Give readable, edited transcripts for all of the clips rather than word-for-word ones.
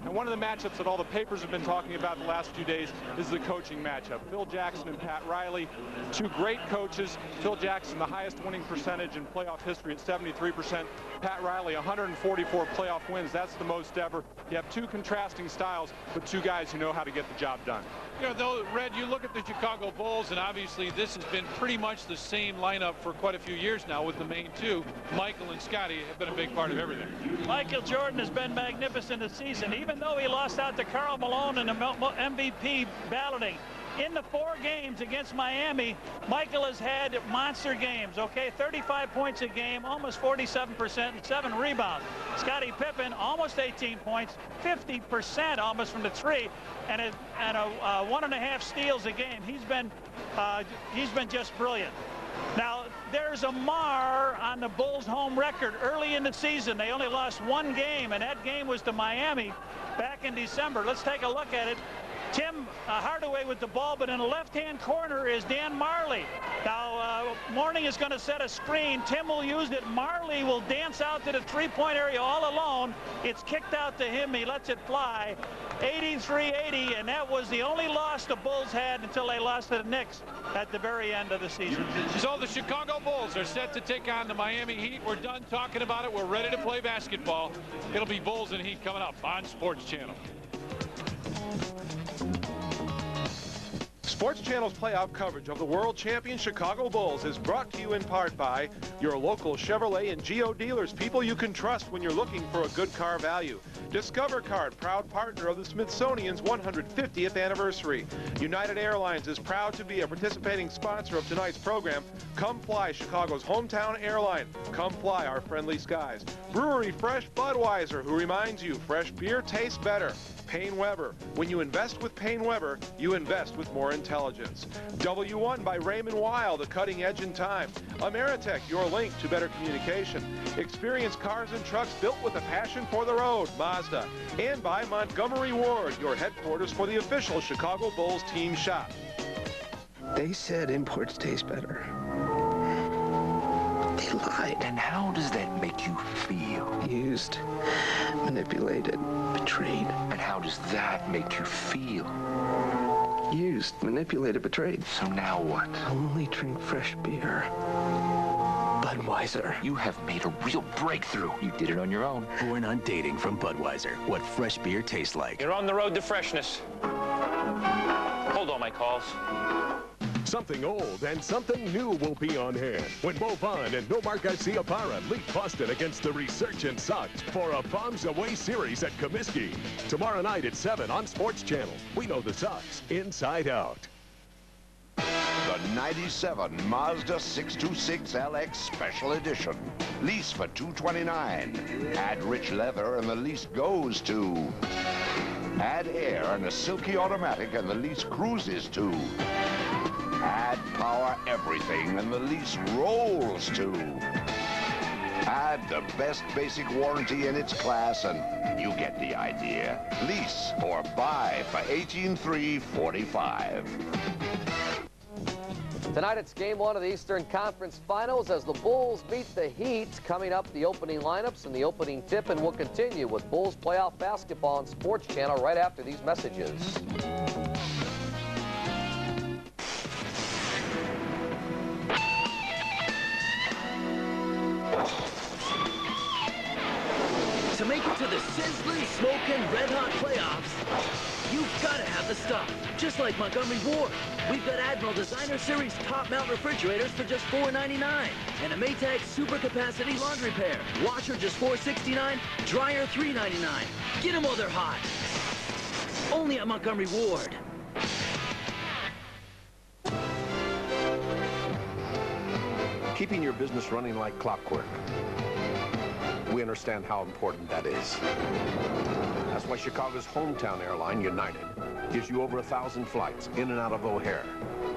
And one of the matchups that all the papers have been talking about the last few days is the coaching matchup. Phil Jackson and Pat Riley, two great coaches. Phil Jackson, the highest winning percentage in playoff history at 73%. Pat Riley, 144 playoff wins. That's the most ever. You have two contrasting styles, but two guys who know how to get the job done. You know, though, Red, you look at the Chicago Bulls, and obviously this has been pretty much the same lineup for quite a few years now with the main two. Michael and Scotty have been a big part of everything. Michael Jordan has been magnificent this season, even though he lost out to Karl Malone in the MVP balloting. In the 4 games against Miami, Michael has had monster games, okay? 35 points a game, almost 47%, and 7 rebounds. Scottie Pippen, almost 18 points, 50% almost from the 3, and a 1.5 steals a game. He's been just brilliant. Now, there's a mar on the Bulls' home record. Early in the season, they only lost 1 game, and that game was to Miami back in December. Let's take a look at it. Tim Hardaway with the ball, but in the left-hand corner is Dan Marley. Now, Mourning is going to set a screen. Tim will use it. Marley will dance out to the three-point area all alone. It's kicked out to him. He lets it fly. 83-80, and that was the only loss the Bulls had until they lost to the Knicks at the very end of the season. So the Chicago Bulls are set to take on the Miami Heat. We're done talking about it. We're ready to play basketball. It'll be Bulls and Heat coming up on Sports Channel. Sports Channel's playoff coverage of the world champion Chicago Bulls is brought to you in part by your local Chevrolet and Geo dealers, people you can trust when you're looking for a good car value. Discover Card, proud partner of the Smithsonian's 150th anniversary. United Airlines is proud to be a participating sponsor of tonight's program. Come fly Chicago's hometown airline. Come fly our friendly skies. Brewery Fresh Budweiser, who reminds you fresh beer tastes better. Payne Weber. When you invest with Payne Weber, you invest with more intelligence. W1 by Raymond Weil, the cutting edge in time. Ameritech, your link to better communication. Experience cars and trucks built with a passion for the road, Mazda. And by Montgomery Ward, your headquarters for the official Chicago Bulls team shop. They said imports taste better. They lied. And how does that make you feel? Used, manipulated, betrayed. And how does that make you feel? Used, manipulated, betrayed. So now what? Only drink fresh beer. Budweiser. You have made a real breakthrough. You did it on your own. Born on dating from Budweiser. What fresh beer tastes like. You're on the road to freshness. Hold all my calls. Something old and something new will be on hand when Mo Vaughn and Nomar Garcia Parra lead Boston against the resurgent Sox for a Bombs Away series at Comiskey. Tomorrow night at 7 on Sports Channel. We know the Sox inside out. The 97 Mazda 626 LX Special Edition. Lease for $229. Add rich leather and the lease goes to. Add air and a silky automatic and the lease cruises to. Add power everything and the lease rolls to. Add the best basic warranty in its class and you get the idea. Lease or buy for $18,345. Tonight it's game 1 of the Eastern Conference Finals as the Bulls beat the Heat. Coming up, the opening lineups and the opening tip, and we'll continue with Bulls playoff basketball on Sports Channel right after these messages. To make it to the sizzling, smoking, red-hot playoffs, you've got to have the stuff, just like Montgomery Ward. We've got Admiral Designer Series top-mount refrigerators for just $4.99, and a Maytag Super Capacity laundry pair. Washer just $4.69, dryer $3.99. Get them while they're hot. Only at Montgomery Ward. Keeping your business running like clockwork. We understand how important that is. That's why Chicago's hometown airline, United, gives you over 1,000 flights in and out of O'Hare,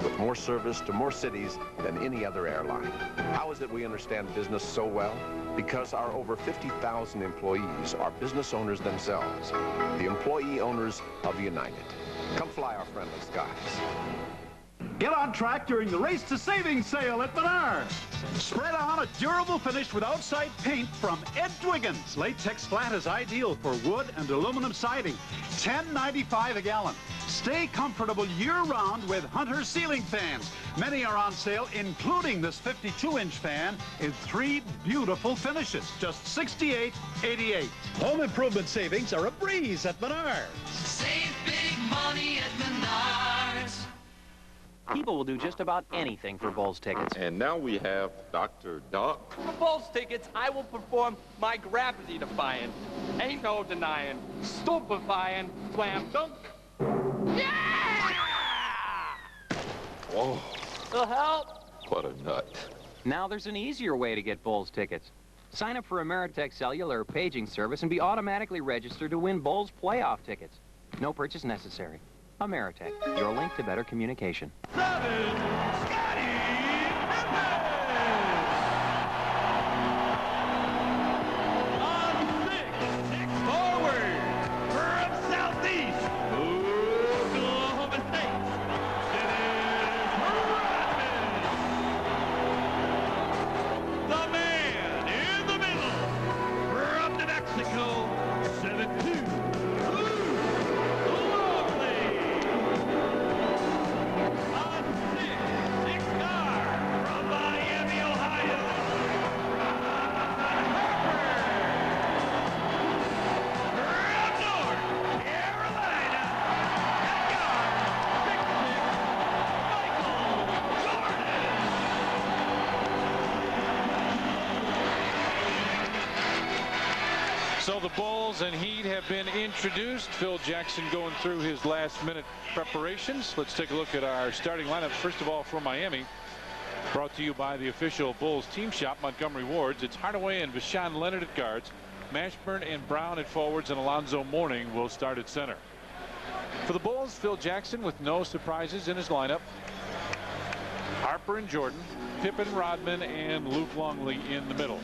with more service to more cities than any other airline. How is it we understand business so well? Because our over 50,000 employees are business owners themselves, the employee owners of United. Come fly our friendly skies. Get on track during the Race to Savings sale at Menards. Spread on a durable finish with outside paint from Ed Dwiggins. Latex flat is ideal for wood and aluminum siding. $10.95 a gallon. Stay comfortable year-round with Hunter ceiling fans. Many are on sale, including this 52-inch fan in 3 beautiful finishes. Just $68.88. Home improvement savings are a breeze at Menards. Save big money at Menards. People will do just about anything for Bulls tickets. And now we have Dr. Doc. For Bulls tickets, I will perform my gravity-defying, ain't no denying, stupefying slam dunk. Yeah! Whoa. It'll help. What a nut. Now there's an easier way to get Bulls tickets. Sign up for Ameritech Cellular paging service and be automatically registered to win Bulls playoff tickets. No purchase necessary. Ameritech, your link to better communication. 7, Scotty on 6 forward from Southeast Oklahoma State. It is Rodman. The man in the middle from New Mexico. 7-2. So the Bulls and Heat have been introduced. Phil Jackson going through his last-minute preparations. Let's take a look at our starting lineup. First of all, for Miami, brought to you by the official Bulls team shop, Montgomery Wards. It's Hardaway and Vashawn Leonard at guards, Mashburn and Brown at forwards, and Alonzo Mourning will start at center. For the Bulls, Phil Jackson with no surprises in his lineup. Harper and Jordan, Pippen, Rodman, and Luke Longley in the middle.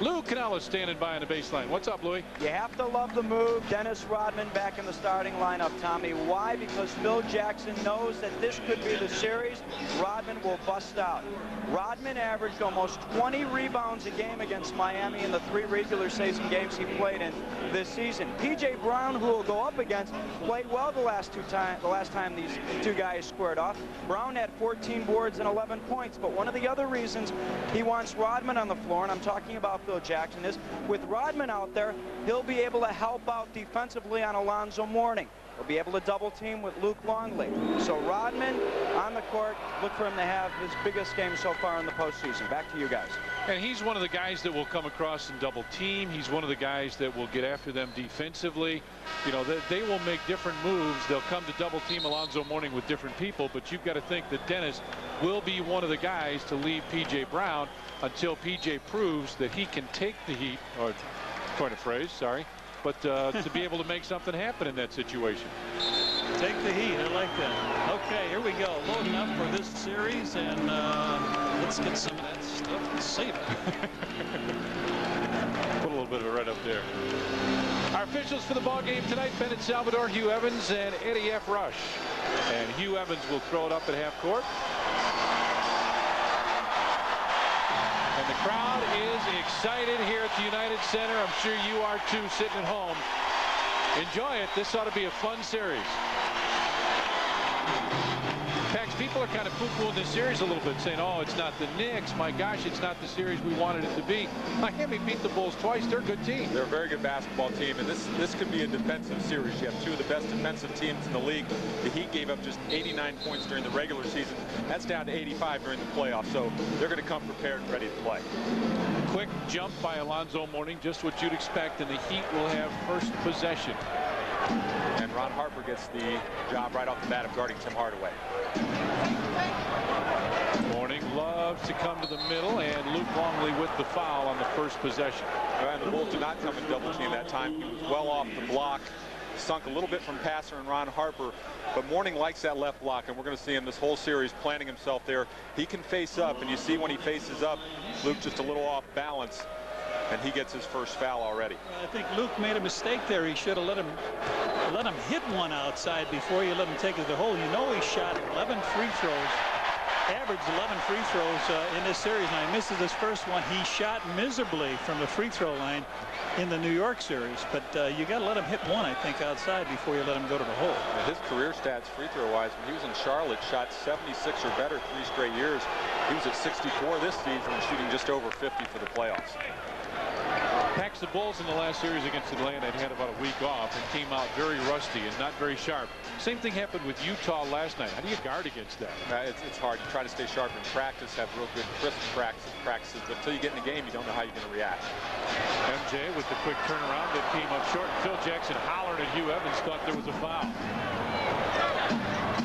Lou Canella standing by on the baseline. What's up, Louie? You have to love the move. Dennis Rodman back in the starting lineup, Tommy. Why? Because Phil Jackson knows that this could be the series. Rodman will bust out. Rodman averaged almost 20 rebounds a game against Miami in the 3 regular season games he played in this season. P.J. Brown, who will go up against, played well the last time these two guys squared off. Brown had 14 boards and 11 points, but one of the other reasons he wants Rodman on the floor, and I'm talking about Phil Jackson, is with Rodman out there, he'll be able to help out defensively on Alonzo Mourning. He'll be able to double team with Luke Longley. So Rodman on the court, look for him to have his biggest game so far in the postseason. Back to you guys. And he's one of the guys that will come across and double team. He's one of the guys that will get after them defensively. You know, they will make different moves. They'll come to double team Alonzo Mourning with different people, but you've got to think that Dennis will be one of the guys to leave P.J. Brown until P.J. proves that he can take the heat, or point of phrase, sorry, but to be able to make something happen in that situation. Take the heat. I like that. Okay, here we go. Loading up for this series, and let's get some of that stuff and save it. Put a little bit of it right up there. Our officials for the ball game tonight: Bennett Salvador, Hugh Evans, and Eddie F. Rush. And Hugh Evans will throw it up at half court. And the crowd is excited here at the United Center. I'm sure you are too, sitting at home. Enjoy it. This ought to be a fun series. Pax, people are kind of poo-pooing this series a little bit, saying, oh, it's not the Knicks. My gosh, it's not the series we wanted it to be. Miami beat the Bulls twice. They're a good team. They're a very good basketball team, and this could be a defensive series. You have 2 of the best defensive teams in the league. The Heat gave up just 89 points during the regular season. That's down to 85 during the playoffs, so they're going to come prepared and ready to play. Quick jump by Alonzo Mourning, just what you'd expect, and the Heat will have first possession. And Ron Harper gets the job right off the bat of guarding Tim Hardaway. Mourning loves to come to the middle, and Luke Longley with the foul on the first possession. And the Bulls did not come in double team that time. He was well off the block, sunk a little bit from Passer and Ron Harper, but Mourning likes that left block, and we're going to see him this whole series planting himself there. He can face up, and you see when he faces up, Luke just a little off balance, and he gets his first foul already. I think Luke made a mistake there. He should have let him hit one outside before you let him take it to the hole. You know he shot 11 free throws averaged 11 free throws in this series. Now, he misses his first one. He shot miserably from the free throw line in the New York series, but you got to let him hit one, I think, outside before you let him go to the hole. His career stats free throw wise, when he was in Charlotte, shot 76 or better 3 straight years. He was at 64 this season and shooting just over 50 for the playoffs. Packs the Bulls in the last series against Atlanta had about a week off and came out very rusty and not very sharp. Same thing happened with Utah last night. How do you guard against that? It's hard. You try to stay sharp in practice, have real good crisp practices, but until you get in the game, you don't know how you're going to react. MJ with the quick turnaround that came up short. Phil Jackson hollered at Hugh Evans, thought there was a foul.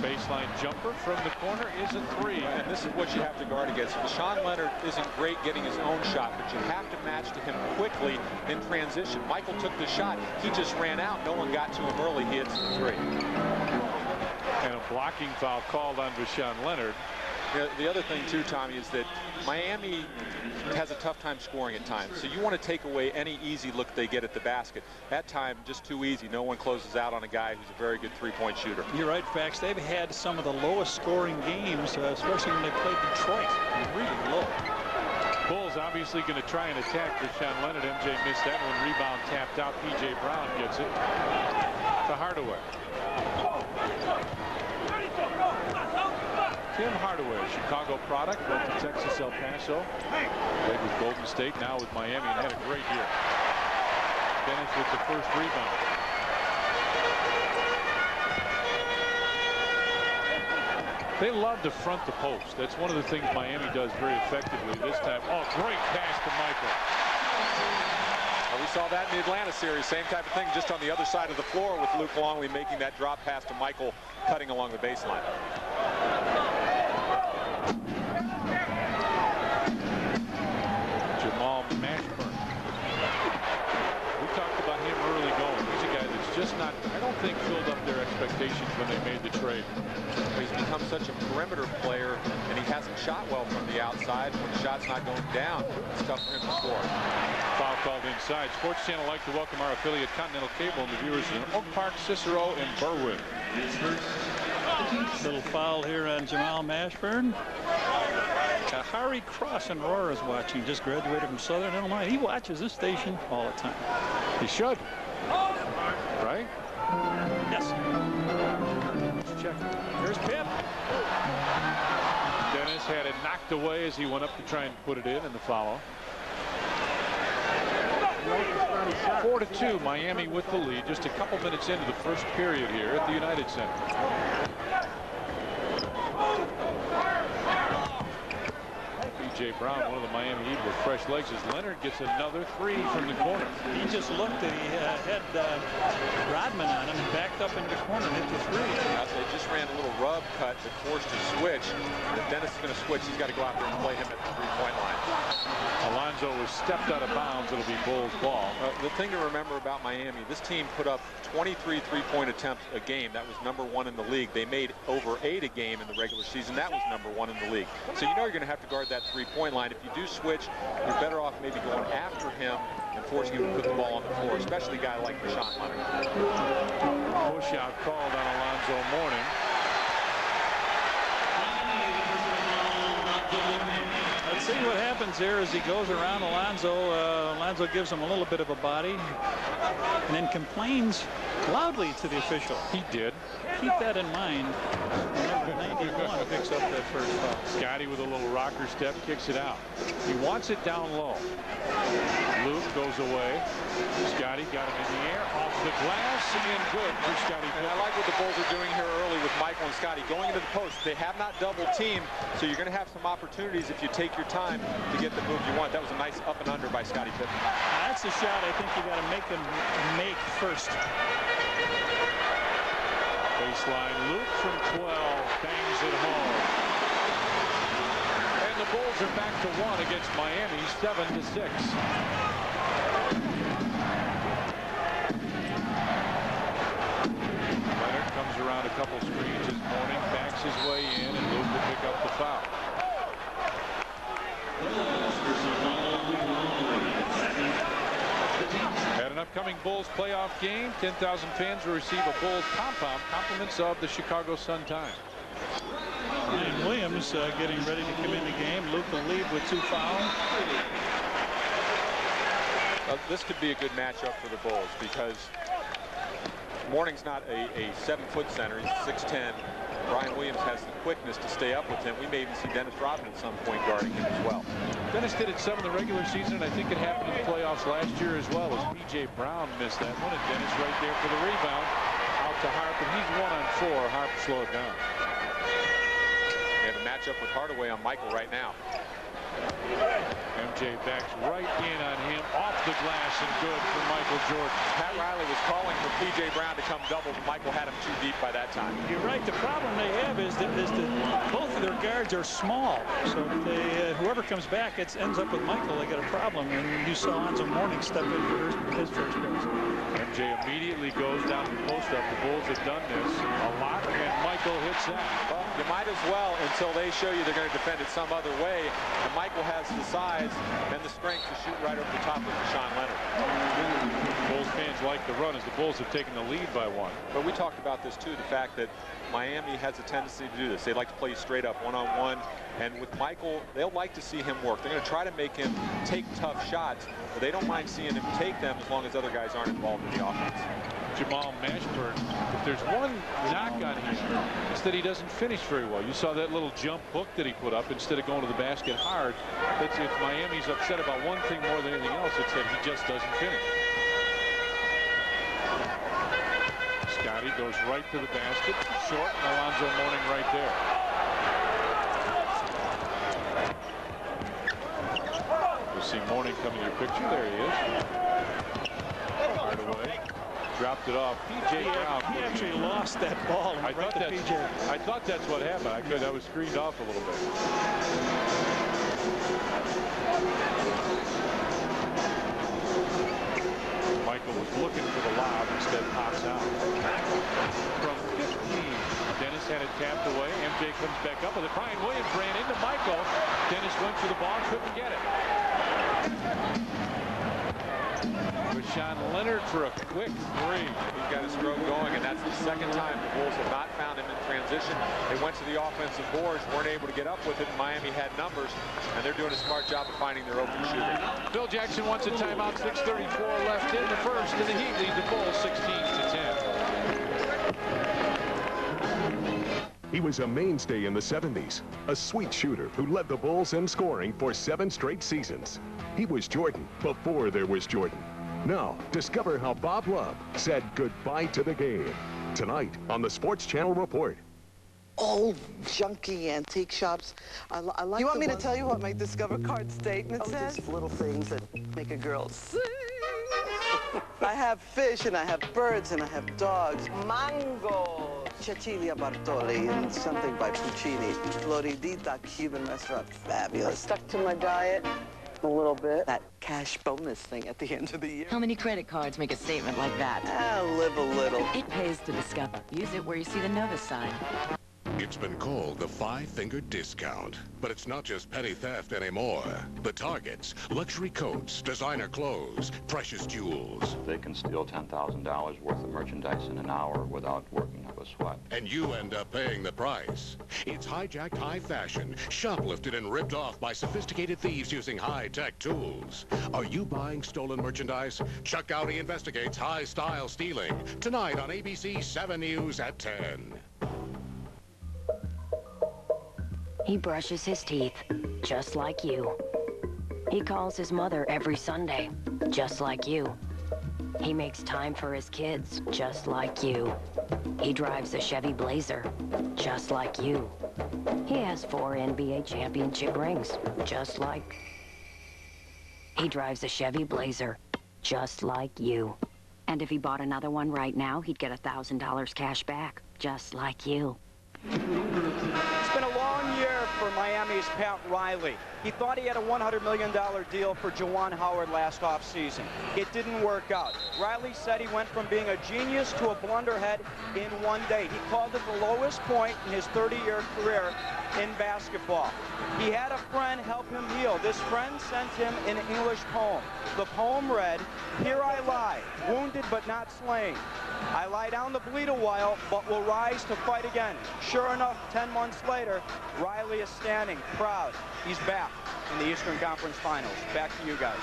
Baseline jumper from the corner is a 3. And this is what you have to guard against. Deshaun Leonard isn't great getting his own shot, but you have to match to him quickly in transition. Michael took the shot. He just ran out. No one got to him early. He hits the 3. And a blocking foul called on Deshaun Leonard. The other thing, too, Tommy, is that Miami has a tough time scoring at times. So you want to take away any easy look they get at the basket. That time, just too easy. No one closes out on a guy who's a very good three-point shooter. You're right, Fax. They've had some of the lowest scoring games, especially when they played Detroit. Really low. Bulls obviously going to try and attack Deshaun Leonard. MJ missed that one. Rebound tapped out. P.J. Brown gets it to Hardaway. Tim Hardaway, Chicago product, went to Texas El Paso, played with Golden State, now with Miami, and had a great year. Dennis with the first rebound. They love to front the post. That's one of the things Miami does very effectively this time. Oh, great pass to Michael. We saw that in the Atlanta series, same type of thing, just on the other side of the floor with Luke Longley making that drop pass to Michael, cutting along the baseline. Jamal Mashburn. We talked about him early going. He's a guy that's just not, I don't think, filled up their expectations when they made the trade. He's become such a perimeter player, and he hasn't shot well from the outside. When the shot's not going down, it's tough for him to score. Foul called inside. Sports Channel like to welcome our affiliate Continental Cable and the viewers in Oak Park, Cicero, and Berwyn. Little foul here on Jamal Mashburn. Kahari Cross in Aurora is watching. Just graduated from Southern Illinois. He watches this station all the time. He should. Right? Yes. Let's check. Here's Pip. Dennis had it knocked away as he went up to try and put it in the follow. 4-2, Miami with the lead. Just a couple minutes into the first period here at the United Center. P.J. Brown, one of the Miami Heat with fresh legs, as Leonard gets another 3 from the corner. He just looked and he had Rodman on him, backed up into the corner and hit the 3. They just ran a little rub cut that forced a switch. And if Dennis is going to switch, he's got to go out there and play him at the 3-point line. Alonzo was stepped out of bounds. It'll be Bulls ball. The thing to remember about Miami, this team put up 23 three-point attempts a game. That was #1 in the league. They made over 8 a game in the regular season. That was #1 in the league. So you know you're going to have to guard that 3-point line. If you do switch, you're better off maybe going after him and forcing him to put the ball on the floor, especially a guy like Deshaun Leonard. Push out called on Alonzo Mourning. Let's see what happens here as he goes around Alonzo. Alonzo gives him a little bit of a body and then complains loudly to the official. He did. Keep that in mind. Number 91 picks up that first foul. Scotty with a little rocker step kicks it out. He wants it down low. Luke goes away. Scotty got him in the air, off the glass, and good for Scotty. And I like what the Bulls are doing here early with Michael and Scotty going into the post. They have not double teamed, so you're going to have some opportunities if you take your time to get the move you want. That was a nice up and under by Scotty Pippen. That's a shot I think you got to make him make first. Baseline Luke from 12 bangs it home. And the Bulls are back to 1 against Miami, 7-6. Leonard comes around a couple screens this morning, backs his way in, and Luke will pick up the foul. At an upcoming Bulls playoff game, 10,000 fans will receive a Bulls pom-pom, compliments of the Chicago Sun-Times. Ryan Williams getting ready to come in the game. Luke will leave with 2 fouls. This could be a good matchup for the Bulls because Mourning's not a 7-foot center. He's 6'10". Ryan Williams has the quickness to stay up with him. We may even see Dennis Rodman at some point guarding him as well. Dennis did it some in the regular season, and I think it happened in the playoffs last year as well, as P.J. Brown missed that one, and Dennis right there for the rebound. Out to Harp, and he's 1 on 4. Harp slowed down. They have a matchup with Hardaway on Michael right now. MJ backs right in on him, off the glass, and good for Michael Jordan. Pat Riley was calling for P.J. Brown to come double, but Michael had him too deep by that time. You're right. The problem they have is that both of their guards are small. So whoever comes back ends up with Michael. They got a problem. And you saw Alonzo Mourning step in for his first base. MJ immediately goes down to the post-up. The Bulls have done this a lot, and Michael hits that. Well, you might as well until they show you they're going to defend it some other way. And Michael has the size and the strength to shoot right over the top of Deshaun Leonard. Bulls fans like the run as the Bulls have taken the lead by 1. But we talked about this too, the fact that Miami has a tendency to do this. They like to play straight up one-on-one. And with Michael, they'll like to see him work. They're going to try to make him take tough shots, but they don't mind seeing him take them as long as other guys aren't involved in the offense. Jamal Mashburn, if there's one knock on him, it's that he doesn't finish very well. You saw that little jump hook that he put up instead of going to the basket hard. If Miami's upset about one thing more than anything else, it's that he just doesn't finish. Scotty goes right to the basket, short, and Alonzo Mourning right there. You'll see Mourning come in your picture. There he is. Hardaway. Dropped it off. P.J. Brown. He actually lost that ball. I thought that's what happened. I was screened off a little bit. Michael was looking for the lob, instead pops out. From 15, Dennis had it tapped away. MJ comes back up with it. Brian Williams ran into Michael. Dennis went for the ball, couldn't get it. Deshaun Leonard for a quick 3. He's got his stroke going, and that's the second time the Bulls have not found him in transition. They went to the offensive boards, weren't able to get up with it. Miami had numbers, and they're doing a smart job of finding their open shooter. Phil Jackson wants a timeout. 6:34 left in the first, and the Heat lead the Bulls 16-10. He was a mainstay in the 70s, a sweet shooter who led the Bulls in scoring for 7 straight seasons. He was Jordan before there was Jordan. Now, discover how Bob Love said goodbye to the game. Tonight on the Sports Channel Report. Old, junky antique shops. I like. You want me to tell you what my Discover card statement says? Just little things that make a girl sing. I have fish, and I have birds, and I have dogs. Mango. Cecilia Bartoli, and something by Puccini. Floridita Cuban restaurant. Fabulous. I stuck to my diet. A little bit. That cash bonus thing at the end of the year. How many credit cards make a statement like that? Live a little. It pays to Discover. Use it where you see the notice sign. It's been called the five-finger discount, but it's not just petty theft anymore. The targets, luxury coats, designer clothes, precious jewels. They can steal $10,000 worth of merchandise in an hour without working up a sweat. And you end up paying the price. It's hijacked high fashion, shoplifted and ripped off by sophisticated thieves using high-tech tools. Are you buying stolen merchandise? Chuck Gowdy investigates high-style stealing. Tonight on ABC 7 News at 10. He brushes his teeth, just like you. He calls his mother every Sunday, just like you. He makes time for his kids, just like you. He drives a Chevy Blazer, just like you. He has 4 NBA championship rings, just like. He drives a Chevy Blazer, just like you. And if he bought another one right now, he'd get $1,000 cash back, just like you. It's been a long year for Miami's Pat Riley. He thought he had a $100 million deal for Juwan Howard last offseason. It didn't work out. Riley said he went from being a genius to a blunderhead in one day. He called it the lowest point in his 30-year career. in basketball. He had a friend help him heal. This friend sent him an English poem. The poem read, "Here I lie, wounded but not slain. I lie down to bleed a while, but will rise to fight again." Sure enough, 10 months later, Riley is standing proud. He's back in the Eastern Conference Finals. Back to you guys.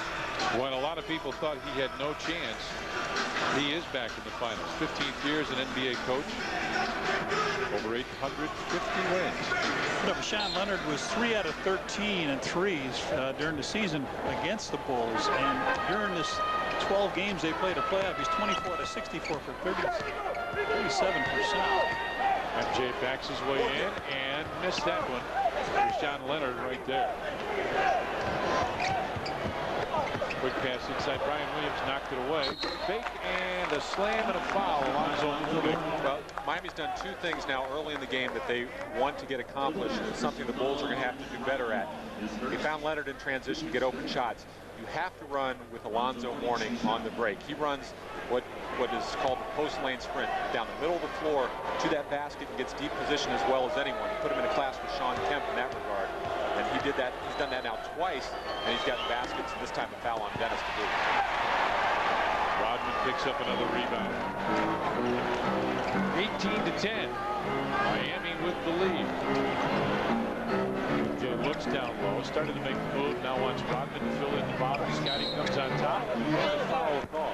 When a lot of people thought he had no chance, he is back in the finals. 15th year as an NBA coach. Over 850 wins. Sean Leonard was 3 out of 13 in threes during the season against the Bulls. And during this 12 games they played a playoff, he's 24 to 64 for 37%. MJ backs his way in and missed that one. Sean Leonard right there. Quick pass inside. Brian Williams knocked it away. Fake and a slam and a foul. Alonzo Mourning. Well, Miami's done two things now early in the game that they want to get accomplished. It's something the Bulls are going to have to do better at. They found Leonard in transition to get open shots. You have to run with Alonzo Mourning on the break. He runs what is called the post lane sprint down the middle of the floor to that basket and gets deep position as well as anyone. You put him in a class with Sean Kemp in that regard. And he did that. He's done that now twice, and he's gotten baskets, and this time a foul on Dennis to boot. Rodman picks up another rebound. 18 to 10. Miami with the lead. Joe looks down low, started to make the move, now wants Rodman to fill in the bottom. Scotty comes on top, and the foul call.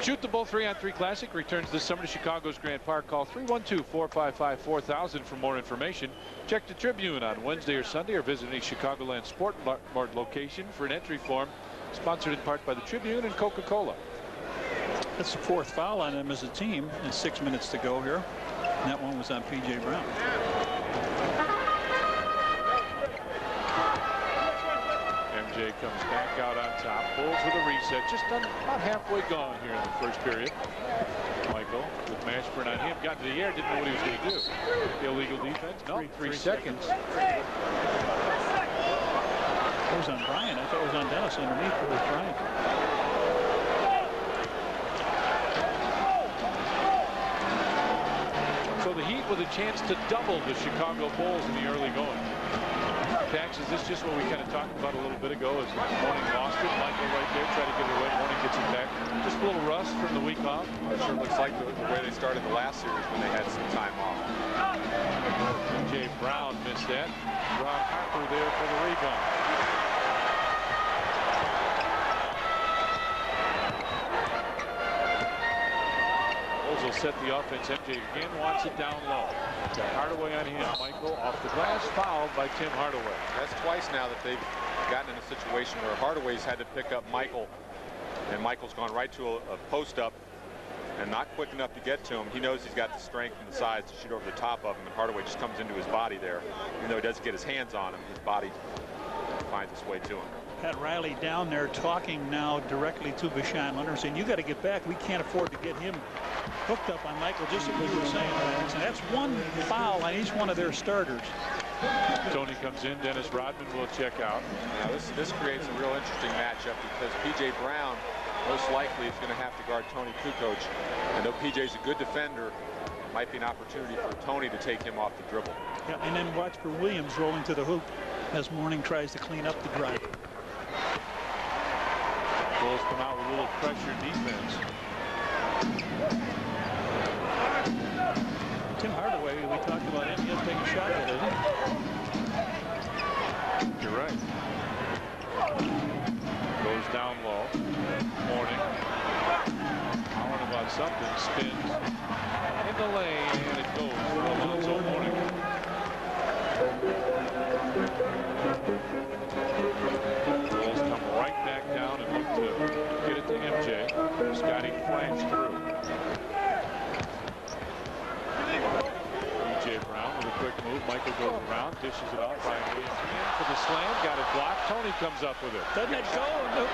Shoot the Bull 3-on-3 Classic returns this summer to Chicago's Grant Park. Call 312-455-4000 for more information. Check the Tribune on Wednesday or Sunday or visit any Chicagoland Sport Mart location for an entry form. Sponsored in part by the Tribune and Coca-Cola. That's the 4th foul on them as a team. And 6 minutes to go here. And that one was on P.J. Brown. MJ comes back out on top. Bulls with a reset. Just about halfway gone here in the first period. Michael with Mashburn on him. Got to the air. Didn't know what he was going to do. Illegal defense. No, 3 seconds. It was on Brian. I thought it was on Dennis underneath. It was Brian. So the Heat with a chance to double the Chicago Bulls in the early going. Tax, is this just what we kind of talked about a little bit ago? As Mourning lost it, Michael right there, try to get it away. Mourning gets it back. Just a little rust from the week off. It sure looks like the way they started the last series when they had some time off. Jay Brown missed that. Ron Harper there for the rebound. Bulls will set the offense. MJ again wants it down low. Got Hardaway on him. Michael off the glass, fouled by Tim Hardaway. That's twice now that they've gotten in a situation where Hardaway's had to pick up Michael, and Michael's gone right to a post-up and not quick enough to get to him. He knows he's got the strength and the size to shoot over the top of him, and Hardaway just comes into his body there. Even though he doesn't get his hands on him, his body finds its way to him. Pat Riley down there talking now directly to Bashan Leonard, saying, you got to get back. We can't afford to get him hooked up on Michael, just like you were saying. And that's one foul on each one of their starters. Tony comes in. Dennis Rodman will check out. Now this creates a real interesting matchup because P.J. Brown most likely is going to have to guard Tony Kukoc. And though P.J.'s a good defender, it might be an opportunity for Tony to take him off the dribble. Yeah, and then watch for Williams rolling to the hoop as Mourning tries to clean up the drive. Bulls come out with a little pressure defense. Tim Hardaway, we talked about him. He'll take a shot at it, isn't he? You're right. Goes down low. Mourning. Hollering about something. Spins in the lane, and it goes for Alonzo Mourning. Bulls come right back down and look to get it to MJ. Scotty flanks through. P.J. Brown with a quick move. Michael goes around, dishes it off. Brian Williams in for the slam. Got it blocked. Tony comes up with it. Doesn't it go?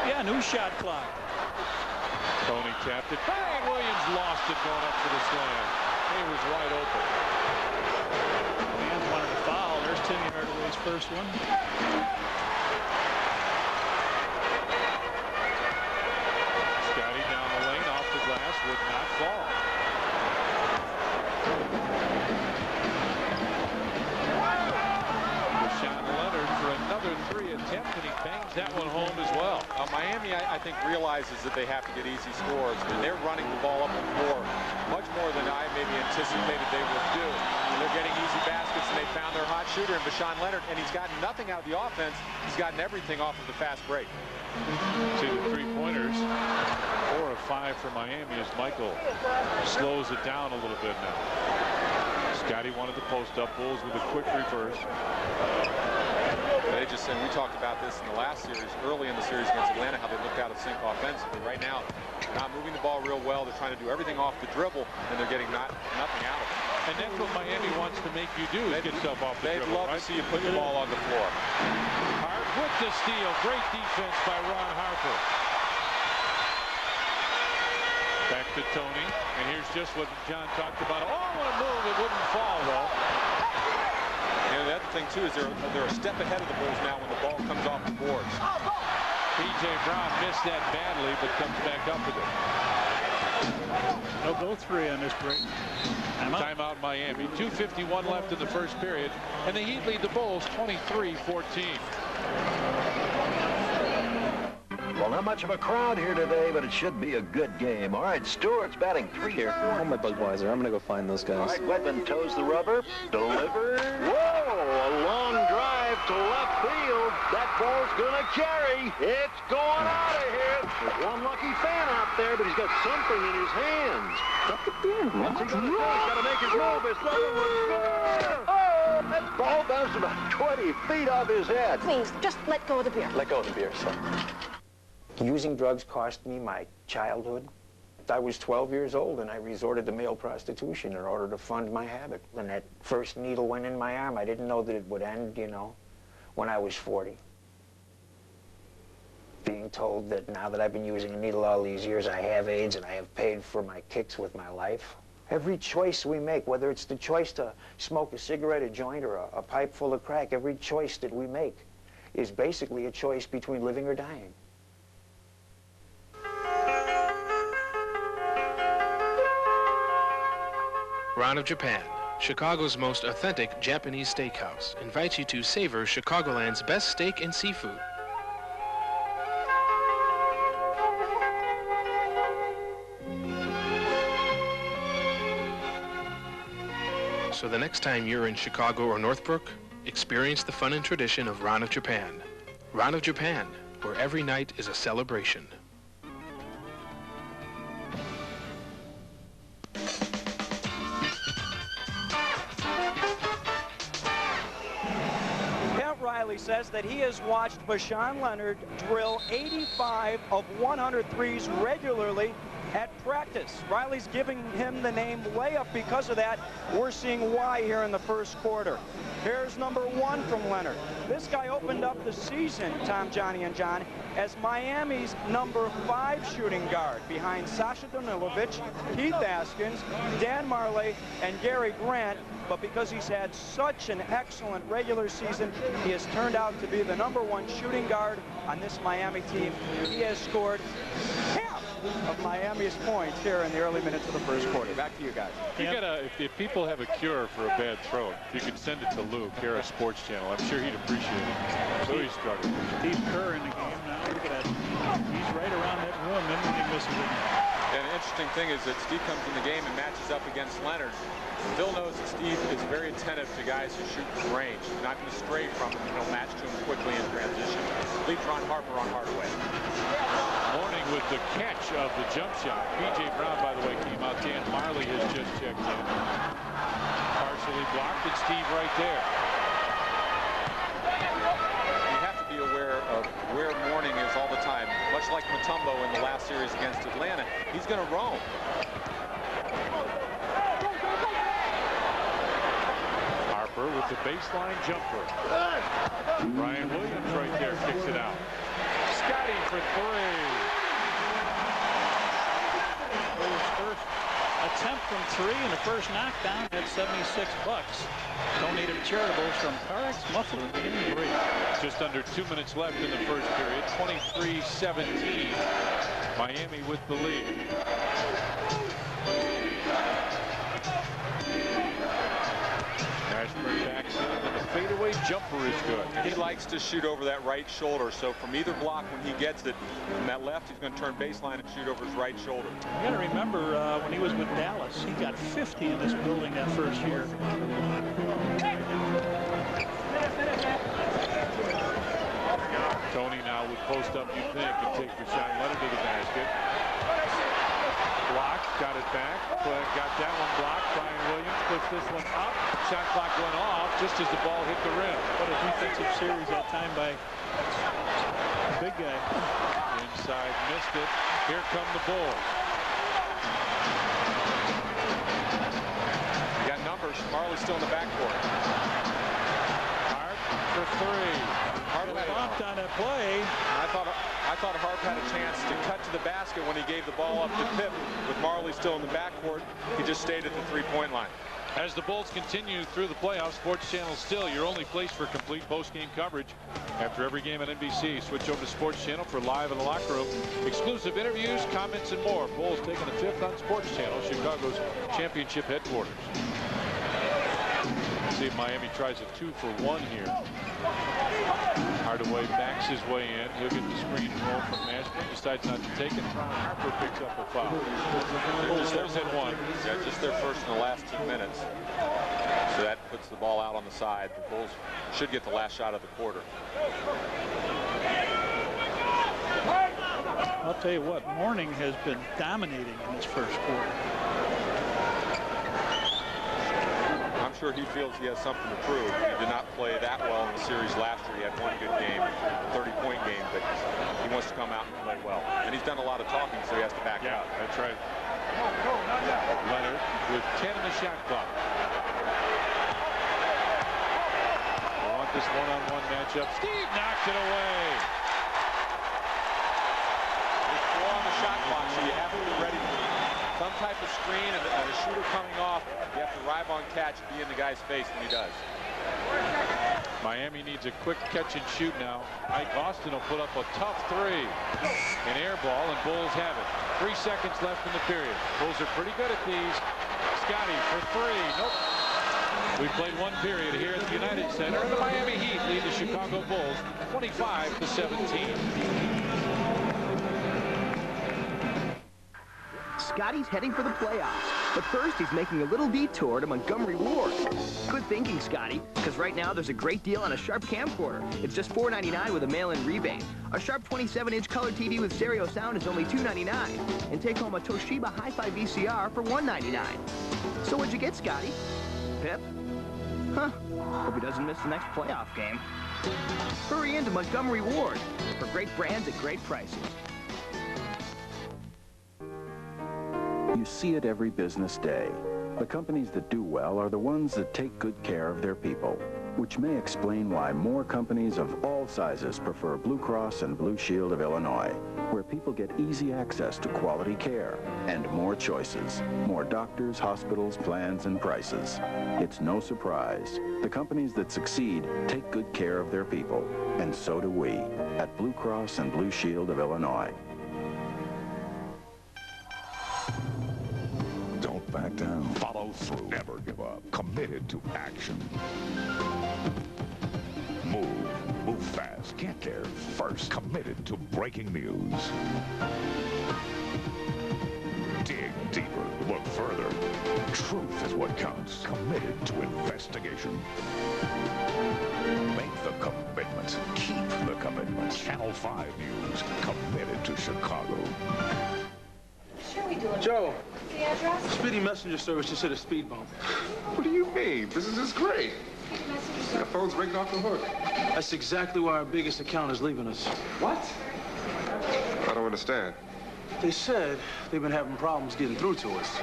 Yeah, new shot clock. Tony tapped it. Brian Williams lost it going up for the slam. He was wide open. Fans wanted a foul. There's Timmy Hardaway's first one. Scotty down the lane, off the glass, would not fall. attempt, and he bangs that one home as well. Miami, I think, realizes that they have to get easy scores, and they're running the ball up the floor much more than I maybe anticipated they would do. They're getting easy baskets, and they found their hot shooter in Vashawn Leonard, and he's gotten nothing out of the offense. He's gotten everything off of the fast break. See the three-pointers. 4 of 5 for Miami as Michael slows it down a little bit now. Scotty wanted the post-up. Bulls with a quick reverse. They just, and we talked about this in the last series, early in the series against Atlanta, how they looked out of sync offensively. Right now, not moving the ball real well. They're trying to do everything off the dribble, and they're getting nothing out of it. And that's what Miami wants to make you do, is get stuff off the dribble. They'd love to see you put the ball on the floor. Hart with the steal. Great defense by Ron Harper. Back to Tony, and here's just what John talked about. Oh, what a move. It wouldn't fall, though. And the other thing, too, is they're a step ahead of the Bulls now when the ball comes off the boards. P.J. Brown missed that badly, but comes back up with it. They'll go 3 on this break. Timeout Miami. 2:51 left in the first period, and the Heat lead the Bulls 23-14. Well, not much of a crowd here today, but it should be a good game. All right, Stewart's batting 3 here. Oh, my Budweiser. I'm going to go find those guys. All right, Wedman toes the rubber. Deliver. Whoa, a long drive to left field. That ball's going to carry. It's going out of here. There's one lucky fan out there, but he's got something in his hands. What's he going to do? He's got to make his move. His brother was there. Oh, that ball bounced about 20 feet off his head. Please, just let go of the beer. Let go of the beer, son. Using drugs cost me my childhood. I was 12 years old and I resorted to male prostitution in order to fund my habit. When that first needle went in my arm, I didn't know that it would end, you know, when I was 40. Being told that now that I've been using a needle all these years, I have AIDS and I have paid for my kicks with my life. Every choice we make, whether it's the choice to smoke a cigarette, a joint, or a pipe full of crack, every choice that we make is basically a choice between living or dying. Ron of Japan, Chicago's most authentic Japanese steakhouse, invites you to savor Chicagoland's best steak and seafood. So the next time you're in Chicago or Northbrook, experience the fun and tradition of Ron of Japan. Ron of Japan, where every night is a celebration. Riley says that he has watched Vashawn Leonard drill 85 of 100 threes regularly at practice. Riley's giving him the name layup because of that. We're seeing why here in the first quarter. Here's number 1 from Leonard. This guy opened up the season, Tom, Johnny, and John, as Miami's number 5 shooting guard behind Sasha Danilovic, Keith Askins, Dan Marley, and Gary Grant. But because he's had such an excellent regular season, he has turned out to be the number 1 shooting guard on this Miami team. He has scored half of Miami's points here in the early minutes of the first quarter. Back to you guys. You gotta, if people have a cure for a bad throat, you could send it to Luke here at Sports Channel. I'm sure he'd appreciate it. So he's struggling. Steve Kerr in the game now. Look at that. He's right around that rim, and he misses it. And an interesting thing is that Steve comes in the game and matches up against Leonard. Phil knows that Steve is very attentive to guys who shoot from range. He's not going to stray from him. He'll match to him quickly in transition. Leaves Ron Harper on Hardaway. Mourning with the catch of the jump shot. P.J. Brown, by the way, came out. Dan Marley has just checked in. Partially blocked, and Steve right there. You have to be aware of where Mourning is all the time. Much like Mutombo in the last series against Atlanta, he's going to roam. Harper with the baseline jumper. Brian Williams right there kicks it out. Scotty for 3. His first attempt from 3 and the first knockdown at $76. Donated charitables from Parex Muffler in Bree. Just under 2 minutes left in the first period. 23-17. Miami with the lead. Ashburn backs in with a fadeaway jumper is good. And he likes to shoot over that right shoulder. So from either block, when he gets it from that left, he's going to turn baseline and shoot over his right shoulder. You got to remember when he was with Dallas, he got 50 in this building that first year. Tony now would post up, you think, and take Rashawn Leonard to the basket. Blocked, got it back, but got that one blocked. Brian Williams puts this one up. Shot clock went off just as the ball hit the rim. What a defensive series that time by the big guy. Inside, missed it. Here come the Bulls. You got numbers. Marley's still in the backcourt. Hart for three. Hart bumped on that play. I thought Harp had a chance to cut to the basket when he gave the ball up to Pip. With Marley still in the backcourt, he just stayed at the three-point line. As the Bulls continue through the playoffs, Sports Channel still your only place for complete post-game coverage. After every game on NBC, switch over to Sports Channel for Live in the Locker Room. Exclusive interviews, comments, and more. Bulls taking the 5th on Sports Channel, Chicago's championship headquarters. See if Miami tries a 2-for-1 here. Hardaway backs his way in. He'll get the screen and roll from Mashburn. Decides not to take it. Harper picks up a foul. Bulls hit one. Yeah, just their first in the last 2 minutes. So that puts the ball out on the side. The Bulls should get the last shot of the quarter. I'll tell you what, Mourning has been dominating in this first quarter. I'm sure he feels he has something to prove. He did not play that well in the series last year. He had one good game, 30-point game, but he wants to come out and play well. And he's done a lot of talking, so he has to back up. That's right. Leonard with 10 in the shot clock. They want this one-on-one matchup. Steve knocks it away. There's 4 on the shot clock, so you have to be ready for some type of screen and a shooter coming off. You have to arrive on catch and be in the guy's face, and he does. Miami needs a quick catch and shoot now. Ike Austin will put up a tough three. An air ball, and Bulls have it. 3 seconds left in the period. Bulls are pretty good at these. Scotty for three. Nope. We played one period here at the United Center, and the Miami Heat lead the Chicago Bulls 25-17. Scotty's heading for the playoffs, but first he's making a little detour to Montgomery Ward. Good thinking, Scotty, because right now there's a great deal on a Sharp camcorder. It's just $4.99 with a mail-in rebate. A Sharp 27-inch color TV with stereo sound is only $2.99, and take home a Toshiba Hi-Fi VCR for $1.99. So what'd you get, Scotty? Pip? Huh. Hope he doesn't miss the next playoff game. Hurry into Montgomery Ward for great brands at great prices. You see it every business day. The companies that do well are the ones that take good care of their people, which may explain why more companies of all sizes prefer Blue Cross and Blue Shield of Illinois, where people get easy access to quality care and more choices, more doctors, hospitals, plans, and prices. It's no surprise. The companies that succeed take good care of their people, and so do we at Blue Cross and Blue Shield of Illinois. Back down. Follow through. Never give up. Committed to action. Move fast. Get there first. Committed to breaking news. Dig deeper. Look further. Truth is what counts. Committed to investigation. Make the commitment. Keep the commitment. Channel 5 News. Committed to Chicago. Joe, Speedy Messenger Service just hit a speed bump. What do you mean? Business is great. The phone's ringing off the hook. That's exactly why our biggest account is leaving us. What? I don't understand. They said they've been having problems getting through to us.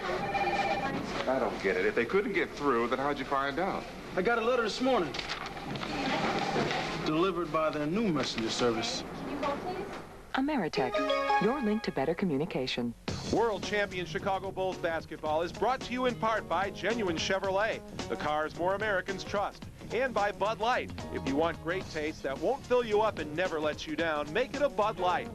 I don't get it. If they couldn't get through, then how'd you find out? I got a letter this morning. Delivered by their new messenger service. Ameritech, your link to better communication. World champion Chicago Bulls basketball is brought to you in part by Genuine Chevrolet, the cars more Americans trust, and by Bud Light. If you want great taste that won't fill you up and never lets you down, make it a Bud Light.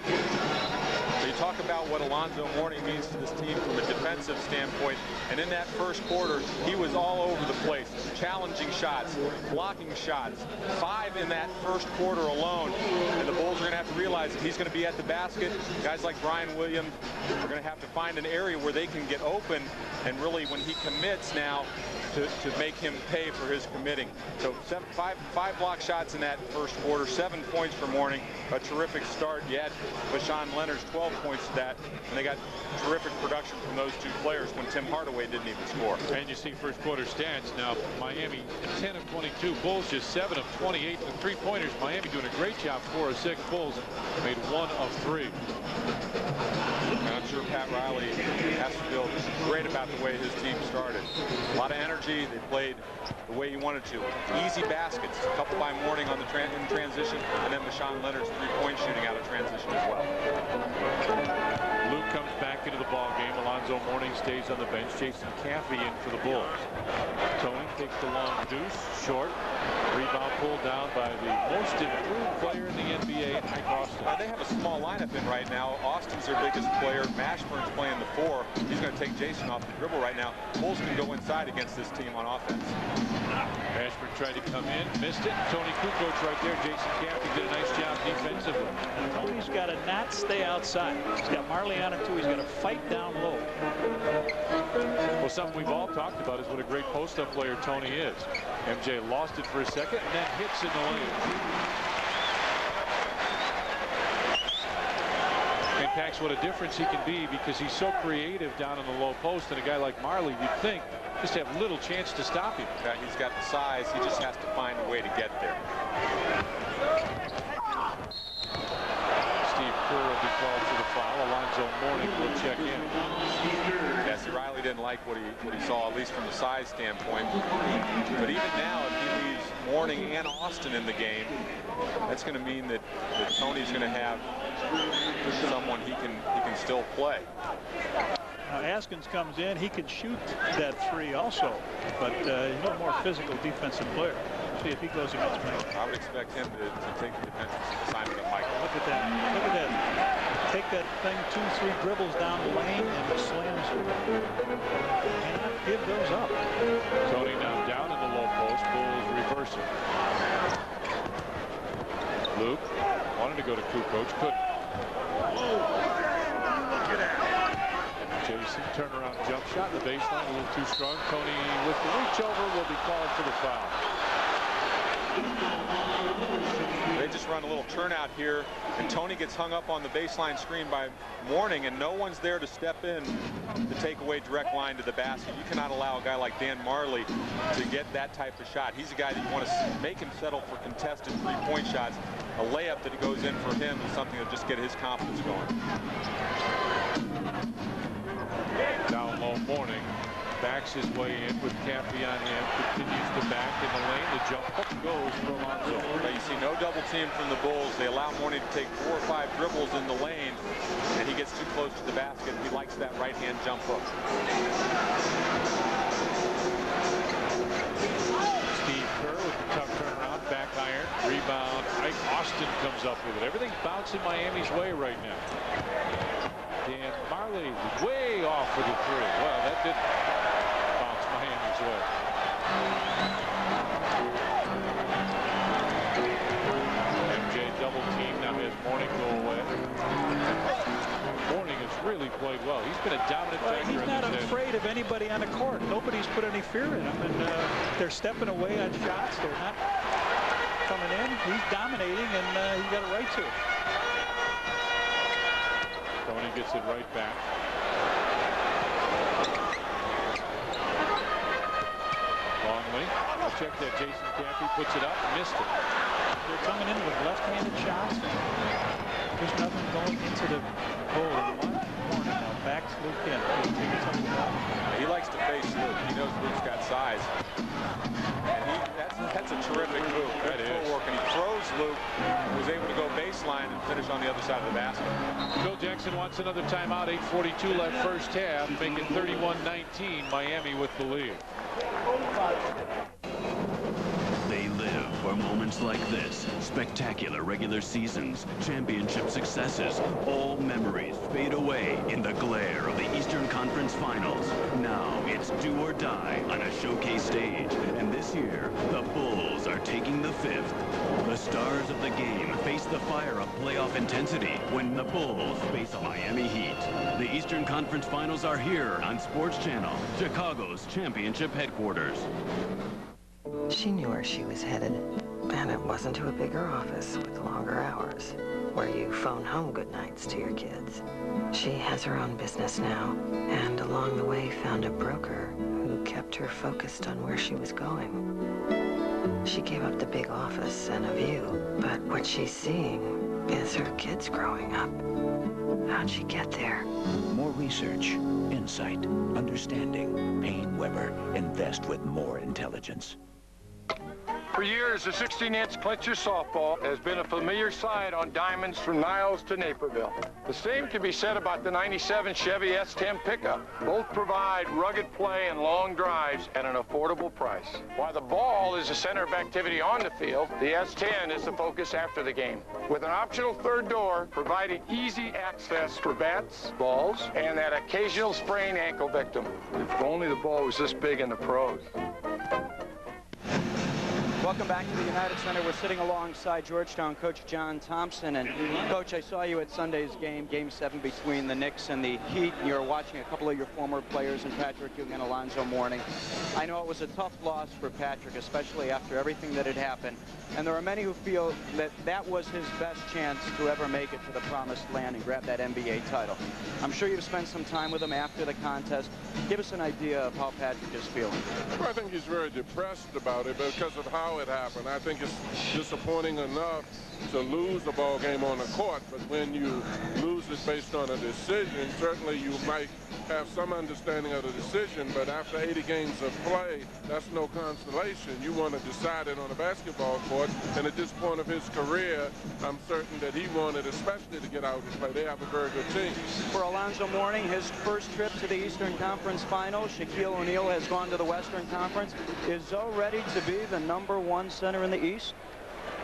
So you talk about what Alonzo Mourning means to this team from a defensive standpoint. And in that first quarter, he was all over the place, challenging shots, blocking shots. 5 in that first quarter alone. And the Bulls are going to have to realize that he's going to be at the basket. Guys like Brian Williams are going to have to find an area where they can get open, and really when he commits now to make him pay for his committing. So five block shots in that first quarter, 7 points for Mourning. A terrific start. You had Bashan Leonard's 12 points to that, and they got terrific production from those two players when Tim Hardaway didn't even score. And you see first quarter stats now. Miami 10 of 22. Bulls just 7 of 28 with 3-pointers. Miami doing a great job. 4 of 6. Bulls made 1 of 3. And I'm sure Pat Riley has to feel great about the way his team started. A lot of energy. They played the way he wanted to. Easy baskets. A couple by Mourning on the in transition, and then Bashan Leonard's 3-point shooting out of transition as well. Luke comes back into the ball game. Alonzo Mourning stays on the bench. Jason Caffey in for the Bulls. Tony takes the long deuce, short. Rebound pulled down by the most improved player in the NBA, Mike Austin. They have a small lineup in right now. Austin's their biggest player. Mashburn's playing the 4. He's going to take Jason off the dribble right now. Bulls can go inside against this team on offense. Mashburn tried to come in, missed it. Tony Kukoc right there. Jason Caffey did a nice job defensively. Tony's got to not stay outside. He's got Marley on it too. He's got to fight down low. Well, something we've all talked about is what a great post-up player Tony is. MJ lost it for a second and then hits in the lane. Impacts what a difference he can be because he's so creative down in the low post, and a guy like Marley, you'd think, just have little chance to stop him. Yeah, he's got the size. He just has to find a way to get there. Steve Kerr will be called for the foul. Alonzo Mourning will check in. Yeah, see, Riley didn't like what he saw, at least from the size standpoint. But even now, if he leaves Mourning and Austin in the game, that's going to mean that Tony's going to have someone he can still play. Now Askins comes in. He can shoot that 3 also, but he's a little more physical defensive player. See if he goes against Mike. I would expect him to take the defensive assignment of Michael. Look at that. Look at that. Take that thing 2-3 dribbles down the lane and slams it. Cannot give those up. Tony now down in the low post. Bulls reversing. Luke wanted to go to Kukoc, couldn't. Look at that. Jason, turnaround jump shot in the baseline, a little too strong. Tony with the reach over will be called for the foul. They just run a little turnout here, and Tony gets hung up on the baseline screen by Mourning, and no one's there to step in to take away direct line to the basket. You cannot allow a guy like Dan Marley to get that type of shot. He's a guy that you want to make him settle for contested 3-point shots. A layup that goes in for him is something that just get his confidence going. Down low, Mourning backs his way in with Caffey on him, continues to back in the lane. The jump hook goes for Alonzo. You see no double team from the Bulls. They allow Mourning to take 4 or 5 dribbles in the lane, and he gets too close to the basket. He likes that right-hand jump hook. Steve Kerr with the tough turnaround, back iron, rebound. Ike Austin comes up with it. Everything's bouncing Miami's way right now. Dan Marley way off for the 3. Well, that did bounce Miami's way. MJ double team now has Mourning go away. Mourning has really played well. He's been a dominant factor. He's not afraid of anybody on the court. Nobody's put any fear in him, and they're stepping away on shots. They're not coming in. He's dominating, and he's got a right to. Tony gets it right back. Longley. I'll check that. Jason Caffey puts it up. Missed it. They're coming in with left-handed shots. There's nothing going into the hole in one corner now. Back to Luke in. He likes to face Luke. He knows Luke's got size. And that's a terrific move. Good footwork. And he throws Luke, was able to go baseline and finish on the other side of the basket. Phil Jackson wants another timeout. 8:42 left first half, making 31-19. Miami with the lead. They live for for moments like this. Spectacular regular seasons, championship successes, all memories fade away in the glare of the Eastern Conference Finals. Now it's do or die on a showcase stage, and this year, the Bulls are taking the fifth. The stars of the game face the fire of playoff intensity when the Bulls face the Miami Heat. The Eastern Conference Finals are here on Sports Channel, Chicago's championship headquarters. She knew where she was headed, and it wasn't to a bigger office with longer hours, where you phone home good nights to your kids. She has her own business now, and along the way found a broker who kept her focused on where she was going. She gave up the big office and a view, but what she's seeing is her kids growing up. How'd she get there? More research, insight, understanding. Payne Weber. Invest with more intelligence. For years, the 16-inch Clincher softball has been a familiar sight on diamonds from Niles to Naperville. The same can be said about the 97 Chevy S10 pickup. Both provide rugged play and long drives at an affordable price. While the ball is the center of activity on the field, the S10 is the focus after the game. With an optional third door providing easy access for bats, balls, and that occasional sprained ankle victim. If only the ball was this big in the pros. Welcome back to the United Center. We're sitting alongside Georgetown coach John Thompson. And Coach, I saw you at Sunday's game, Game 7 between the Knicks and the Heat. You were watching a couple of your former players in Patrick Ewing and Alonzo Mourning. I know it was a tough loss for Patrick, especially after everything that had happened. And there are many who feel that that was his best chance to ever make it to the promised land and grab that NBA title. I'm sure you've spent some time with him after the contest. Give us an idea of how Patrick is feeling. Well, I think he's very depressed about it because of how it happened. I think it's disappointing enough to lose the ball game on the court, but when you lose it based on a decision, certainly you might have some understanding of the decision, but after 80 games of play, that's no consolation. You want to decide it on a basketball court, and at this point of his career, I'm certain that he wanted especially to get out and play. They have a very good team. For Alonzo Mourning, his first trip to the Eastern Conference Finals, Shaquille O'Neal has gone to the Western Conference. Is Zoe ready to be the #1 center in the East?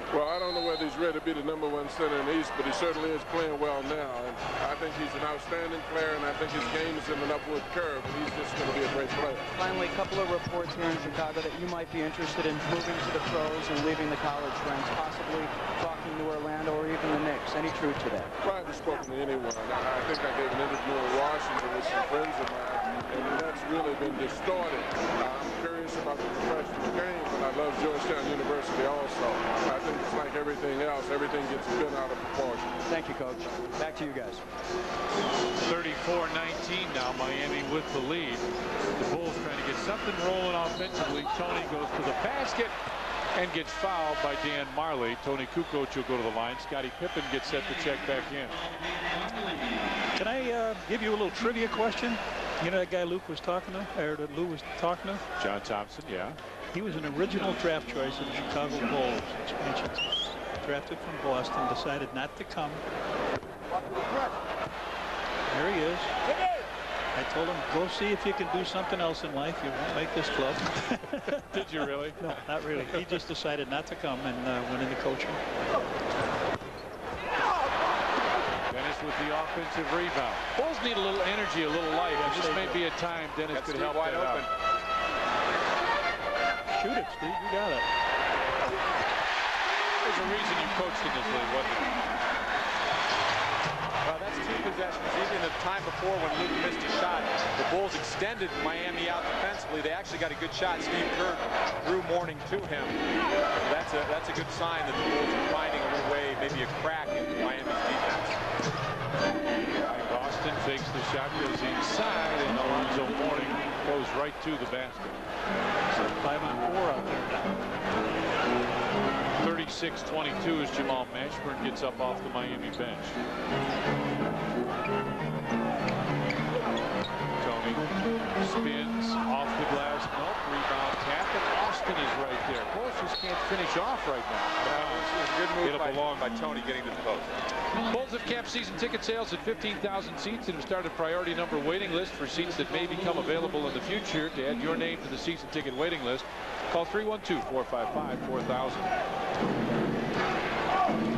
Well, I don't know whether he's ready to be the #1 center in the East, but he certainly is playing well now. And I think he's an outstanding player, and I think his game is in an upward curve, and he's just going to be a great player. Finally, a couple of reports here in Chicago that you might be interested in moving to the pros and leaving the college ranks, possibly talking to Orlando or even the Knicks. Any truth to that? Well, I haven't spoken to anyone. I think I gave an interview in Washington with some friends of mine, and that's really been distorted. I'm curious about the professional game, but I love Georgetown University also. I think it's like everything else. Everything gets bent out of proportion. Thank you, Coach. Back to you guys. 34-19 now, Miami with the lead. The Bulls trying to get something rolling offensively. Tony goes to the basket and gets fouled by Dan Marley. Tony Kukoc will go to the line. Scottie Pippen gets set to check back in. Can I give you a little trivia question? You know that guy Luke was talking to, or that Lou was talking to? John Thompson, yeah. He was an original draft choice of the Chicago Bulls expansion. Drafted from Boston, decided not to come. There he is. I told him, go see if you can do something else in life. You won't make this club. Did you really? No, not really. He just decided not to come and went into coaching. Dennis with the offensive rebound. Bulls need a little energy, a little life. And this may be a time Dennis could help wide that open. out. Shoot it, Steve. You got it. There's a reason you coached in this league, wasn't it? Well, that's 2 possessions. Even the time before when Luke missed a shot, the Bulls extended Miami out defensively. They actually got a good shot. Steve Kerr threw Mourning to him. That's a good sign that the Bulls are finding a little way, maybe a crack in Miami's defense. Boston fakes the shot, goes inside, and Alonzo Mourning goes right to the basket. So 5-on-4 out there now. 36-22 as Jamal Mashburn gets up off the Miami bench. Tony spins off the glass. Nope. Rebound tap, and Austin is right there. Bulls just can't finish off right now. It was a good move by Tony getting to the post. Bulls have capped season ticket sales at 15,000 seats and have started priority number waiting list for seats that may become available in the future. To add your name to the season ticket waiting list, call 312-455-4000.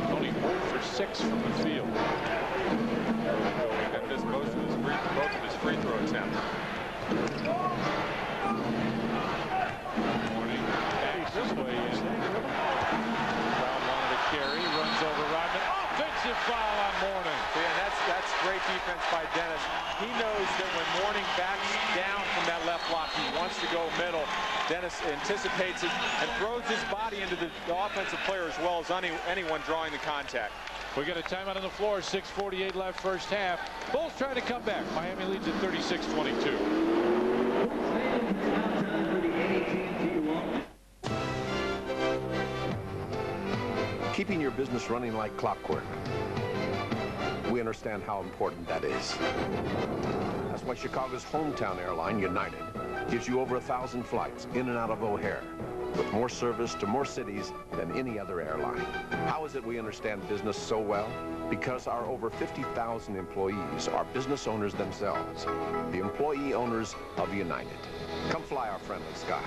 Tony 0 for 6 from the field. That missed both of his free throw attempts. Morning backs his way in. Brown wanted to carry, runs over Rodman. Offensive foul on Mourning. Yeah, that's great defense by Dennis. He knows that when Mourning backs down from that left block, he wants to go middle. Dennis anticipates it and throws his body into the offensive player as well as anyone drawing the contact. We got a timeout on the floor. 6:48 left first half. Bulls trying to come back. Miami leads at 36-22. Keeping your business running like clockwork. We understand how important that is. That's why Chicago's hometown airline, United, gives you over 1,000 flights in and out of O'Hare, with more service to more cities than any other airline. How is it we understand business so well? Because our over 50,000 employees are business owners themselves, the employee owners of United. Come fly our friendly skies.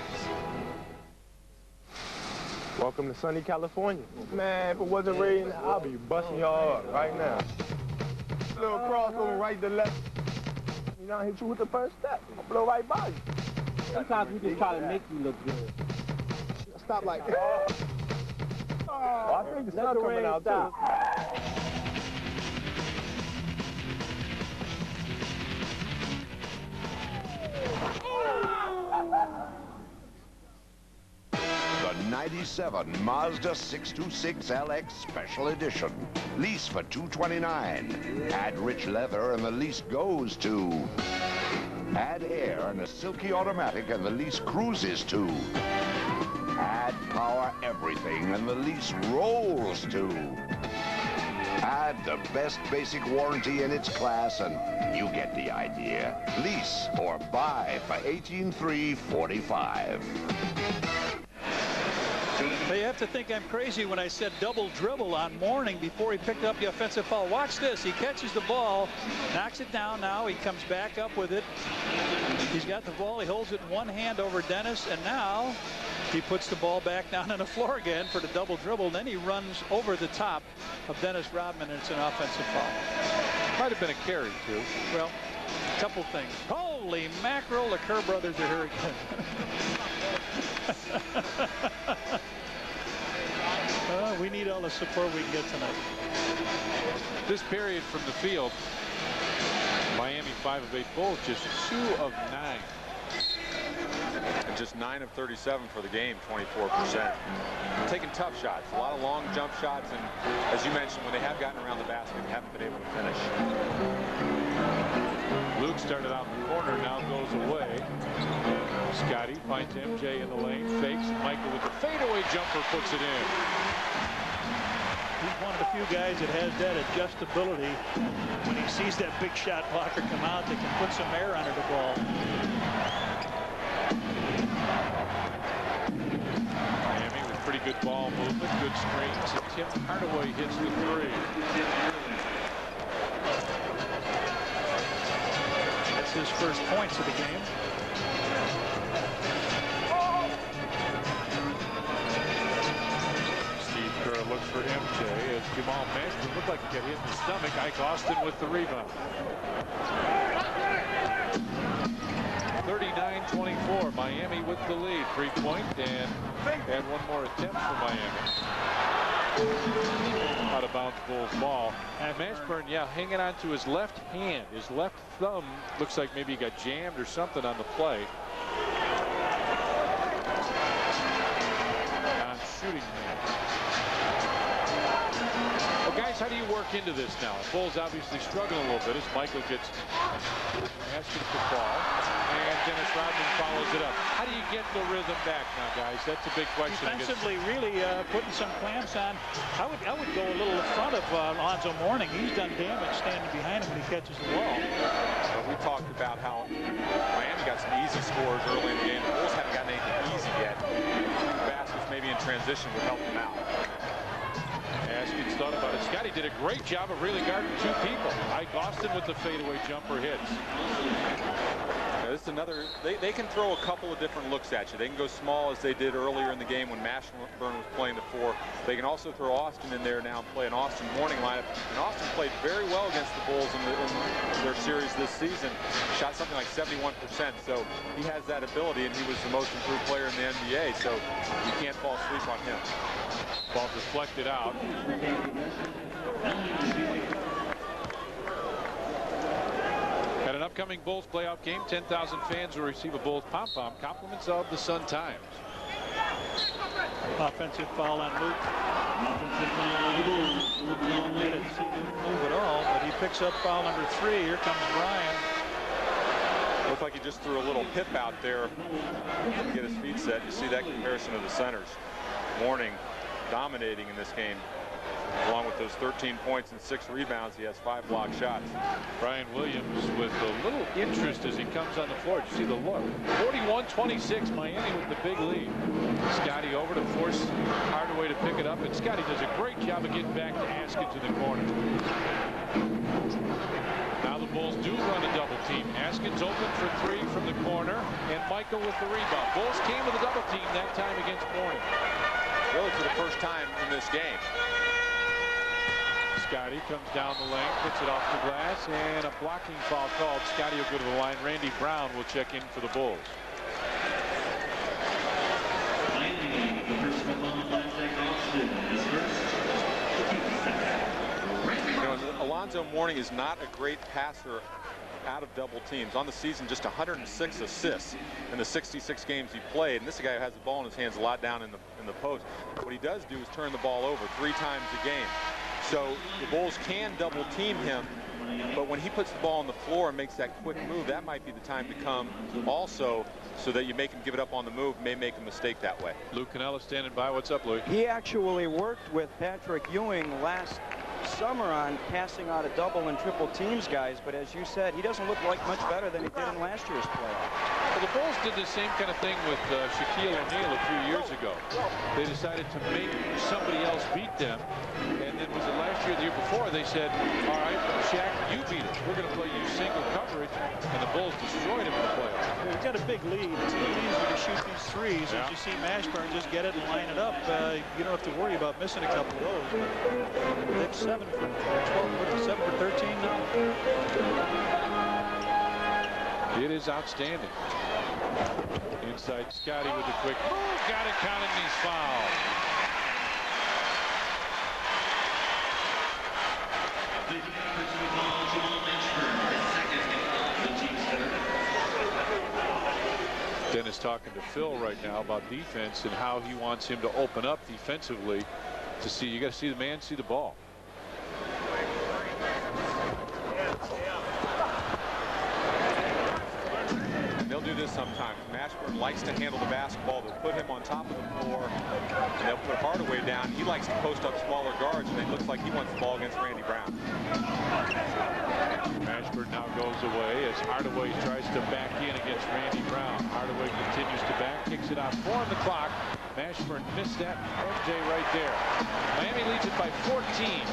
Welcome to sunny California. Man, if it wasn't raining, I'll be busting y'all up right now. Little crossover right to left. You know, I hit you with the first step. I'll blow right by you. Sometimes we just try to make you look good. Stop like that. Oh, I think the sun coming out too. The 97 Mazda 626 LX Special Edition. Lease for $229. Add rich leather and the lease goes to. Add air and a silky automatic and the lease cruises to. Add power everything and the lease rolls to. Add the best basic warranty in its class and you get the idea. Lease or buy for $18,345. They have to think I'm crazy when I said double dribble on Mourning before he picked up the offensive foul. Watch this. He catches the ball, knocks it down now. He comes back up with it. He's got the ball. He holds it in one hand over Dennis, and now he puts the ball back down on the floor again for the double dribble. Then he runs over the top of Dennis Rodman, and it's an offensive foul. Might have been a carry, too. Well, a couple things. Holy mackerel, the Kerr brothers are here again. We need all the support we can get tonight. This period from the field, Miami 5 of 8 Bulls, just 2 of 9. And just 9 of 37 for the game, 24%. Taking tough shots, a lot of long jump shots, and as you mentioned, when they have gotten around the basket, they haven't been able to finish. Luke started out in the corner, now goes away. Scotty finds MJ in the lane, fakes. Michael with the fadeaway jumper puts it in. He's one of the few guys that has that adjustability. When he sees that big shot blocker come out, they can put some air under the ball. Miami with pretty good ball movement, good screens, and Tim Hardaway hits the 3. That's his first points of the game. Looks for MJ as Jamal Mashburn looked like he got hit in the stomach. Ike Austin with the rebound. 39-24. Miami with the lead. 3-point and one more attempt for Miami. Out of bounds Bulls ball. And Mashburn, yeah, hanging on to his left hand. His left thumb looks like maybe he got jammed or something on the play. On shooting hand. Guys, how do you work into this now? Bulls obviously struggling a little bit as Michael gets asking for the ball, and Dennis Rodman follows it up. How do you get the rhythm back now, guys? That's a big question. Defensively, really putting some clamps on. I would go a little in front of Alonzo Mourning. He's done damage standing behind him when he catches the ball. But we talked about how Miami got some easy scores early in the game. The Bulls haven't gotten anything easy yet. in transition would help him out. Askins thought about it. Scotty did a great job of really guarding two people. Ike Austin with the fadeaway jumper hits. Now, this is another, they can throw a couple of different looks at you. They can go small as they did earlier in the game when Mashburn was playing the 4. They can also throw Austin in there now and play an Austin morning lineup. And Austin played very well against the Bulls in their series this season. Shot something like 71%. So he has that ability, and he was the most improved player in the NBA. So you can't fall asleep on him. Ball deflected out. At an upcoming Bulls playoff game, 10,000 fans will receive a Bulls pom-pom, compliments of the Sun Times. Offensive foul on Luke. Didn't see him move at all, but he picks up foul number 3. Here comes Brian. Looked like he just threw a little hip out there to get his feet set. You see that comparison of the centers. Mourning dominating in this game. Along with those 13 points and 6 rebounds, he has 5 block shots. Brian Williams with a little interest as he comes on the floor. Did you see the look? 41-26, Miami with the big lead. Scotty over to force Hardaway to pick it up, and Scotty does a great job of getting back to Askins in the corner. Now the Bulls do run a double team. Askins open for 3 from the corner, and Michael with the rebound. Bulls came with a double team that time against Mourning. Really for the first time in this game. Scotty comes down the lane, puts it off the glass, and a blocking foul called. Scotty will go to the line. Randy Brown will check in for the Bulls. You know, Alonzo Mourning is not a great passer out of double teams. On the season, just 106 assists in the 66 games he played. And this is a guy who has the ball in his hands a lot down in the post. What he does do is turn the ball over 3 times a game. So the Bulls can double team him, but when he puts the ball on the floor and makes that quick move, that might be the time to come also so that you make him give it up on the move, may make a mistake that way. Luke Canella standing by. What's up, Luke? He actually worked with Patrick Ewing last summer on passing out of double and triple teams guys, but as you said, he doesn't look like much better than he did in last year's playoff. Well, the Bulls did the same kind of thing with Shaquille O'Neal a few years ago. They decided to make somebody else beat them, and then was it last year or the year before, they said, all right, Shaq, you beat us. We're going to play you single coverage, and the Bulls destroyed him in the playoffs. He's got a big lead. It's a little easier to shoot these threes. Yeah. As you see Mashburn just get it and line it up, you don't have to worry about missing a couple of those. That's 7 for 12, 7 for 13 now. It is outstanding. Inside Scotty with the quick move. Got it counted, and he's fouled. Dennis talking to Phil right now about defense and how he wants him to open up defensively to see. You got to see the man see the ball. And they'll do this sometimes. Mashburn likes to handle the basketball. They'll put him on top of the floor, and they'll put Hardaway down. He likes to post up smaller guards, and it looks like he wants the ball against Randy Brown. Mashburn now goes away as Hardaway tries to back in against Randy Brown. Hardaway continues to back, kicks it out, 4 on the clock. Mashburn missed that. MJ right there. Miami leads it by 14.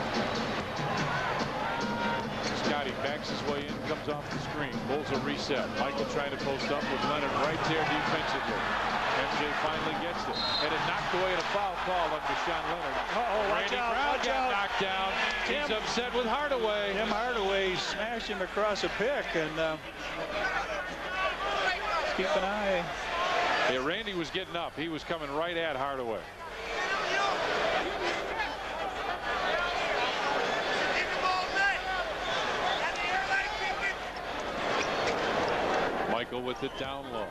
Scotty backs his way in, comes off the screen. Bulls will reset. Michael trying to post up with Leonard right there defensively. MJ finally gets it. And it knocked away at a foul call on Deshaun Leonard. Randy Brown got knocked down. He's upset with Hardaway. Tim Hardaway smashed him across a pick, and keep an eye. Yeah, Randy was getting up. He was coming right at Hardaway. Michael with it down low.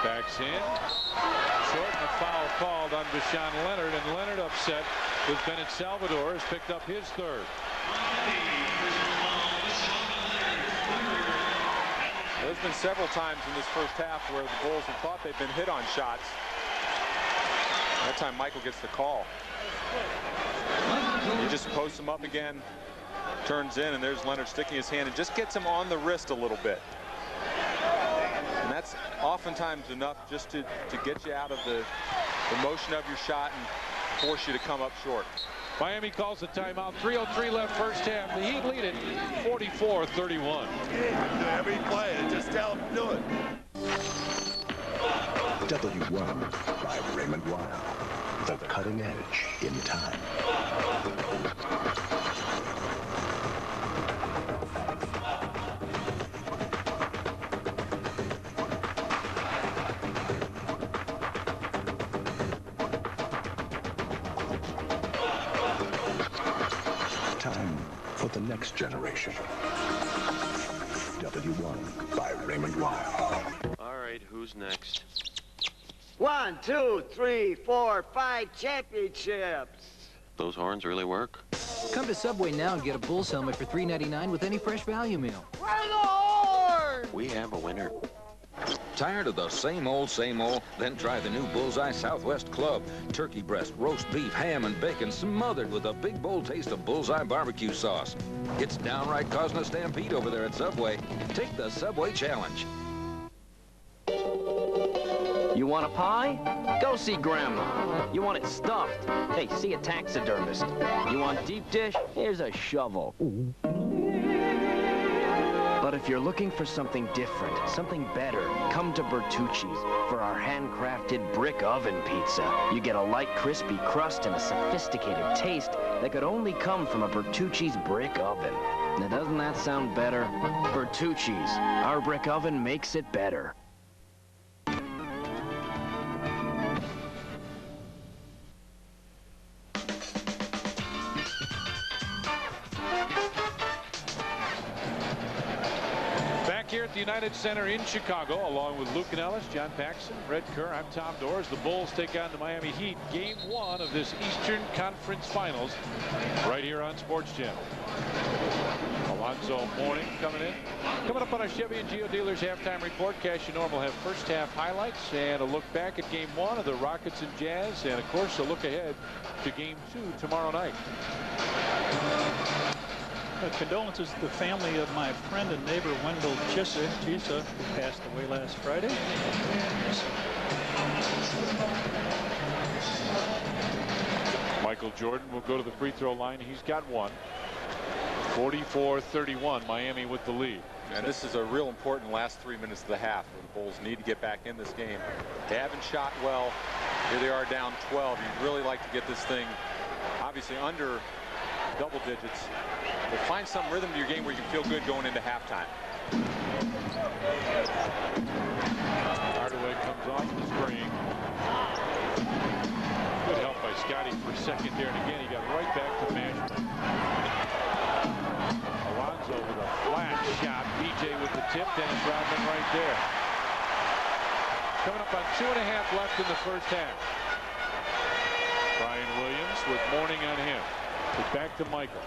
Backs in. Short, and a foul called on Deshaun Leonard, and Leonard upset with Bennett Salvador has picked up his 3rd. There's been several times in this first half where the Bulls have thought they've been hit on shots. That time Michael gets the call. He just posts him up again, turns in, and there's Leonard sticking his hand and just gets him on the wrist a little bit. And that's oftentimes enough just to get you out of the the motion of your shot and force you to come up short. Miami calls a timeout. 3:03 left first half. The Heat lead it 44-31. Every play, just tell him to do it. W1 by Raymond Weil. The cutting edge in time. Time for the next generation. W1 by Raymond Weil. All right, who's next? 1, 2, 3, 4, 5 championships. Those horns really work? Come to Subway now and get a Bulls helmet for $3.99 with any fresh value meal. Where's the horn? We have a winner. Tired of the same old, then try the new Bullseye Southwest Club. Turkey breast, roast beef, ham, and bacon smothered with a big bold taste of Bullseye barbecue sauce. It's downright causing a stampede over there at Subway. Take the Subway challenge. You want a pie? Go see Grandma. You want it stuffed? Hey, see a taxidermist. You want deep dish? Here's a shovel. But if you're looking for something different, something better, come to Bertucci's for our handcrafted brick oven pizza. You get a light, crispy crust and a sophisticated taste that could only come from a Bertucci's brick oven. Now, doesn't that sound better? Bertucci's. Our brick oven makes it better. Here at the United Center in Chicago, along with Luke Canellis, John Paxson, Red Kerr, I'm Tom Doors. The Bulls take on the Miami Heat. Game 1 of this Eastern Conference Finals right here on Sports Channel. Alonzo Mourning coming in. Coming up on our Chevy and Geo Dealers halftime report, Cash and Norm will have first half highlights and a look back at Game 1 of the Rockets and Jazz, and of course a look ahead to Game 2 tomorrow night. Condolences to the family of my friend and neighbor Wendell Chisa, who passed away last Friday. Michael Jordan will go to the free throw line. He's got one. 44-31, Miami with the lead. And this is a real important last 3 minutes of the half where the Bulls need to get back in this game. They haven't shot well. Here they are down 12. You'd really like to get this thing obviously under double digits. But find some rhythm to your game where you can feel good going into halftime. Hardaway comes off the screen. Good help by Scotty for a second there, and again he got right back to Mashburn. Alonzo with a flat shot. BJ with the tip. Dennis Rodman right there. Coming up on 2.5 left in the first half. Brian Williams with Mourning on him. It's back to Michael.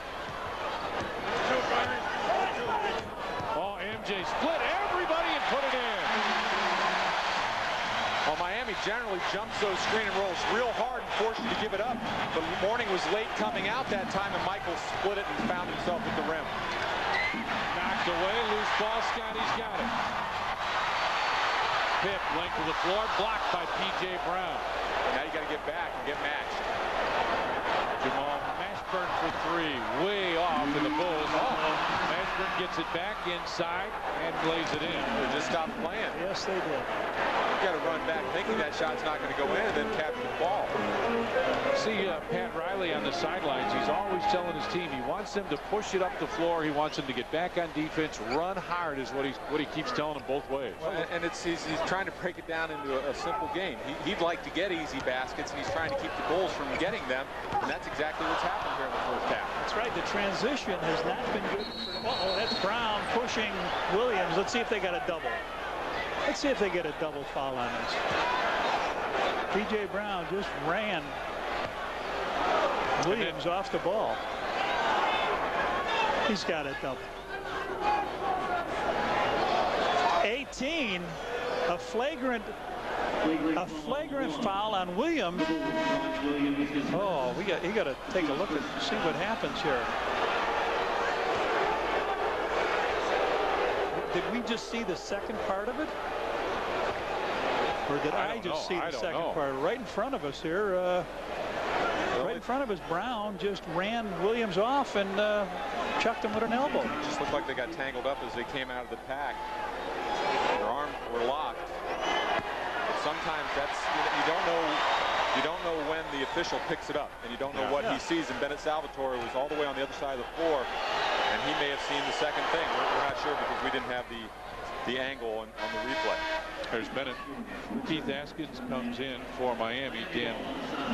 Oh, MJ split everybody and put it in. Well, Miami generally jumps those screen and rolls real hard and force you to give it up. But Mourning was late coming out that time, and Michael split it and found himself at the rim. Knocked away, loose ball. Scotty's got it. Pip, length of the floor, blocked by P.J. Brown. And now you got to get back and get matched. Jamal Mashburn for three, way off in the Bulls. Oh, Mashburn gets it back inside and lays it in. They just stopped playing. Yes, they did. You got to run back thinking that shot's not going to go in and then capture the ball. See Pat Riley on the sidelines. He's always telling his team he wants them to push it up the floor. He wants them to get back on defense. Run hard is what he keeps telling them both ways. Well, and he's trying to break it down into a simple game. He'd like to get easy baskets, and he's trying to keep the Bulls from getting them. And that's exactly what's happened here in the first half. That's right. The transition has not been good. Uh-oh, that's Brown pushing Williams. Let's see if they got a double. Let's see if they get a double foul on this. P.J. Brown just ran Williams off the ball. He's got a double. 18, a flagrant foul on Williams. Oh, you got to take a look and see what happens here. Did we just see the second part of it? Or did I just see the second part? Right in front of us here. Right in front of us, Brown just ran Williams off and chucked him with an elbow. It just looked like they got tangled up as they came out of the pack. Their arms were locked. But sometimes that's, you don't know when the official picks it up, and you don't know what he sees. And Bennett Salvatore was all the way on the other side of the floor, and he may have seen the second thing. We're not sure because we didn't have the angle on the replay. There's Bennett. Keith Askins comes in for Miami. Dan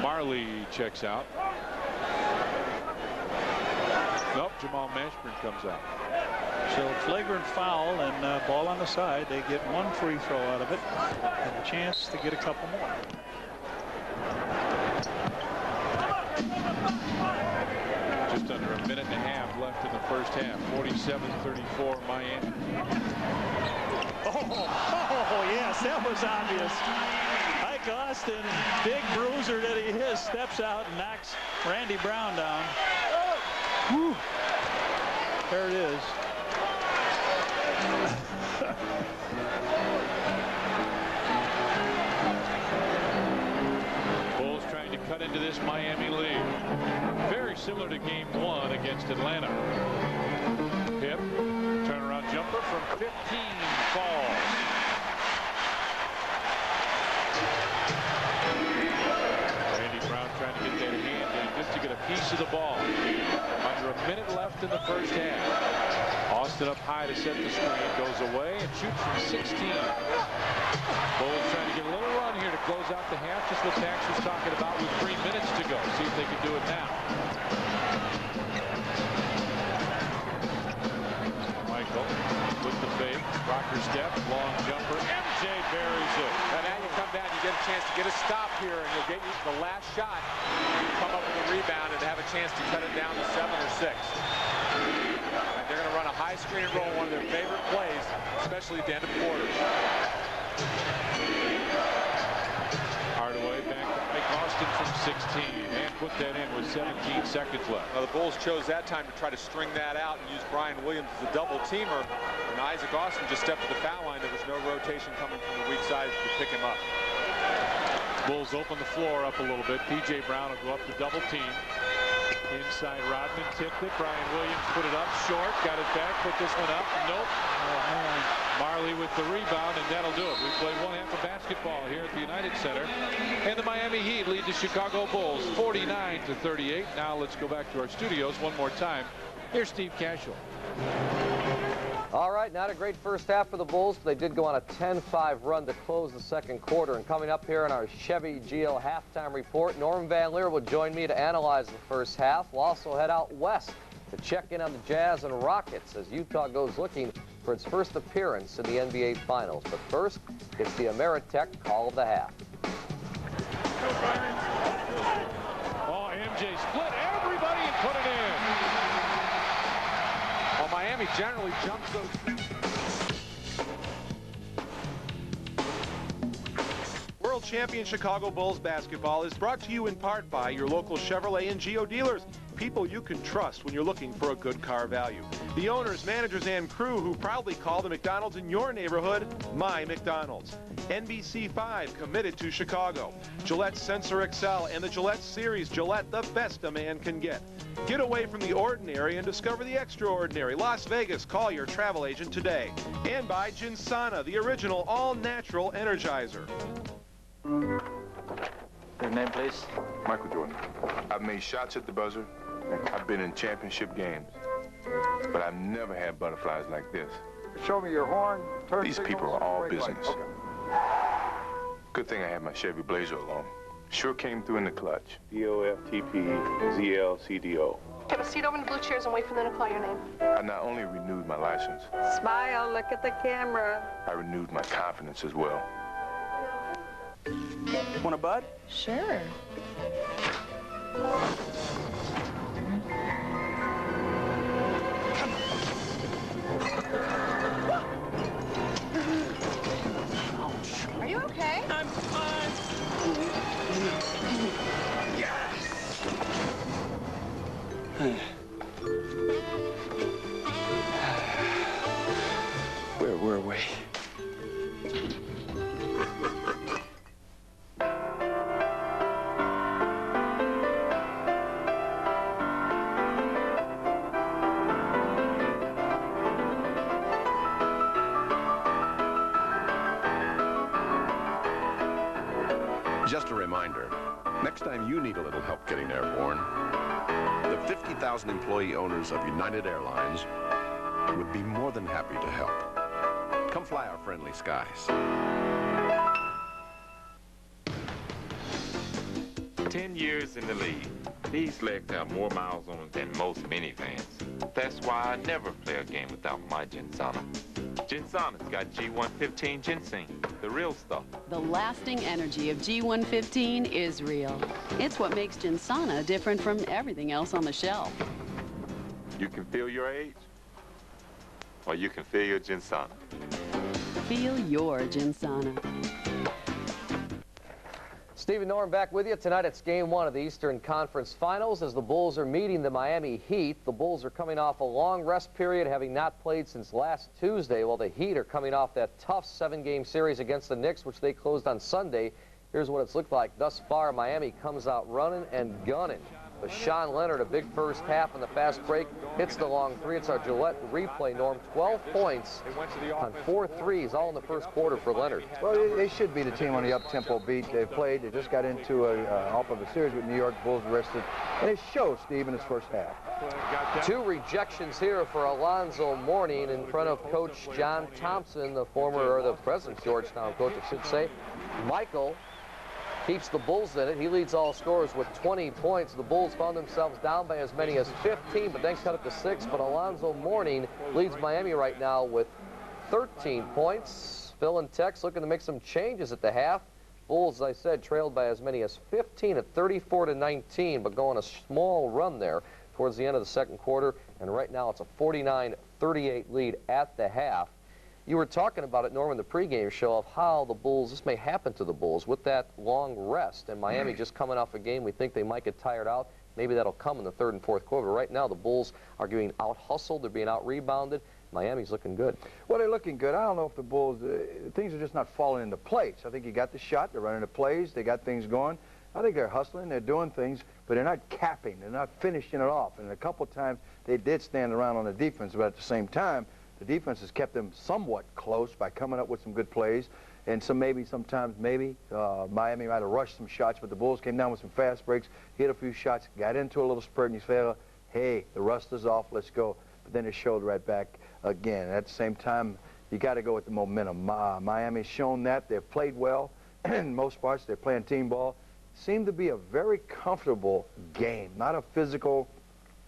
Marley checks out. Nope, Jamal Mashburn comes out. So flagrant foul and ball on the side. They get one free throw out of it and a chance to get a couple more. Just under a minute and a half left in the first half. 47-34 Miami. Oh, yes, that was obvious. Ike Austin, big bruiser that he is, steps out and knocks Randy Brown down. Whew. There it is. Bulls trying to cut into this Miami lead. Very similar to game 1 against Atlanta. Pip, turnaround jumper from 15 falls. Randy Brown trying to get that hand in just to get a piece of the ball. Under a minute left in the first half. Austin up high to set the screen, goes away and shoots from 16. Bulls trying to get a little run here to close out the half, just what Tax was talking about with 3 minutes to go. See if they can do it now. Michael with the fake, rocker step, long jumper. MJ buries it. And now you come down, you get a chance to get a stop here, and you'll get the last shot. You come up with a rebound and have a chance to cut it down to 7 or 6. And they're going to run a high screen and roll, one of their favorite plays, especially at the end of quarters. Hardaway back to Mike Austin from 16 and put that in with 17 seconds left. Now the Bulls chose that time to try to string that out and use Brian Williams as a double teamer. And Isaac Austin just stepped to the foul line. There was no rotation coming from the weak side to pick him up. Bulls open the floor up a little bit. P.J. Brown will go up to double team. Inside Rodman tipped it. Brian Williams put it up short. Got it back. Put this one up. Nope. Marley with the rebound, and that'll do it. We played one half of basketball here at the United Center. And the Miami Heat lead the Chicago Bulls 49-38. Now let's go back to our studios one more time. Here's Steve Cashel. All right, not a great first half for the Bulls. They did go on a 10-5 run to close the second quarter. And coming up here in our Chevy GL halftime report, Norm Van Leer will join me to analyze the first half. We'll also head out west to check in on the Jazz and Rockets as Utah goes looking for its first appearance in the NBA Finals. But first, it's the Ameritech call of the half. Oh, MJ split everybody and put it in. Well, Miami generally jumps those. World Champion Chicago Bulls basketball is brought to you in part by your local Chevrolet and Geo dealers. People you can trust when you're looking for a good car value. The owners, managers, and crew who proudly call the McDonald's in your neighborhood My McDonald's. NBC5 committed to Chicago. Gillette Sensor XL and the Gillette Series. Gillette, the best a man can get. Get away from the ordinary and discover the extraordinary. Las Vegas, call your travel agent today. And by Ginsana, the original all-natural energizer. Your name, please? Michael Jordan. I've made shots at the buzzer. I've been in championship games. But I've never had butterflies like this. Show me your horn. These people are all business. Good thing I had my Chevy Blazer along. Sure came through in the clutch. DOFTP-ZLCDO. Have a seat over in the blue chairs and wait for them to call your name. I not only renewed my license, Smile, look at the camera. I renewed my confidence as well. Want a bud? Sure. Are you okay? I'm fine. Where were we? Just a reminder, next time you need a little help getting airborne, the 50,000 employee owners of United Airlines would be more than happy to help. Come fly our friendly skies. 10 years in the league. These legs have more miles on them than most minivans. That's why I never play a game without my Gensana. Gensana's got G115 ginseng, the real stuff. The lasting energy of G115 is real. It's what makes Gensana different from everything else on the shelf. You can feel your age, or you can feel your Gensana. Feel your Gensana. Stephen Norm back with you. Tonight it's game one of the Eastern Conference Finals as the Bulls are meeting the Miami Heat. The Bulls are coming off a long rest period, having not played since last Tuesday, while the Heat are coming off that tough 7-game series against the Knicks, which they closed on Sunday. Here's what it's looked like thus far. Miami comes out running and gunning. But Sean Leonard, a big first half in the fast break, hits the long three. It's our Gillette replay, Norm. 12 points on 4 threes, all in the first quarter for Leonard. Well, they should be the team on the up-tempo beat. They've played. They just got into off of a series with New York. Bulls rested. And it shows, Steve, in his first half. 2 rejections here for Alonzo Mourning in front of Coach John Thompson, the former, or the present Georgetown coach, I should say. Michael keeps the Bulls in it. He leads all scorers with 20 points. The Bulls found themselves down by as many as 15, but then cut it to 6. But Alonzo Mourning leads Miami right now with 13 points. Phil and Tex looking to make some changes at the half. Bulls, as I said, trailed by as many as 15 at 34-19, but going a small run there towards the end of the second quarter. And right now it's a 49-38 lead at the half. You were talking about it, Norm, in the pregame show of how the Bulls, this may happen to the Bulls with that long rest. And Miami just coming off a game, we think they might get tired out. Maybe that'll come in the third and fourth quarter. Right now, the Bulls are getting out-hustled. They're being out-rebounded. Miami's looking good. Well, they're looking good. I don't know if the Bulls, things are just not falling into place. I think you got the shot. They're running the plays. They got things going. I think they're hustling. They're doing things, but they're not capping. They're not finishing it off. And a couple of times, they did stand around on the defense, but at the same time, the defense has kept them somewhat close by coming up with some good plays. And sometimes Miami might have rushed some shots, but the Bulls came down with some fast breaks, hit a few shots, got into a little spurt, and you feel, hey, the rust is off, let's go. But then it showed right back again. At the same time, you got to go with the momentum. Miami's shown that. They've played well. In most parts, they're playing team ball. Seemed to be a very comfortable game, not a physical,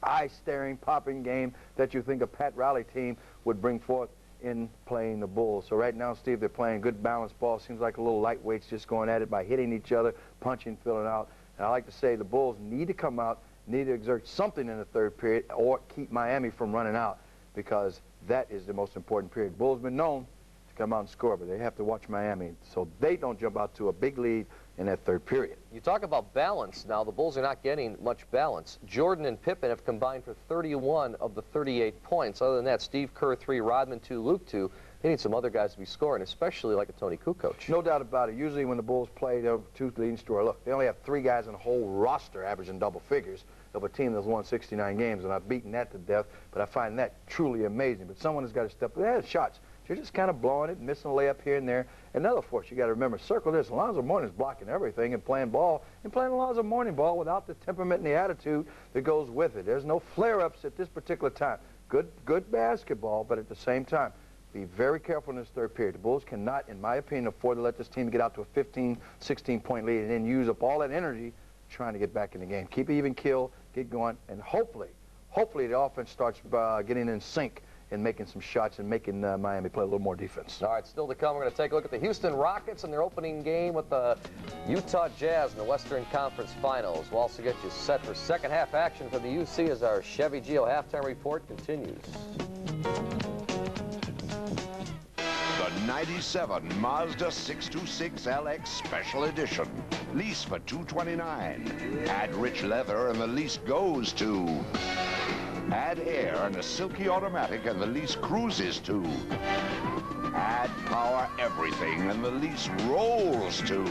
eye-staring, popping game that you think a Pat Riley team would bring forth in playing the Bulls. So right now, Steve, they're playing good balanced ball. Seems like a little lightweights just going at it by hitting each other, punching, filling out. And I like to say the Bulls need to come out, need to exert something in the third period or keep Miami from running out, because that is the most important period. Bulls have been known to come out and score, but they have to watch Miami so they don't jump out to a big lead in that third period. You talk about balance now. The Bulls are not getting much balance. Jordan and Pippen have combined for 31 of the 38 points. Other than that, Steve Kerr 3, Rodman 2, Luke 2. They need some other guys to be scoring, especially like a Tony Kukoc. No doubt about it. Usually when the Bulls play, they're 2 leading scorer. Look, they only have 3 guys in the whole roster averaging double figures of a team that's won 69 games, and I've beaten that to death, but I find that truly amazing. But someone has got to step up. They had shots. You're just kind of blowing it, missing a layup here and there. Another force you got to remember, circle this. Alonzo Mourning's blocking everything and playing ball, and playing Alonzo Mourning ball without the temperament and the attitude that goes with it. There's no flare-ups at this particular time. Good basketball, but at the same time, be very careful in this third period. The Bulls cannot, in my opinion, afford to let this team get out to a 15, 16-point lead and then use up all that energy trying to get back in the game. Keep it even kill, get going, and hopefully the offense starts getting in sync and making some shots and making Miami play a little more defense. All right, still to come, we're going to take a look at the Houston Rockets and their opening game with the Utah Jazz in the Western Conference Finals. We'll also get you set for second half action from the UC as our Chevy Geo halftime report continues. The 97 Mazda 626 LX Special Edition. Lease for $229. Add rich leather and the lease goes to. Add air and a silky automatic and the lease cruises to. Add power everything and the lease rolls to.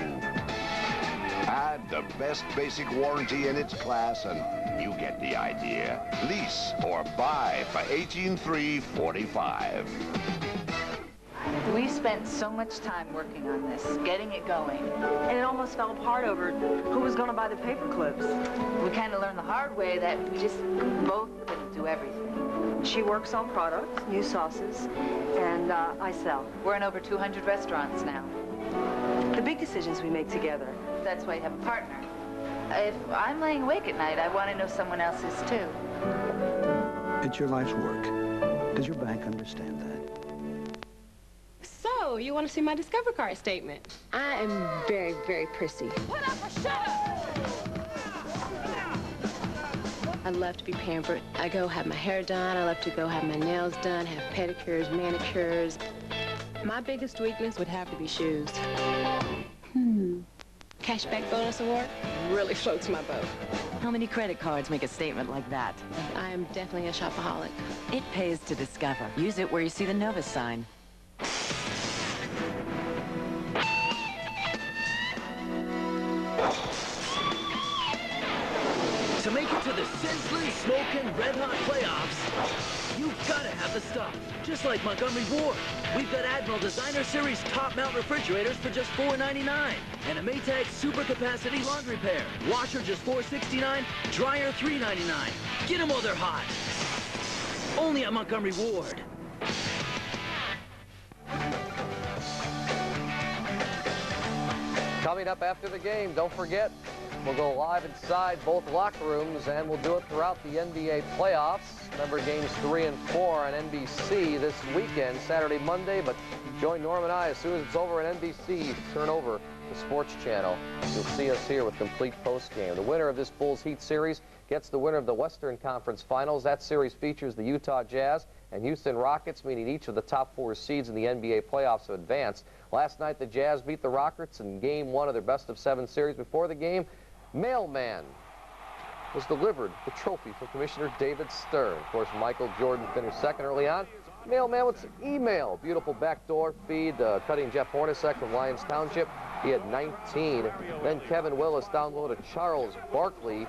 Add the best basic warranty in its class and you get the idea. Lease or buy for $18,345. We spent so much time working on this, getting it going. And it almost fell apart over who was going to buy the paper clips. We kind of learned the hard way that we just both couldn't do everything. She works on products, new sauces, and I sell. We're in over 200 restaurants now. The big decisions we make together. That's why you have a partner. If I'm laying awake at night, I want to know someone else is too. It's your life's work. Does your bank understand that? So, you want to see my Discover Card statement? I am very, very prissy. Put up or shut up! I love to be pampered. I go have my hair done. I love to go have my nails done, have pedicures, manicures. My biggest weakness would have to be shoes. Cashback bonus award really floats my boat. How many credit cards make a statement like that? I am definitely a shopaholic. It pays to Discover. Use it where you see the Novus sign. To make it to the sizzling, smoking, red-hot playoffs, you've got to have the stuff. Just like Montgomery Ward. We've got Admiral Designer Series top mount refrigerators for just $4.99. And a Maytag Super Capacity laundry pair. Washer just $4.69, dryer $3.99. Get them while they're hot. Only at Montgomery Ward. Coming up after the game, don't forget, we'll go live inside both locker rooms, and we'll do it throughout the NBA playoffs. Remember games 3 and 4 on NBC this weekend, Saturday, Monday, but join Norm and I as soon as it's over on NBC. Turn over the Sports Channel. You'll see us here with complete postgame. The winner of this Bulls Heat series gets the winner of the Western Conference Finals. That series features the Utah Jazz and Houston Rockets, meaning each of the top 4 seeds in the NBA playoffs have advanced. Last night, the Jazz beat the Rockets in Game 1 of their best-of-7 series. Before the game, Mailman was delivered the trophy from Commissioner David Stern. Of course, Michael Jordan finished second early on. Mailman with some email. Beautiful backdoor feed, cutting Jeff Hornacek from Lyons Township. He had 19. Then Kevin Willis downloaded Charles Barkley.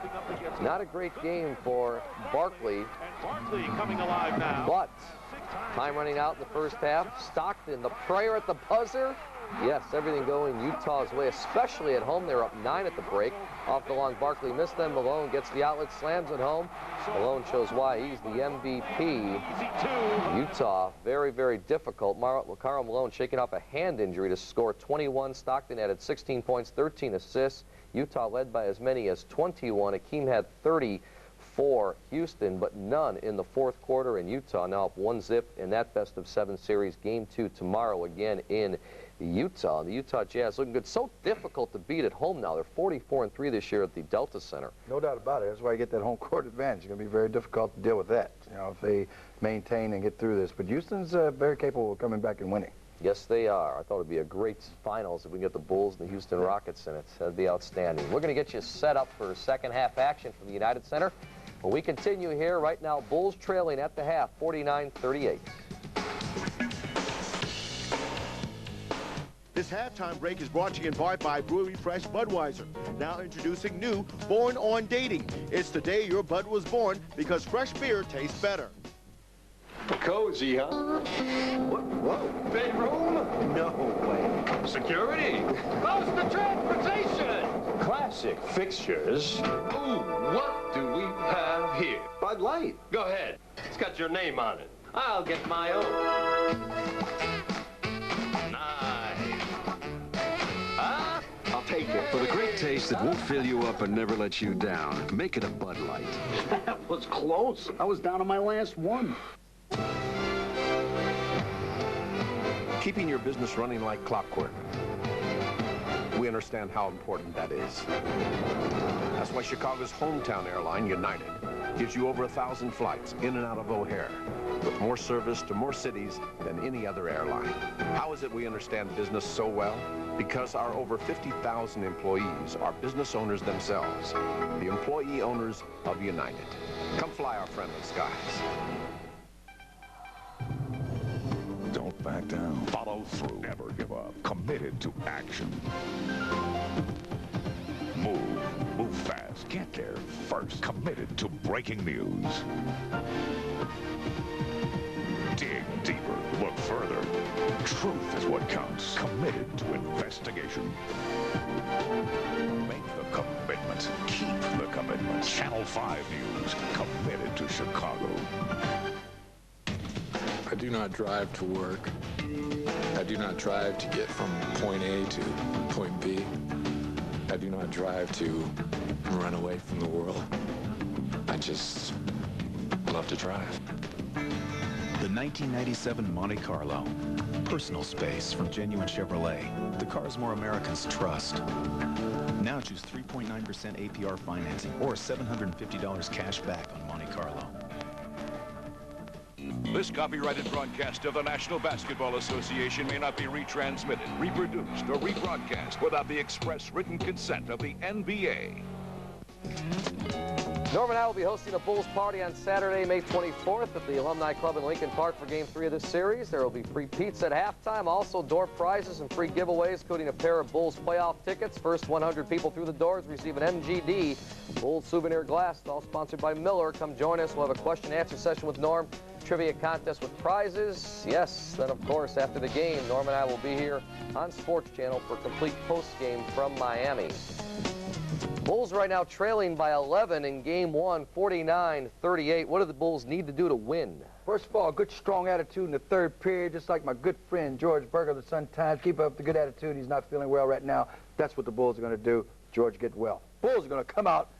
Not a great game for Barkley. Barkley coming alive now. But time running out in the first half. Stockton, the prayer at the buzzer. Yes, everything going Utah's way, especially at home. They're up 9 at the break. Off the long, Barkley missed them. Malone gets the outlet, slams it home. Malone shows why he's the MVP. Utah, very, very difficult. Karl Malone shaking off a hand injury to score 21. Stockton added 16 points, 13 assists. Utah led by as many as 21. Akeem had 30 for Houston, but none in the fourth quarter. And Utah now up 1-0 in that best-of-7 series. Game 2 tomorrow again in Utah. The Utah Jazz looking good. So difficult to beat at home now. They're 44-3 this year at the Delta Center. No doubt about it. That's why you get that home court advantage. It's going to be very difficult to deal with that, you know, if they maintain and get through this. But Houston's very capable of coming back and winning. Yes, they are. I thought it would be a great finals if we can get the Bulls and the Houston Rockets in it. That'd be outstanding. We're going to get you set up for second half action from the United Center. But we continue here right now. Bulls trailing at the half, 49-38. This halftime break is brought to you in part by Brewery Fresh Budweiser. Now introducing new Born on Dating. It's the day your Bud was born because fresh beer tastes better. Cozy, huh? Whoa. Bedroom? No way. Security? Close to transportation! Classic fixtures. Ooh, what do we have here? Bud Light. Go ahead. It's got your name on it. I'll get my own. I'll take it. For the great taste that won't fill you up and never let you down, make it a Bud Light. That was close. I was down to my last one. Keeping your business running like clockwork. We understand how important that is. That's why Chicago's hometown airline, United, gives you over 1,000 flights in and out of O'Hare, with more service to more cities than any other airline. How is it we understand business so well? Because our over 50,000 employees are business owners themselves, the employee owners of United. Come fly our friendly skies. Don't back down. Follow through. Never give up. Committed to action. Move fast. Get there first. Committed to breaking news. Dig deeper. Look further. Truth is what counts. Committed to investigation. Make the commitment. Keep the commitment. Channel 5 News. Committed to Chicago. I do not drive to work. I do not drive to get from point A to point B. I do not drive to run away from the world. I just love to drive. The 1997 Monte Carlo. Personal space from genuine Chevrolet. The cars more Americans trust. Now choose 3.9% APR financing or $750 cash back on Monte Carlo. This copyrighted broadcast of the National Basketball Association may not be retransmitted, reproduced, or rebroadcast without the express written consent of the NBA. Norm and I will be hosting a Bulls party on Saturday, May 24th at the Alumni Club in Lincoln Park for Game 3 of this series. There will be free pizza at halftime, also door prizes and free giveaways, including a pair of Bulls playoff tickets. First 100 people through the doors receive an MGD Bulls souvenir glass, all sponsored by Miller. Come join us. We'll have a question-and-answer session with Norm, trivia contest with prizes. Yes, then, of course, after the game, Norm and I will be here on Sports Channel for complete post-game from Miami. Bulls right now trailing by 11 in Game 1, 49-38. What do the Bulls need to do to win? First of all, a good, strong attitude in the third period, just like my good friend George Berger of the Sun-Times. Keep up the good attitude. He's not feeling well right now. That's what the Bulls are going to do. George, get well. Bulls are going to come out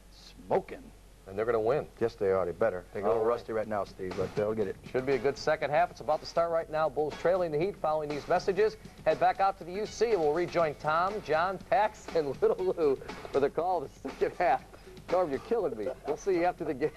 smoking. And they're going to win. Yes, they are. They better. They're a little rusty right now, Steve, but they'll get it. Should be a good second half. It's about to start right now. Bulls trailing the Heat. Following these messages, head back out to the UC, and we'll rejoin Tom, John, Pax, and Little Lou for the call of the second half. Norm, you're killing me. We'll see you after the game.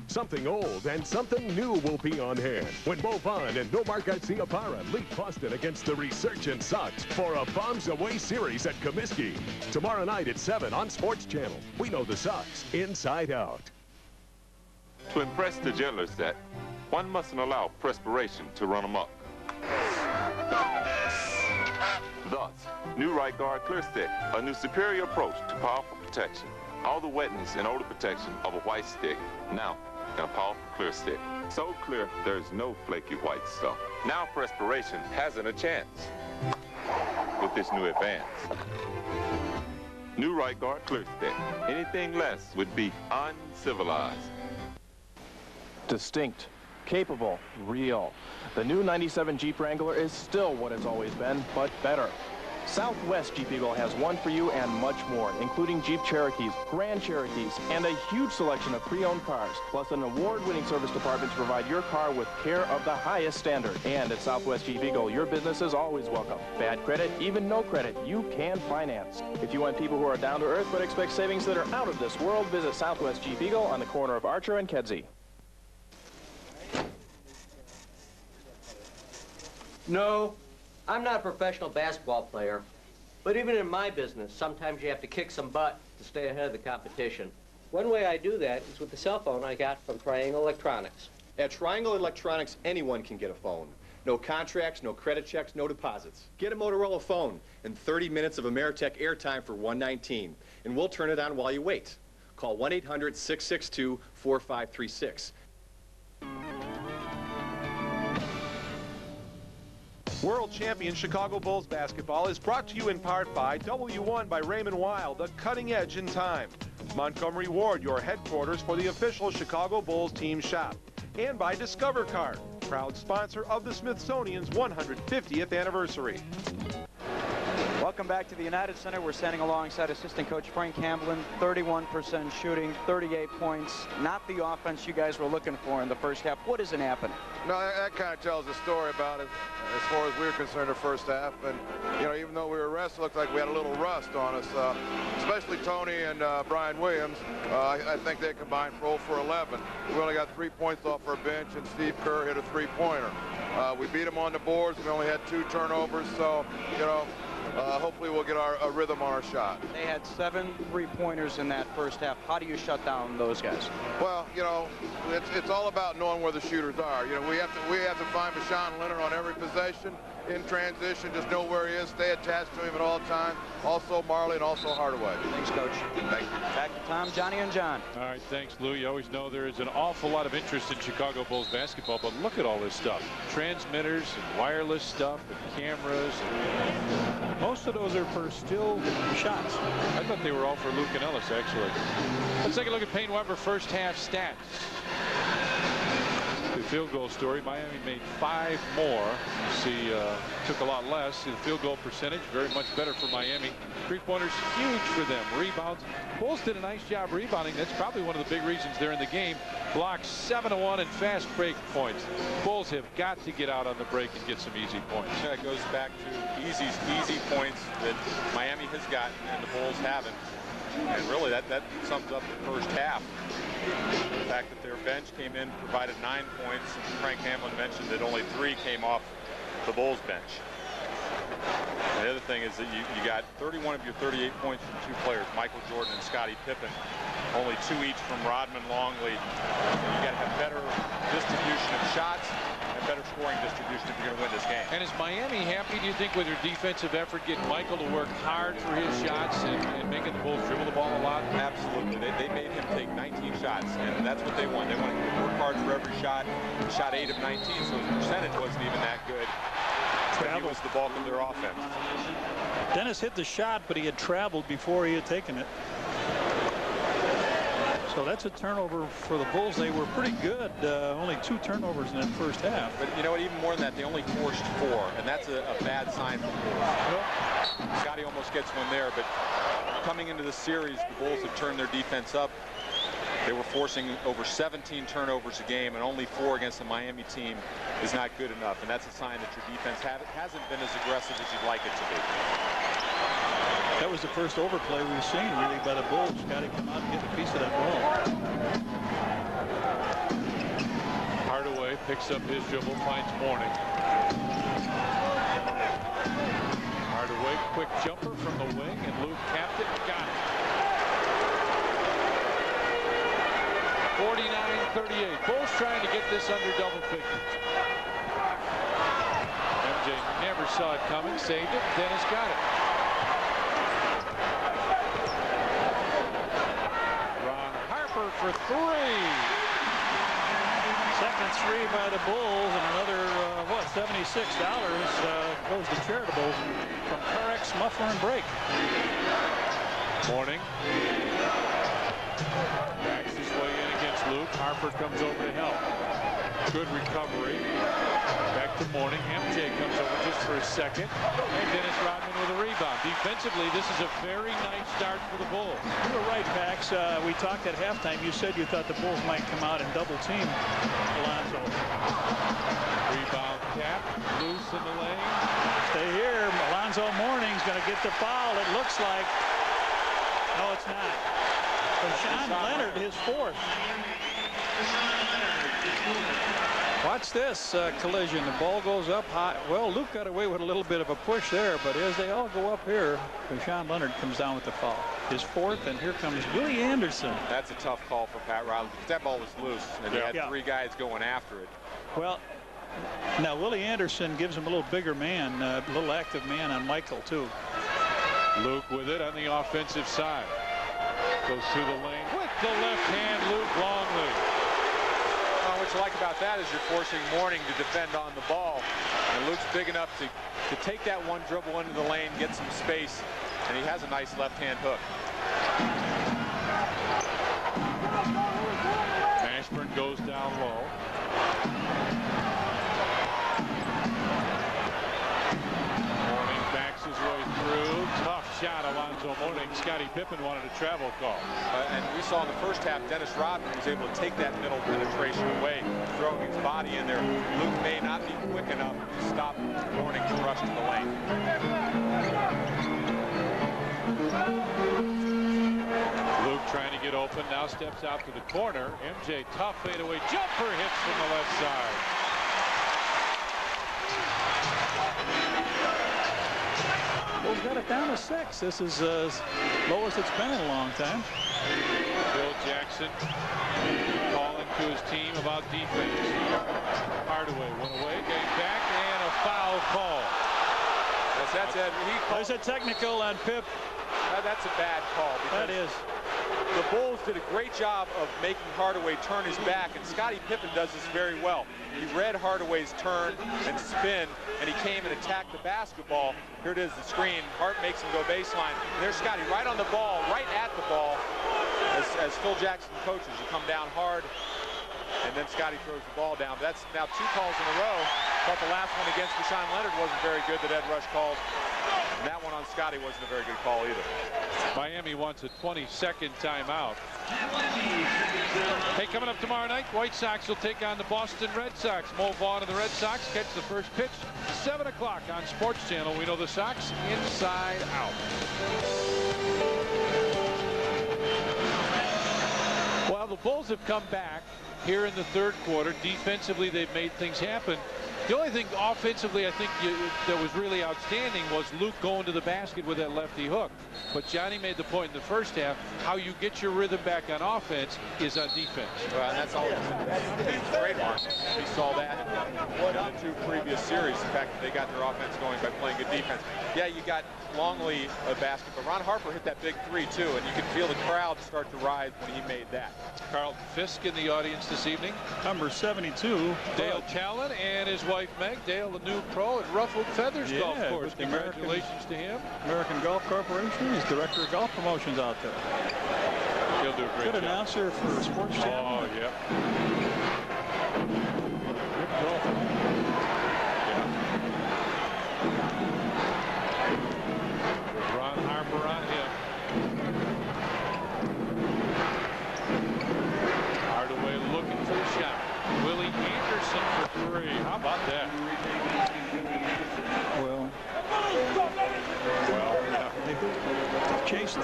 Something old and something new will be on hand when Bo Vaughn and Nomar Garcia-Parra lead Boston against the resurgent Sox for a Bombs Away series at Comiskey. Tomorrow night at 7 on Sports Channel. We know the Sox inside out. To impress the gentler set, one mustn't allow perspiration to run amok. Thus, new Right Guard Clear Stick, a new superior approach to powerful protection. All the wetness and odor protection of a white stick, now in a powerful clear stick. So clear, there's no flaky white stuff. Now perspiration hasn't a chance with this new advance. New Right Guard Clear Stick. Anything less would be uncivilized. Distinct, capable, real. The new 97 Jeep Wrangler is still what it's always been, but better. Southwest Jeep Eagle has one for you and much more, including Jeep Cherokees, Grand Cherokees, and a huge selection of pre-owned cars, plus an award-winning service department to provide your car with care of the highest standard. And at Southwest Jeep Eagle, your business is always welcome. Bad credit, even no credit, you can finance. If you want people who are down to earth but expect savings that are out of this world, visit Southwest Jeep Eagle on the corner of Archer and Kedzie. No, I'm not a professional basketball player, but even in my business, sometimes you have to kick some butt to stay ahead of the competition. One way I do that is with the cell phone I got from Triangle Electronics. At Triangle Electronics, anyone can get a phone. No contracts, no credit checks, no deposits. Get a Motorola phone and 30 minutes of Ameritech airtime for $119, and we'll turn it on while you wait. Call 1-800-662-4536. World Champion Chicago Bulls basketball is brought to you in part by W1 by Raymond Weil, the cutting edge in time. Montgomery Ward, your headquarters for the official Chicago Bulls team shop. And by Discover Card, proud sponsor of the Smithsonian's 150th anniversary. Welcome back to the United Center. We're standing alongside assistant coach Frank Hamblin. 31% shooting, 38 points. Not the offense you guys were looking for in the first half. What isn't happening? No, that kind of tells the story about it as far as we were concerned the first half. And, you know, even though we were rested, it looked like we had a little rust on us, especially Tony and Brian Williams. I think they combined for 0 for 11. We only got 3 points off our bench, and Steve Kerr hit a three-pointer. We beat them on the boards. We only had 2 turnovers, so, you know, hopefully we'll get a rhythm on our shot. They had 7 3-pointers in that first half. How do you shut down those guys? Well, you know, it's all about knowing where the shooters are. You know, we have to find Bashan Leonard on every possession, in transition, just know where he is, stay attached to him at all times. Also Marley and also Hardaway. Thanks, Coach. Thank you. Back to Tom, Johnny, and John. All right, thanks, Lou. You always know there is an awful lot of interest in Chicago Bulls basketball, but look at all this stuff. Transmitters and wireless stuff and cameras. Most of those are for still shots. I thought they were all for Luke and Ellis, actually. Let's take a look at Payne Weber first half stats. The field goal story, Miami made 5 more. See, took a lot less. The field goal percentage, very much better for Miami. Three-pointers, huge for them. Rebounds. Bulls did a nice job rebounding. That's probably one of the big reasons they're in the game. Blocks 7-1 and fast break points. Bulls have got to get out on the break and get some easy points. Yeah, it goes back to easy points that Miami has gotten and the Bulls haven't. And really, that sums up the first half. The fact that their bench came in, provided 9 points. Frank Hamlin mentioned that only 3 came off the Bulls bench. And the other thing is that you got 31 of your 38 points from 2 players, Michael Jordan and Scottie Pippen. Only 2 each from Rodman Longley. You got to have better distribution of shots and better scoring distribution if you're going to win this game. And is Miami happy, do you think, with their defensive effort, getting Michael to work hard for his shots and making the Bulls dribble the ball a lot? Absolutely. They made him take 19 shots, and that's what they want. They want him to work hard for every shot. He shot 8 of 19, so his percentage wasn't even that good. But he was the bulk of their offense. Dennis hit the shot, but he had traveled before he had taken it. So that's a turnover for the Bulls. They were pretty good. Only 2 turnovers in that first half. But you know what? Even more than that, they only forced 4, and that's a bad sign for the Bulls. Scotty almost gets one there, but coming into the series, the Bulls have turned their defense up. They were forcing over 17 turnovers a game, and only 4 against the Miami team is not good enough. And that's a sign that your defense hasn't been as aggressive as you'd like it to be. That was the first overplay we've seen, really, by the Bulls. Got to come out and get a piece of that ball. Hardaway picks up his dribble, finds Mourning. Hardaway, quick jumper from the wing, and Luke capped it, got it. 49-38. Bulls trying to get this under double figures. MJ never saw it coming, saved it. Dennis got it. Ron Harper for 3. Second 3 by the Bulls, and another, $76 goes to charitables from Carex, Muffler, and Brake. Mourning. Backs his way in against Luke. Harper comes over to help. Good recovery. Back to Mourning. MJ comes over just for a second. And Dennis Rodman with a rebound. Defensively, this is a very nice start for the Bulls. You were right, Pax. We talked at halftime. You said you thought the Bulls might come out and double team Alonzo. Rebound cap. Loose in the lane. Stay here. Alonzo Mourning's going to get the foul, it looks like. No, it's not. Sean Leonard, his 4th. Watch this collision. The ball goes up high. Well, Luke got away with a little bit of a push there, but as they all go up here, Sean Leonard comes down with the foul. His 4th, and here comes Willie Anderson. That's a tough call for Pat Riley because that ball was loose, and he had 3 guys going after it. Well, now Willie Anderson gives him a little bigger man, a little active man on Michael, too. Luke with it on the offensive side. Goes through the lane with the left hand, Luke Longley. Well, what you like about that is you're forcing Mourning to defend on the ball. And Luke's big enough to take that one dribble into the lane, get some space, and he has a nice left-hand hook. Ashburn goes down low. Mourning backs his way through. Tough shot, Alonzo Mourning. Scottie Pippen wanted a travel call. And we saw in the first half, Dennis Rodman was able to take that middle penetration away, throwing his body in there. Luke may not be quick enough to stop Mourning's rush to the lane. Luke trying to get open, now steps out to the corner. MJ, tough fadeaway jumper, hits from the left side. Bulls got it down to 6. This is as low as it's been in a long time. Bill Jackson calling to his team about defense. Hardaway went away, came back, and a foul call. Yes, that's it. There's a technical on Pip. That's a bad call. That is. The Bulls did a great job of making Hardaway turn his back, and Scottie Pippen does this very well. He read Hardaway's turn and spin, and he came and attacked the basketball. Here it is, the screen. Hart makes him go baseline. And there's Scottie right on the ball, right at the ball. As Phil Jackson coaches, you come down hard, and then Scottie throws the ball down. But that's now 2 calls in a row. Thought the last one against Rashawn Leonard wasn't very good that Ed Rush called. And that one on Scottie wasn't a very good call either. Miami wants a 20-second timeout. Hey, coming up tomorrow night, White Sox will take on the Boston Red Sox. Mo Vaughn and the Red Sox catch the first pitch, 7 o'clock on Sports Channel. We know the Sox inside out. Well, the Bulls have come back here in the third quarter. Defensively, they've made things happen. The only thing offensively I think that was really outstanding was Luke going to the basket with that lefty hook. But Johnny made the point in the first half, how you get your rhythm back on offense is on defense. Well, and that's always a great mark. We saw that in the 2 previous series, the fact that they got their offense going by playing good defense. Yeah, you got Longley a basket, but Ron Harper hit that big 3 too, and you could feel the crowd start to rise when he made that. Carlton Fisk in the audience this evening. Number 72. Dale Challen and his wife Meg. Dale, the new pro at Ruffled Feathers Golf Course. Congratulations to him. American Golf Corporation. He's director of golf promotions out there. He'll do a great job. Good announcer for Sports Channel. Oh, yeah. Good profile. Ron Harper on him. Hardaway looking for the shot. Willie Anderson for 3. How about that? Well, they chased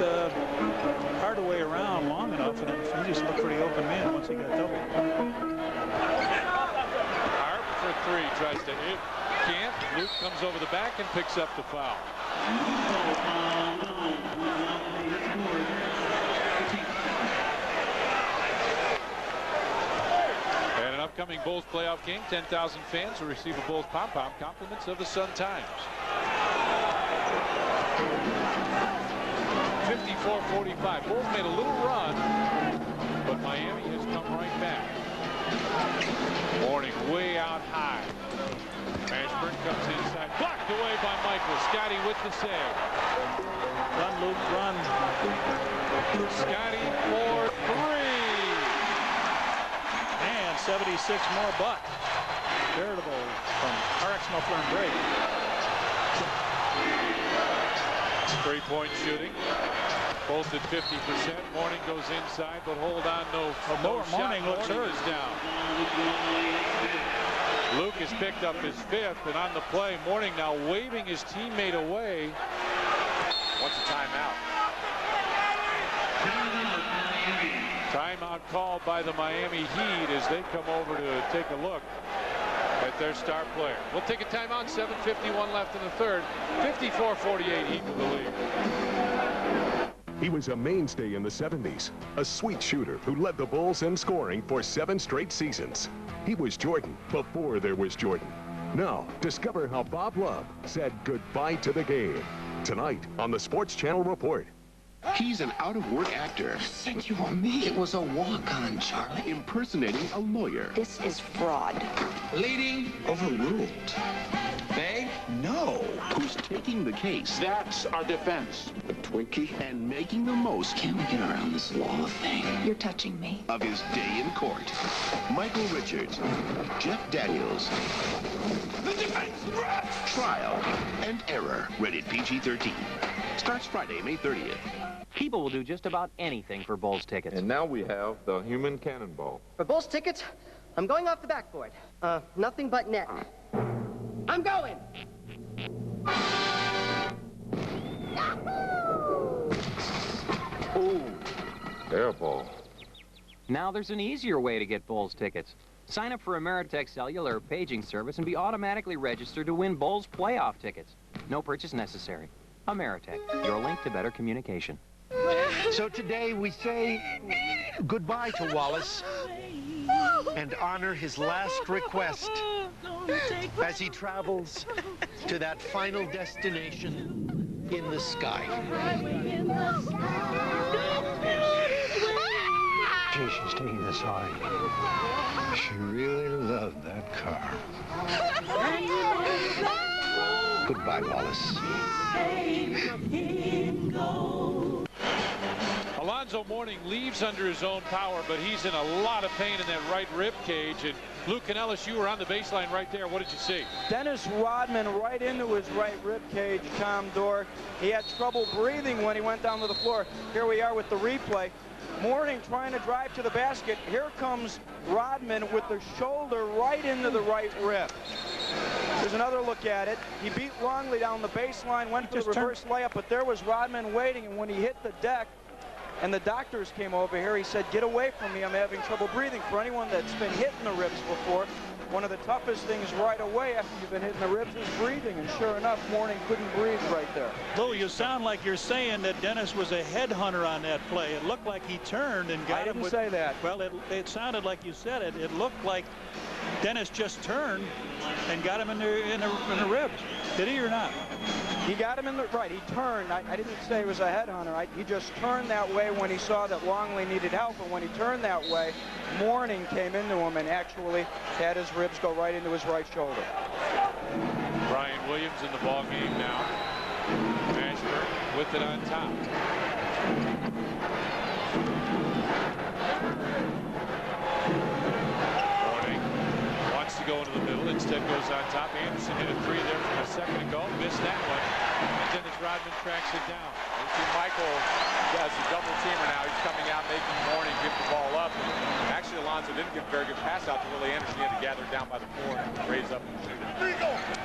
Hardaway around long enough, and he just looked for the open man once he got double. Harp for 3, tries to hit. Can't. Luke comes over the back and picks up the foul. And an upcoming Bulls playoff game, 10,000 fans will receive a Bulls pom-pom, compliments of the Sun-Times. 54-45. Bulls made a little run, but Miami has come right back. Mourning way out high. Mashburn comes inside, blocked away by Michael. Scottie with the save. Run, Luke, run. Scottie for 3. And 76 more butt. Veritable from RX Muffler and Brake. 3-point shooting. Both at 50%. Mourning goes inside, but hold on, no Mourning looks hurt. Is down. Luke has picked up his 5th, and on the play, Mourning now waving his teammate away. Wants a timeout. Timeout called by the Miami Heat as they come over to take a look at their star player. We'll take a timeout. 7:51 left in the third. 54-48 Heat with the lead. He was a mainstay in the 70s, a sweet shooter who led the Bulls in scoring for 7 straight seasons. He was Jordan before there was Jordan. Now, discover how Bob Love said goodbye to the game. Tonight on the Sports Channel Report. He's an out-of-work actor. Said you were me. It was a walk-on, Charlie. Impersonating a lawyer. This is fraud. Leading overruled. They? No. Who's taking the case? That's our defense. A Twinkie. And making the most. Can't we get around this law thing? You're touching me. Of his day in court. Michael Richards. Jeff Daniels. The defense. Trial and error. Rated PG-13. Starts Friday, May 30th. People will do just about anything for Bulls tickets. And now we have the human cannonball. For Bulls tickets, I'm going off the backboard. Nothing but net. I'm going! Ooh, air ball. Now there's an easier way to get Bulls tickets. Sign up for Ameritech Cellular paging service and be automatically registered to win Bulls playoff tickets. No purchase necessary. Ameritech, your link to better communication. So today we say goodbye to Wallace and honor his last request. as he travels to that final destination in the sky. Gee, she's taking this hard. She really loved that car. Goodbye, Wallace. Alonzo Mourning leaves under his own power, but he's in a lot of pain in that right rib cage. And Lou Canellis, you were on the baseline right there. What did you see? Dennis Rodman right into his right rib cage, Tom Dorr. He had trouble breathing when he went down to the floor. Here we are with the replay. Mourning trying to drive to the basket. Here comes Rodman with the shoulder right into the right rib. There's another look at it. He beat Longley down the baseline, went for the reverse layup, but there was Rodman waiting, and when he hit the deck, and the doctors came over here, he said, "Get away from me, I'm having trouble breathing." For anyone that's been hit in the ribs before, one of the toughest things right away after you've been hit in the ribs is breathing, and sure enough, Mourning couldn't breathe right there. Lou, you sound like you're saying that Dennis was a headhunter on that play. It looked like he turned and got him. I didn't say that. Well, it sounded like you said it. It looked like Dennis just turned and got him in the ribs. Did he or not? He got him in the right. He turned. I didn't say he was a headhunter. He just turned that way when he saw that Longley needed help. And when he turned that way, Mourning came into him and actually had his ribs go right into his right shoulder. Brian Williams in the ball game now. Mashburn with it on top. Mourning wants to go into the middle. Instead goes on top. Anderson hit a three there from a second ago. Missed that one. And Dennis Rodman tracks it down. You see Michael does a double teamer now. He's coming out, making Mourning give the ball up. And actually, Alonzo didn't give a very good pass out to Willie Anderson. He had to gather down by the floor and raise up and shoot it.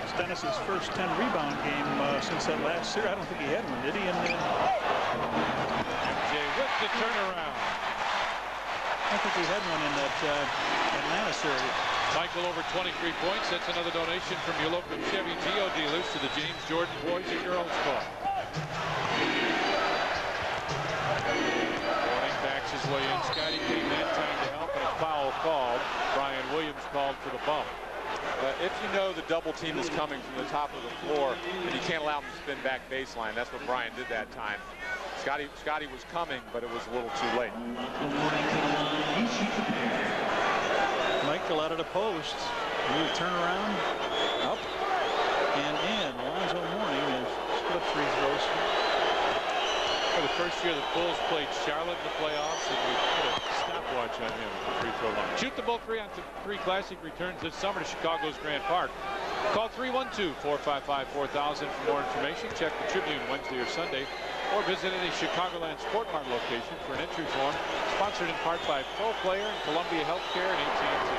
It's Dennis's first 10 rebound game since that last series. I don't think he had one, did he? MJ with the turnaround. I don't think he had one in that Atlanta series. Michael over 23 points. That's another donation from your local Chevy Geo dealers to the James Jordan Boys and Girls Club. Mourning backs his way in. Scotty came that time to help, and a foul called. Brian Williams called for the bump. If you know the double team is coming from the top of the floor, and you can't allow them to spin back baseline, that's what Brian did that time. Scotty was coming, but it was a little too late. Michael out of the post. Little turnaround. Up and in. Alonzo Mourning has split free throws. For the first year the Bulls played Charlotte in the playoffs, and we put a stopwatch on him at the free throw line. Shoot the Bull 3-on-3 Classic returns this summer to Chicago's Grant Park. Call 312-455-4000 for more information. Check the Tribune Wednesday or Sunday, or visit any Chicagoland Sport Mart location for an entry form. Sponsored in part by Pro Player and Columbia Healthcare and AT&T.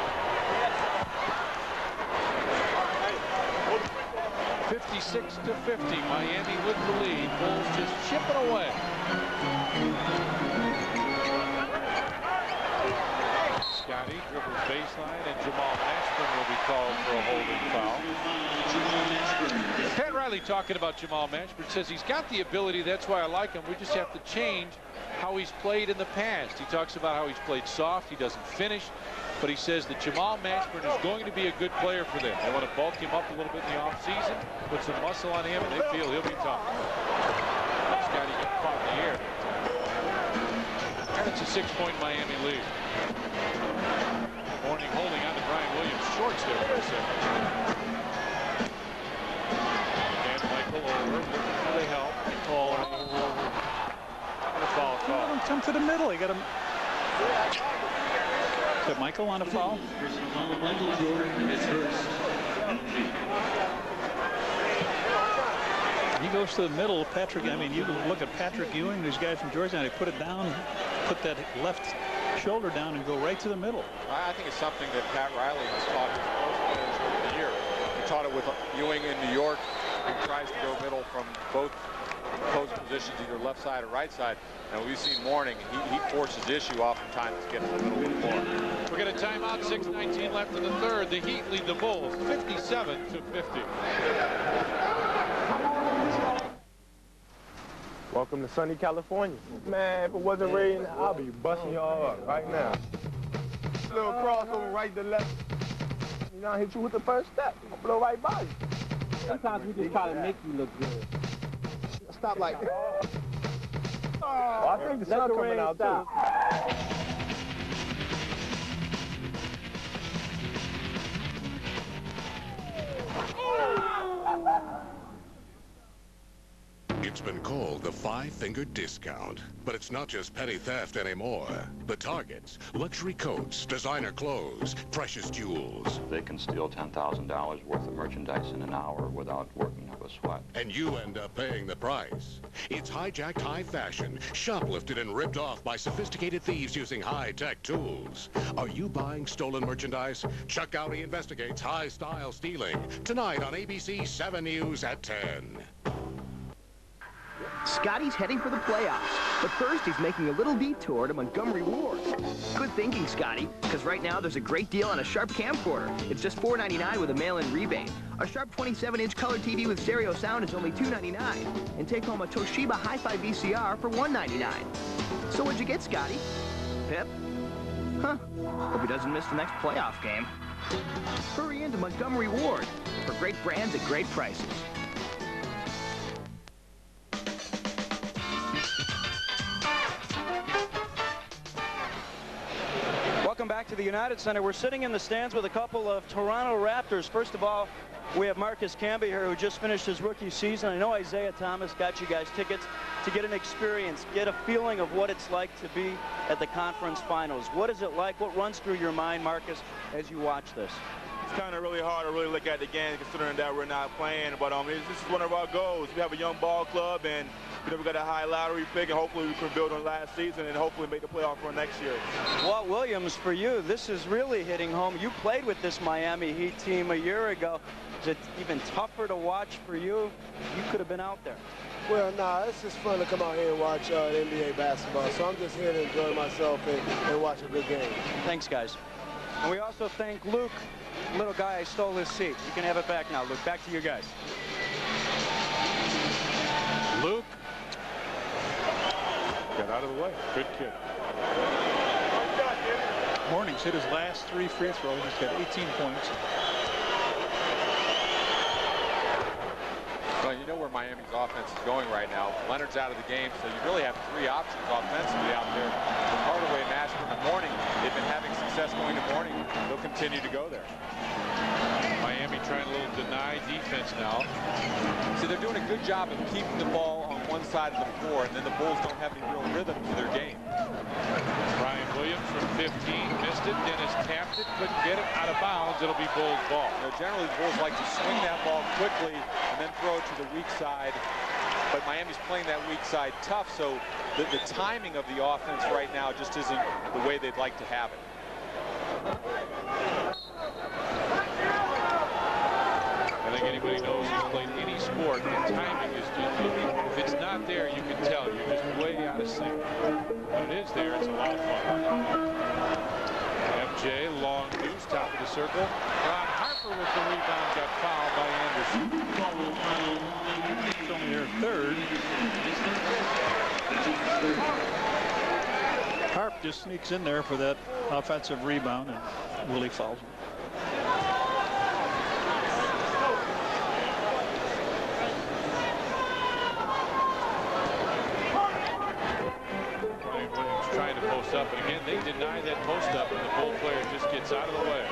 56-50, Miami with the lead. Bulls just chipping away. Scotty dribbles baseline, and Jamal Mashburn will be called for a holding foul. Pat Riley talking about Jamal Mashburn says he's got the ability. That's why I like him. We just have to change how he's played in the past. He talks about how he's played soft. He doesn't finish. But he says that Jamal Mashburn is going to be a good player for them. They want to bulk him up a little bit in the offseason, put some muscle on him, and they feel he'll be tough. Scotty got caught in the air. And it's a 6-point Miami lead. Mourning holding on to Brian Williams' shorts there for a second. And Michael over, looking for the help. And a foul call. Come to the middle. He got him. Did Michael on a foul? He goes to the middle. Patrick, I mean, you look at Patrick Ewing, this guy from Georgetown, he put it down, put that left shoulder down and go right to the middle. I think it's something that Pat Riley has taught his post players over the year. He taught it with Ewing in New York, who tries to go middle from both post positions, either left side or right side. And we've seen Mourning, he forces issue oftentimes to get in the middle of the floor. We're going to time out. 6:19 left in the third. The Heat lead the Bulls 57-50. Welcome to sunny California. Man, if it wasn't raining, I'll be busting y'all up right now. Little crossover right to left. You gonna hit you with the first step. I'm gonna blow right by you. Sometimes we just try to make you look good. Stop like that. Oh, I think the sun coming out too. It's been called the five-finger discount, but it's not just petty theft anymore. The targets, luxury coats, designer clothes, precious jewels. They can steal $10,000 worth of merchandise in an hour without working up a sweat. And you end up paying the price. It's hijacked high fashion, shoplifted and ripped off by sophisticated thieves using high-tech tools. Are you buying stolen merchandise? Chuck Gowdy investigates high-style stealing tonight on ABC 7 News at 10. Scotty's heading for the playoffs, but first he's making a little detour to Montgomery Ward. Good thinking, Scotty, because right now there's a great deal on a Sharp camcorder. It's just $4.99 with a mail-in rebate. A Sharp 27-inch color TV with stereo sound is only $2.99, and take home a Toshiba Hi-Fi VCR for $1.99. So what'd you get, Scotty? Pip? Huh. Hope he doesn't miss the next playoff game. Hurry into Montgomery Ward for great brands at great prices. Welcome back to the United Center. We're sitting in the stands with a couple of Toronto Raptors. First of all, we have Marcus Camby here, who just finished his rookie season. I know Isaiah Thomas got you guys tickets to get an experience, get a feeling of what it's like to be at the conference finals. What is it like? What runs through your mind, Marcus, as you watch this? It's kind of really hard to really look at the game, considering that we're not playing. But this is one of our goals. We have a young ball club, and we got a high lottery pick, and hopefully we can build on last season and hopefully make the playoff run next year. Walt Williams, for you, this is really hitting home. You played with this Miami Heat team a year ago. Is it even tougher to watch for you? You could have been out there. Well, nah, it's just fun to come out here and watch NBA basketball. So I'm just here to enjoy myself and watch a good game. Thanks, guys. And we also thank Luke, little guy, I stole his seat. You can have it back now, Luke. Back to you guys. Luke got out of the way. Good kick. Morning's hit his last 3 free throws. He's got 18 points. Well, you know where Miami's offense is going right now. Leonard's out of the game, so you really have 3 options offensively out there. With Hardaway, Mashburn, and Mourning, they've been having success going to Mourning. They'll continue to go there. Miami trying a little deny defense now. See, they're doing a good job of keeping the ball on one side of the floor, and then the Bulls don't have any real rhythm to their game. Brian Williams from 15 missed it. Dennis tapped it, couldn't get it out of bounds. It'll be Bulls ball. You know, generally, the Bulls like to swing that ball quickly and then throw it to the weak side. But Miami's playing that weak side tough, so the timing of the offense right now just isn't the way they'd like to have it. I think anybody knows who's played any sport, the timing is just, if it's not there, you can tell. You're just way out of sync. When it is there, it's a lot of fun. MJ, long deuce, top of the circle. Ron Harper with the rebound, got fouled by Anderson. It's only their third. Harp just sneaks in there for that offensive rebound, and Willie fouls him. Brian Williams trying to post up, and again, they deny that post up, and the Bull player just gets out of the way.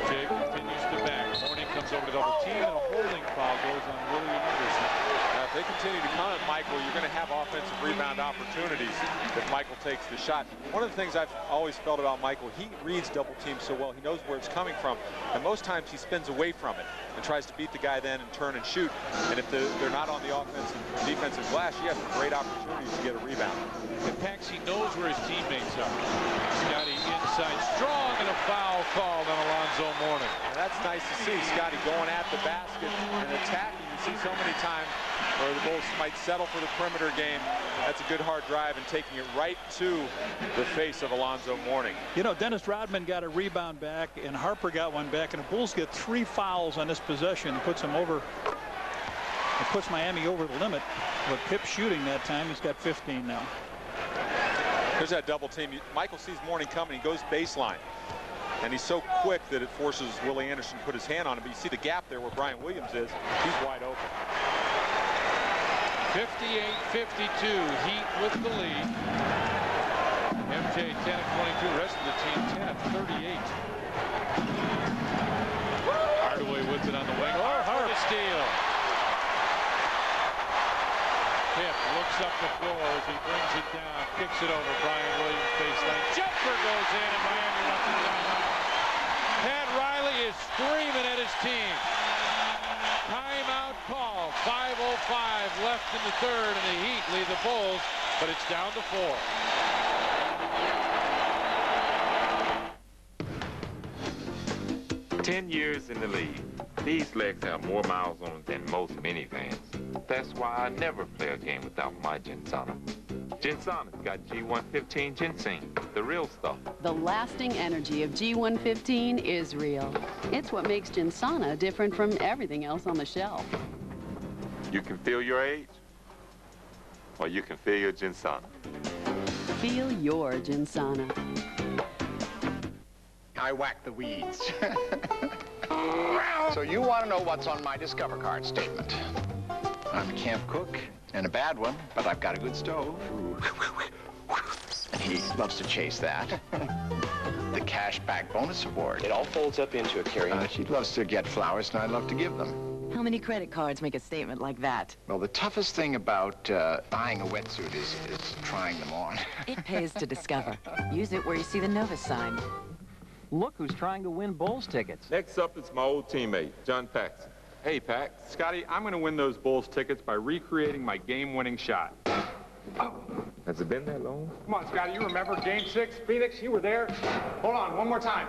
Jay continues to back. Mourning comes over to double team, and a holding foul goes on Willie Anderson. Now, if they continue to come at Michael, you're going to have offensive rebound opportunities if Michael takes the shot. One of the things I've always felt about Michael, he reads double teams so well. He knows where it's coming from, and most times he spins away from it and tries to beat the guy then and turn and shoot. And if they're not on the offensive defensive glass, you have great opportunities to get a rebound. And Paxi knows where his teammates are. Scotty inside strong, and a foul called on Alonzo Mourning. And that's nice to see. Scotty going at the basket and attacking. You see so many times where the Bulls might settle for the perimeter game. That's a good hard drive and taking it right to the face of Alonzo Mourning. You know, Dennis Rodman got a rebound back, and Harper got one back, and the Bulls get 3 fouls on this possession. Puts them over. It puts Miami over the limit. With Pip shooting that time, he's got 15 now. There's that double team. Michael sees Mourning coming. He goes baseline. and he's so quick that it forces Willie Anderson to put his hand on him. But you see the gap there where Brian Williams is. He's wide open. 58-52, Heat with the lead. MJ 10 of 22, rest of the team 10 of 38. Hardaway with it on the wing. Oh, hard to steal. Pip looks up the floor as he brings it down, kicks it over Brian Williams baseline. Jumper goes in, and Miami runs it down. Pat Riley is screaming at his team. Timeout call. 5:05 left in the third, and the Heat lead the Bulls, but it's down to 4. Ten years in the league. These legs have more miles on them than most minivans. That's why I never play a game without my Gensana. Gensana's got G115 ginseng, the real stuff. The lasting energy of G115 is real. It's what makes Gensana different from everything else on the shelf. You can feel your age, or you can feel your Gensana. Feel your Gensana. I whack the weeds. So you want to know what's on my Discover Card statement. I'm a camp cook, and a bad one, but I've got a good stove. And he loves to chase that. The Cashback Bonus Award. It all folds up into a carry-on. She loves to get flowers, and I love to give them. How many credit cards make a statement like that? Well, the toughest thing about buying a wetsuit is trying them on. It pays to Discover. Use it where you see the Novus sign. Look who's trying to win Bulls tickets. Next up is my old teammate, John Paxson. Hey, Pax. Scotty, I'm going to win those Bulls tickets by recreating my game-winning shot. Has it been that long? Come on, Scotty. You remember Game 6, Phoenix? You were there. Hold on, one more time.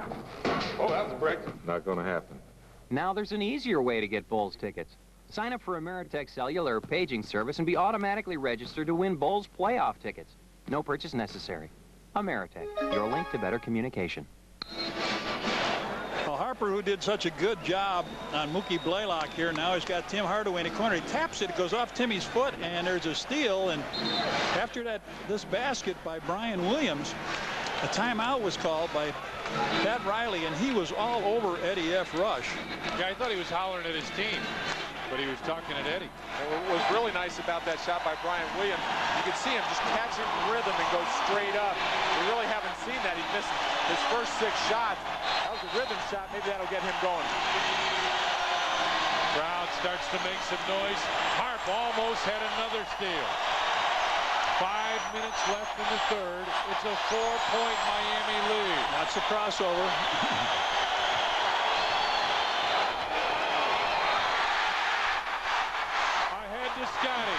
Oh, that was a break. Not going to happen. Now there's an easier way to get Bulls tickets. Sign up for Ameritech Cellular paging service and be automatically registered to win Bulls playoff tickets. No purchase necessary. Ameritech, your link to better communication. Well, Harper, who did such a good job on Mookie Blaylock here, now he's got Tim Hardaway in the corner. He taps it, it goes off Timmy's foot, and there's a steal. And after this basket by Brian Williams, a timeout was called by Pat Riley, and he was all over Eddie F. Rush. Yeah, I thought he was hollering at his team, but he was talking at Eddie. And what was really nice about that shot by Brian Williams, you could see him just catch it in rhythm and go straight up. We really haven't seen that. He missed his first 6 shots. That was a rhythm shot. Maybe that'll get him going. Brown starts to make some noise. Harp almost had another steal. 5 minutes left in the third. It's a 4-point Miami lead. That's a crossover. Scotty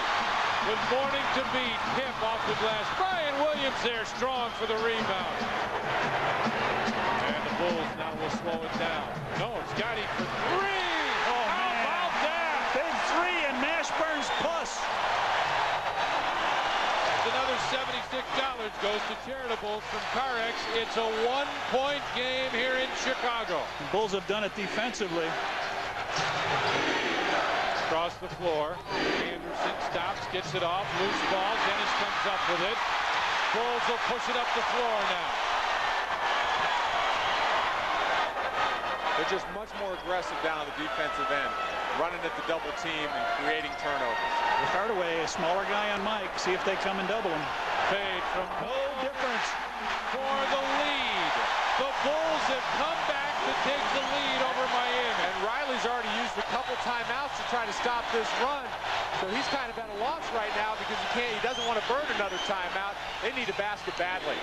with Morning to beat. Pip off the glass. Brian Williams there strong for the rebound. And the Bulls now will slow it down. No, Scotty for 3. Oh, how about that? Big 3 and Mashburn's plus. Another $76 goes to Charitables from Carex. It's a 1-point game here in Chicago. The Bulls have done it defensively. Across the floor. Anderson stops, gets it off, loose ball. Dennis comes up with it. Bulls will push it up the floor now. They're just much more aggressive down on the defensive end, running at the double team and creating turnovers. With Hardaway, a smaller guy on Mike. See if they come and double him. Fade from no difference for the lead. The Bulls have come back to take the lead over Miami. And Riley's already used a couple timeouts to try to stop this run. So he's kind of at a loss right now because he doesn't want to burn another timeout. They need a basket badly.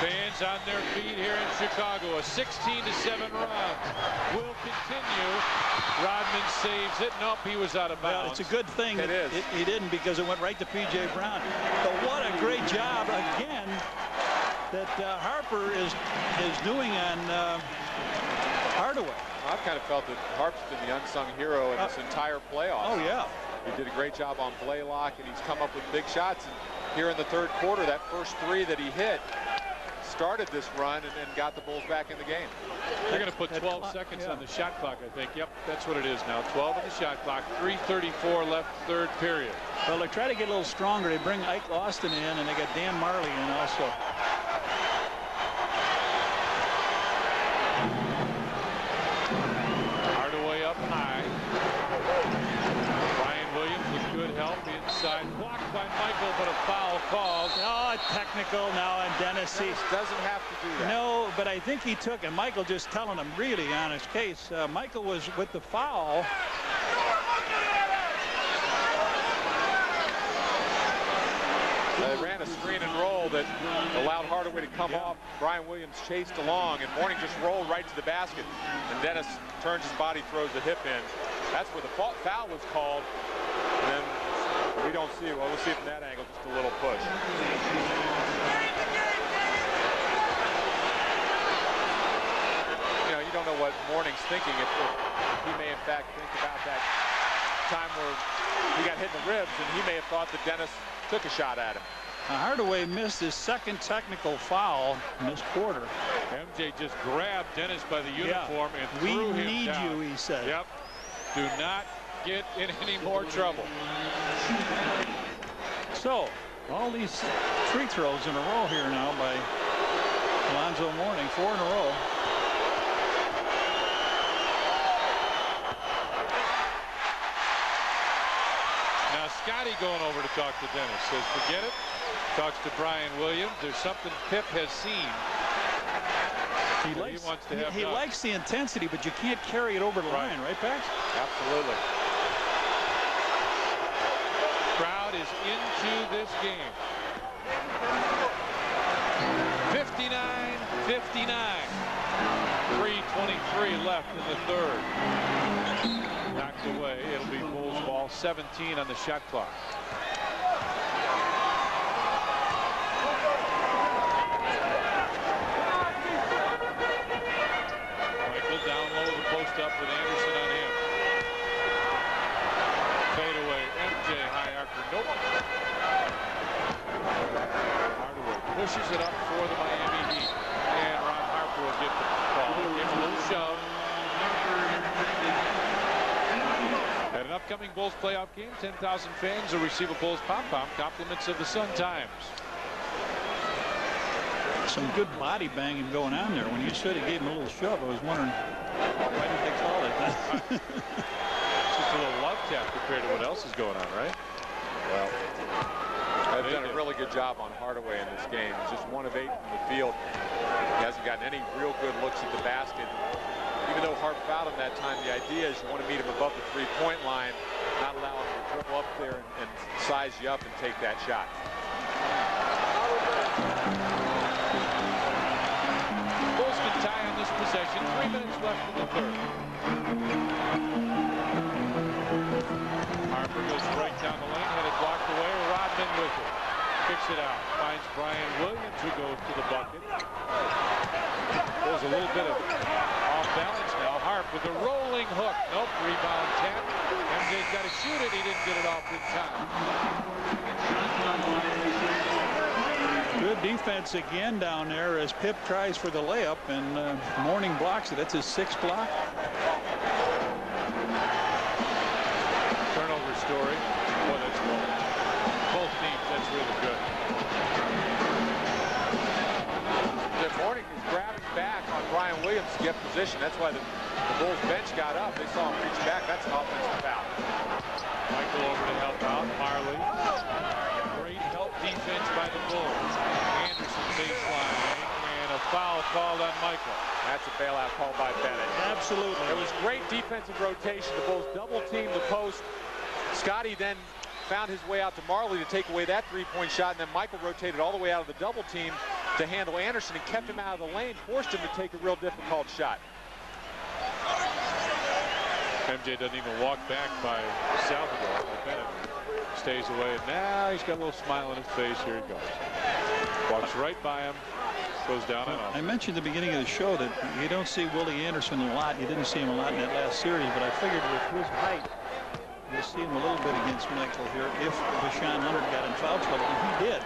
Fans on their feet here in Chicago. A 16-7 run will continue. Rodman saves it. Nope, he was out of bounds. Well, it's a good thing it is. He didn't, because it went right to P.J. Brown. But what a great job again that Harper is doing on Hardaway. I've kind of felt that Harp's been the unsung hero in this entire playoffs. Oh, yeah. He did a great job on Blaylock, and he's come up with big shots. And here in the third quarter, that first 3 that he hit started this run and got the Bulls back in the game. They're going to put 12 seconds on the shot clock, I think. Yep, that's what it is now. 12 on the shot clock. 3:34 left, third period. Well, they try to get a little stronger. They bring Ike Austin in, and they got Dan Marley in also. help inside. Blocked by Michael, but a foul called. Oh, technical now, and Dennis doesn't have to do that. No, but I think he took, and Michael just telling him really on his case. Michael was with the foul. They ran a screen and roll that allowed Hardaway to come off. Brian Williams chased along, and Mourning just rolled right to the basket. And Dennis turns his body, throws the hip in. That's where the foul was called. And then we don't see it. Well, we'll see it from that angle, just a little push. You know, you don't know what Mourning's thinking. If he may, in fact, think about that time where he got hit in the ribs, and he may have thought that Dennis took a shot at him. Now, Hardaway missed his second technical foul in this quarter. MJ just grabbed Dennis by the uniform and threw him down. We need you, he said. Yep. Do not get in any more trouble. So, all these free throws in a row here now by Alonzo Mourning, 4 in a row. Now Scotty going over to talk to Dennis. Says, forget it. Talks to Brian Williams. There's something Pip has seen. He wants to have. He likes the intensity, but you can't carry it over the line, right, Pax? Absolutely. Crowd is into this game. 59-59. 3:23 left in the third. Knocked away. It'll be Bulls ball. 17 on the shot clock. Michael down low, the post up with Anderson on him. Fade away. MJ high archer. Nope. Hardaway pushes it up for the Miami Heat. And Ron Harper will get the ball. Give him a little shove. At an upcoming Bulls playoff game, 10,000 fans will receive a Bulls pom-pom, compliments of the Sun-Times. Some good body banging going on there. When you said he gave him a little shove, I was wondering, why did they call it that? It's just a little love tap compared to what else is going on, right? Well, they've done a really good job on Hardaway in this game. He's just 1 of 8 from the field. He hasn't gotten any real good looks at the basket. Even though Hart fouled him that time, the idea is you want to meet him above the three-point line, not allow him to dribble up there and size you up and take that shot. Bulls can tie on this possession. 3 minutes left in the third. Harper goes right down the lane, had it blocked away. Rodman with it. Kicks it out. Finds Brian Williams, who goes to the bucket. There's a little bit of off balance now. Harp with a rolling hook. Nope, rebound 10. MJ's got to shoot it. He didn't get it off in time. Good defense again down there as Pip tries for the layup, and Mourning blocks it. That's his 6th block. Turnover story. Boy, that's cool. Both teams, that's really good. The Mourning is grabbing back on Brian Williams to get position. That's why the Bulls bench got up. They saw him reach back. That's an offensive foul. Michael over to help out. Marley. Great help defense by the Bulls. Anderson baseline. And a foul called on Michael. That's a bailout call by Bennett. Absolutely. It was great defensive rotation. The Bulls double-teamed the post. Scotty then found his way out to Marley to take away that three-point shot, and then Michael rotated all the way out of the double team to handle Anderson and kept him out of the lane, forced him to take a real difficult shot. MJ doesn't even walk back by Salvador. Bennett stays away. Now he's got a little smile on his face. Here he goes. Walks right by him. Goes down and off. I mentioned at the beginning of the show that you don't see Willie Anderson a lot. You didn't see him a lot in that last series, but I figured with his height, you'll see him a little bit against Michael here if Bashan Leonard got in foul trouble, and he did.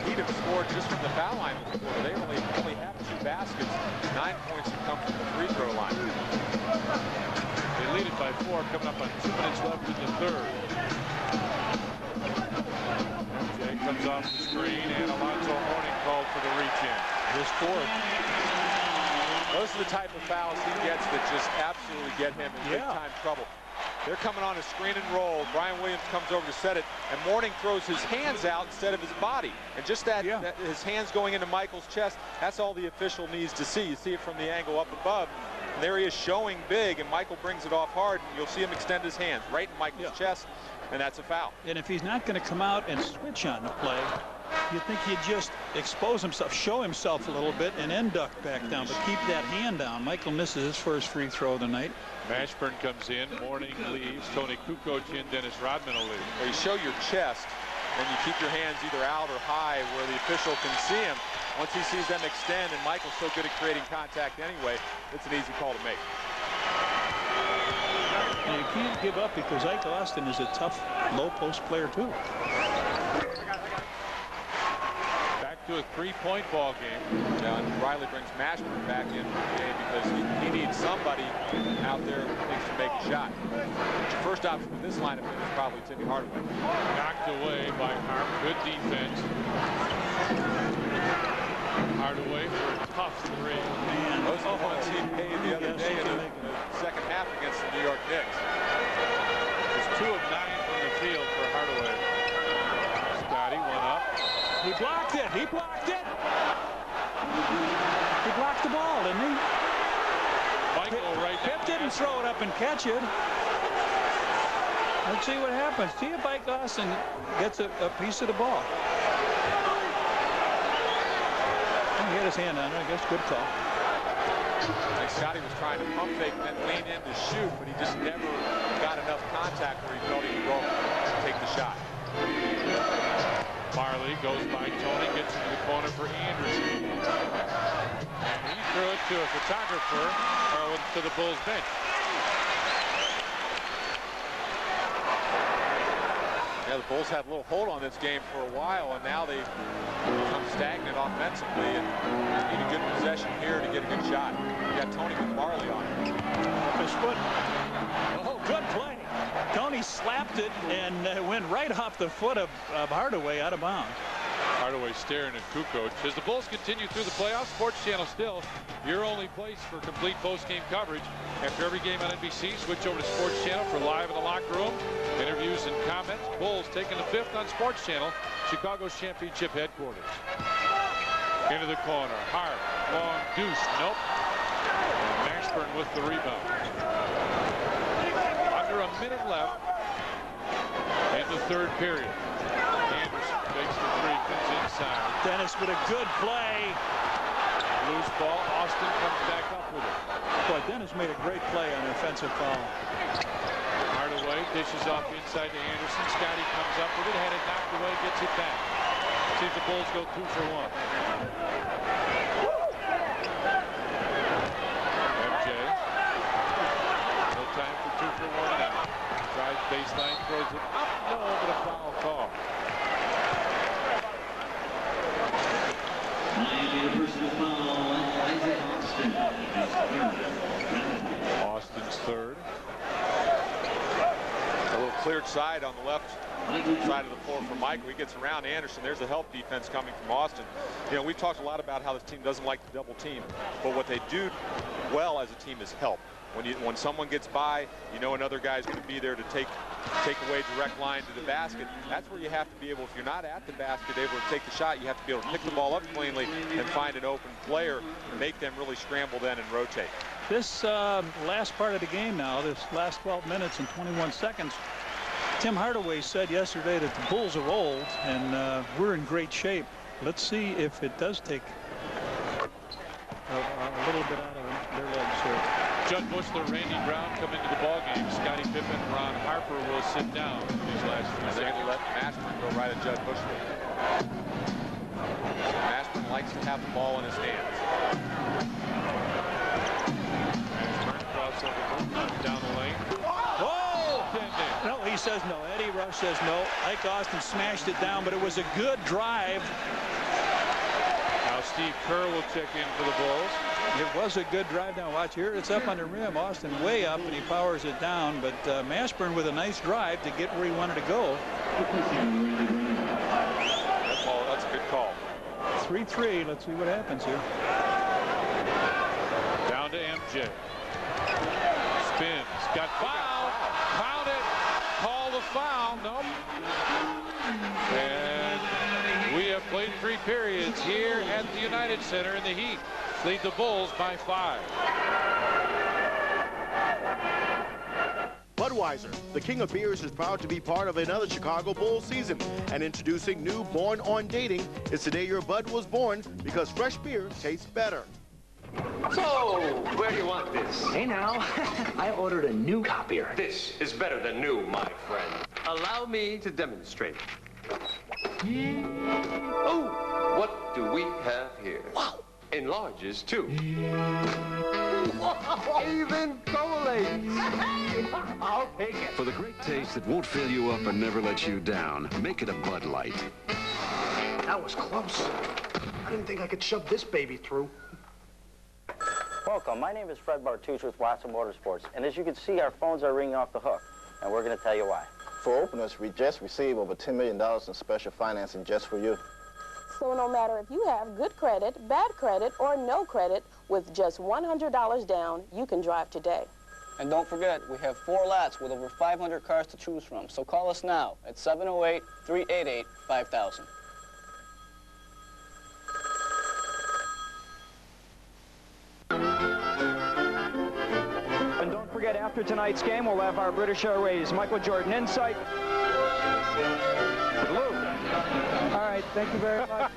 He'd have scored just from the foul line. They only have 2 baskets. 9 points have come from the free throw line. They lead it by 4, coming up on 2 minutes left in the third. MJ comes off the screen, and Alonzo Mourning called for the reach-in. His 4th. Those are the type of fouls he gets that just absolutely get him in big-time trouble. They're coming on a screen and roll. Brian Williams comes over to set it, and Mourning throws his hands out instead of his body. And just that his hands going into Michael's chest, that's all the official needs to see. You see it from the angle up above. And there he is showing big, and Michael brings it off hard. And you'll see him extend his hands right in Michael's chest, and that's a foul. And if he's not going to come out and switch on the play, you'd think he'd just expose himself, show himself a little bit, and then duck back down, but keep that hand down. Michael misses his first free throw of the night. Mashburn comes in, Mourning leaves, Tony Kukoc in, Dennis Rodman will leave. Well, you show your chest, and you keep your hands either out or high where the official can see him. Once he sees them extend, and Michael's so good at creating contact anyway, it's an easy call to make. And you can't give up because Ike Austin is a tough low post player too. To a three-point ball game. And Riley brings Mashburn back in for the game because he needs somebody out there who thinks to make a shot. Your first option with this lineup is probably Timmy Hardaway. Knocked away by Harp. Good defense. Hardaway for a tough three. Man, those are the ones he made the other day in the second half against the New York Knicks. It's 2 of 9 from the field for Hardaway. Scotty went up. He blocked it. He blocked it. He blocked the ball, didn't he? Michael right Pip didn't throw it up and catch it. Let's see what happens. See if Ike Austin gets a piece of the ball. He had his hand on it. I guess good call. I think Scotty was trying to pump fake and then lean in to shoot, but he just never got enough contact where he felt he could go and take the shot. Marley goes by Tony, gets into the corner for Anderson. And he threw it to a photographer or to the Bulls bench. Yeah, the Bulls had a little hold on this game for a while, and now they've become stagnant offensively and need a good possession here to get a good shot. You got Tony with Marley on it. Up his foot. Oh, good play. Tony slapped it and went right off the foot of Hardaway out of bounds. Hardaway staring at Kukoc. As the Bulls continue through the playoffs, Sports Channel still your only place for complete post-game coverage. After every game on NBC, switch over to Sports Channel for Live in the Locker Room, interviews and comments. Bulls taking the 5th on Sports Channel, Chicago's championship headquarters. Into the corner. Harp, long deuce. Nope. Mashburn with the rebound. Under a minute left in the third period. Anderson takes the three, comes inside. Dennis with a good play. Loose ball. Austin comes back up with it. Boy, Dennis made a great play on an offensive foul. Hardaway dishes off inside to Anderson. Scotty comes up with it, had it knocked away, gets it back. See if the Bulls go 2 for 1. MJ. No time for 2 for 1 now. Drives baseline, throws it up. No, but a foul call. Austin's third. A little cleared side on the left side of the floor for Michael. He gets around Anderson. There's a help defense coming from Austin. You know, we've talked a lot about how this team doesn't like to double team, but what they do well as a team is help. When someone gets by, you know another guy's going to be there to take away direct line to the basket. That's where you have to be able, if you're not at the basket, able to take the shot, you have to be able to pick the ball up cleanly and find an open player and make them really scramble then and rotate. This last part of the game now, this last 12 minutes and 21 seconds, Tim Hardaway said yesterday that the Bulls are old and we're in great shape. Let's see if it does take a little bit out of their legs here. Judd Bushler, Randy Brown come into the ballgame. Scottie Pippen and Ron Harper will sit down in these last few seconds. They're going to let Mashburn go right at Judd Bushler. Mashburn likes to have the ball in his hands. Mashburn crossover down the lane. Whoa! No, he says no. Eddie Rush says no. Ike Austin smashed it down, but it was a good drive. Now Steve Kerr will check in for the Bulls. It was a good drive down. Watch here. It's up on the rim. Austin way up, and he powers it down. But Mashburn with a nice drive to get where he wanted to go. That's a good call. 3-3. Let's see what happens here. Down to MJ. Spins. Got fouled. Fouled And we have played 3 periods here at the United Center, and the Heat lead the Bulls by 5. Budweiser, the king of beers, is proud to be part of another Chicago Bulls season. And introducing new Born on Dating. It's the day your Bud was born, because fresh beer tastes better. So, where do you want this? Hey now, I ordered a new copier. This is better than new, my friend. Allow me to demonstrate. Oh, what do we have here? Wow. Enlarges, too. Even collates. I'll take it. For the great taste that won't fill you up and never let you down, make it a Bud Light. That was close. I didn't think I could shove this baby through. Welcome. My name is Fred Bartucci with Watson Motorsports, and as you can see, our phones are ringing off the hook, and we're going to tell you why. For openers, we just received over $10 million in special financing just for you. So no matter if you have good credit, bad credit, or no credit, with just $100 down, you can drive today. And don't forget, we have 4 lots with over 500 cars to choose from, so call us now at 708-388-5000. And don't forget, after tonight's game, we'll have our British Airways Michael Jordan Insight. Luke. All right, thank you very much.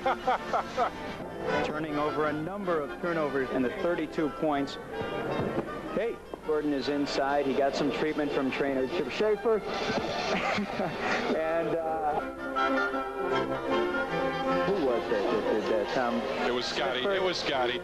Turning over a number of turnovers and the 32 points. Hey, Jordan is inside. He got some treatment from trainer Chip Schaefer. And who was that did that? It was Scotty. It was Scotty.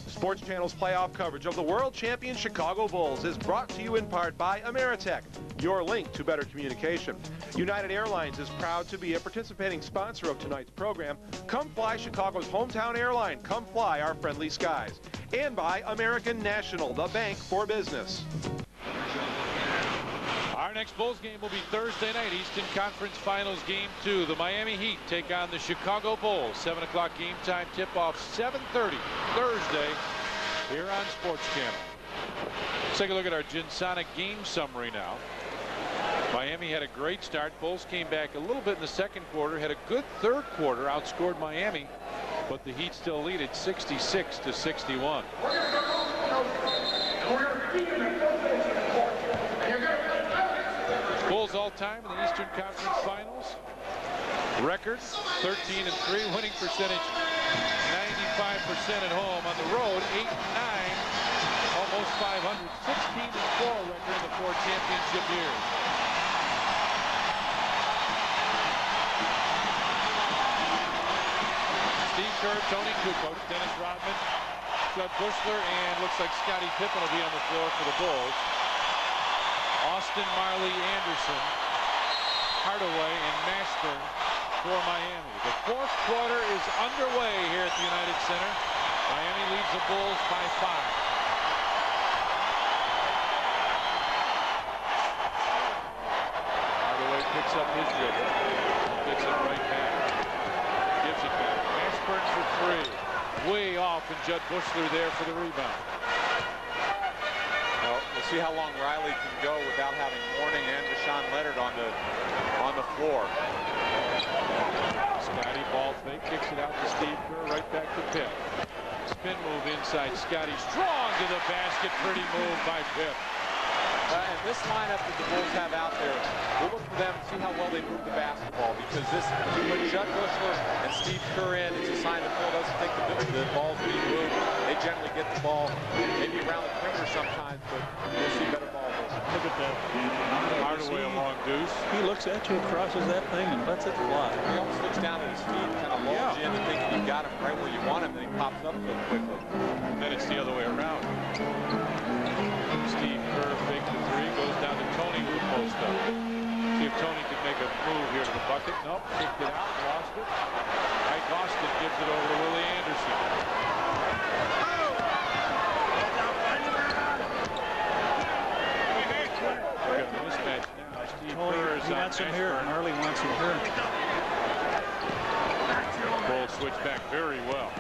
Sports Channel's playoff coverage of the world champion Chicago Bulls is brought to you in part by Ameritech, your link to better communication. United Airlines is proud to be a participating sponsor of tonight's program. Come fly Chicago's hometown airline. Come fly our friendly skies. And by American National, the bank for business. Our next Bulls game will be Thursday night, Eastern Conference Finals Game 2. The Miami Heat take on the Chicago Bulls. 7 o'clock game time, tip-off 7:30 Thursday here on Sports Channel. Let's take a look at our Ginsonic game summary now. Miami had a great start. Bulls came back a little bit in the second quarter, had a good third quarter, outscored Miami, but the Heat still lead it 66-61. Bulls all-time in the Eastern Conference Finals. Record 13-3, winning percentage 95% at home. On the road 8-9, almost 500, 16-4 record in the 4 championship years. Steve Kerr, Tony Kukoc, Dennis Rodman, Judd Bushler, and looks like Scottie Pippen will be on the floor for the Bulls. Austin, Marley, Anderson, Hardaway, and Mashburn for Miami. The fourth quarter is underway here at the United Center. Miami leads the Bulls by 5. Hardaway picks up his dribble. Gets it right back. Gives it back. Mashburn for 3. Way off, and Judd Bushler there for the rebound. Well, we'll see how long Riley can go without having Mourning and Deshaun Leonard on the floor. Scotty ball fake, kicks it out to Steve Kerr, right back to Pip. Spin move inside. Scotty strong to the basket. Pretty move by Pip. And this lineup that the Bulls have out there, we'll look for them to see how well they move the basketball, because this, when Judd Bushler and Steve Kerr in, it's a sign that Phil doesn't think the ball's being moved. They generally get the ball maybe around the perimeter sometimes, but you'll see better ball movement. Look at that. Hardaway along Deuce. He looks at you, crosses that thing, and lets it fly. He almost looks down at his feet, kind of lulls you into thinking you've got him right where you want him, then he pops up so quickly. And then it's the other way around. Steve Kerr fake the 3, goes down to Tony, who post up. See if Tony can make a move here to the bucket. Nope, kicked it out, lost it. Ike Austin gives it over to Willie Anderson. Look at the mismatch now. Steve Kerr is he wants him here. Marley wants him here. Bulls switch back very well.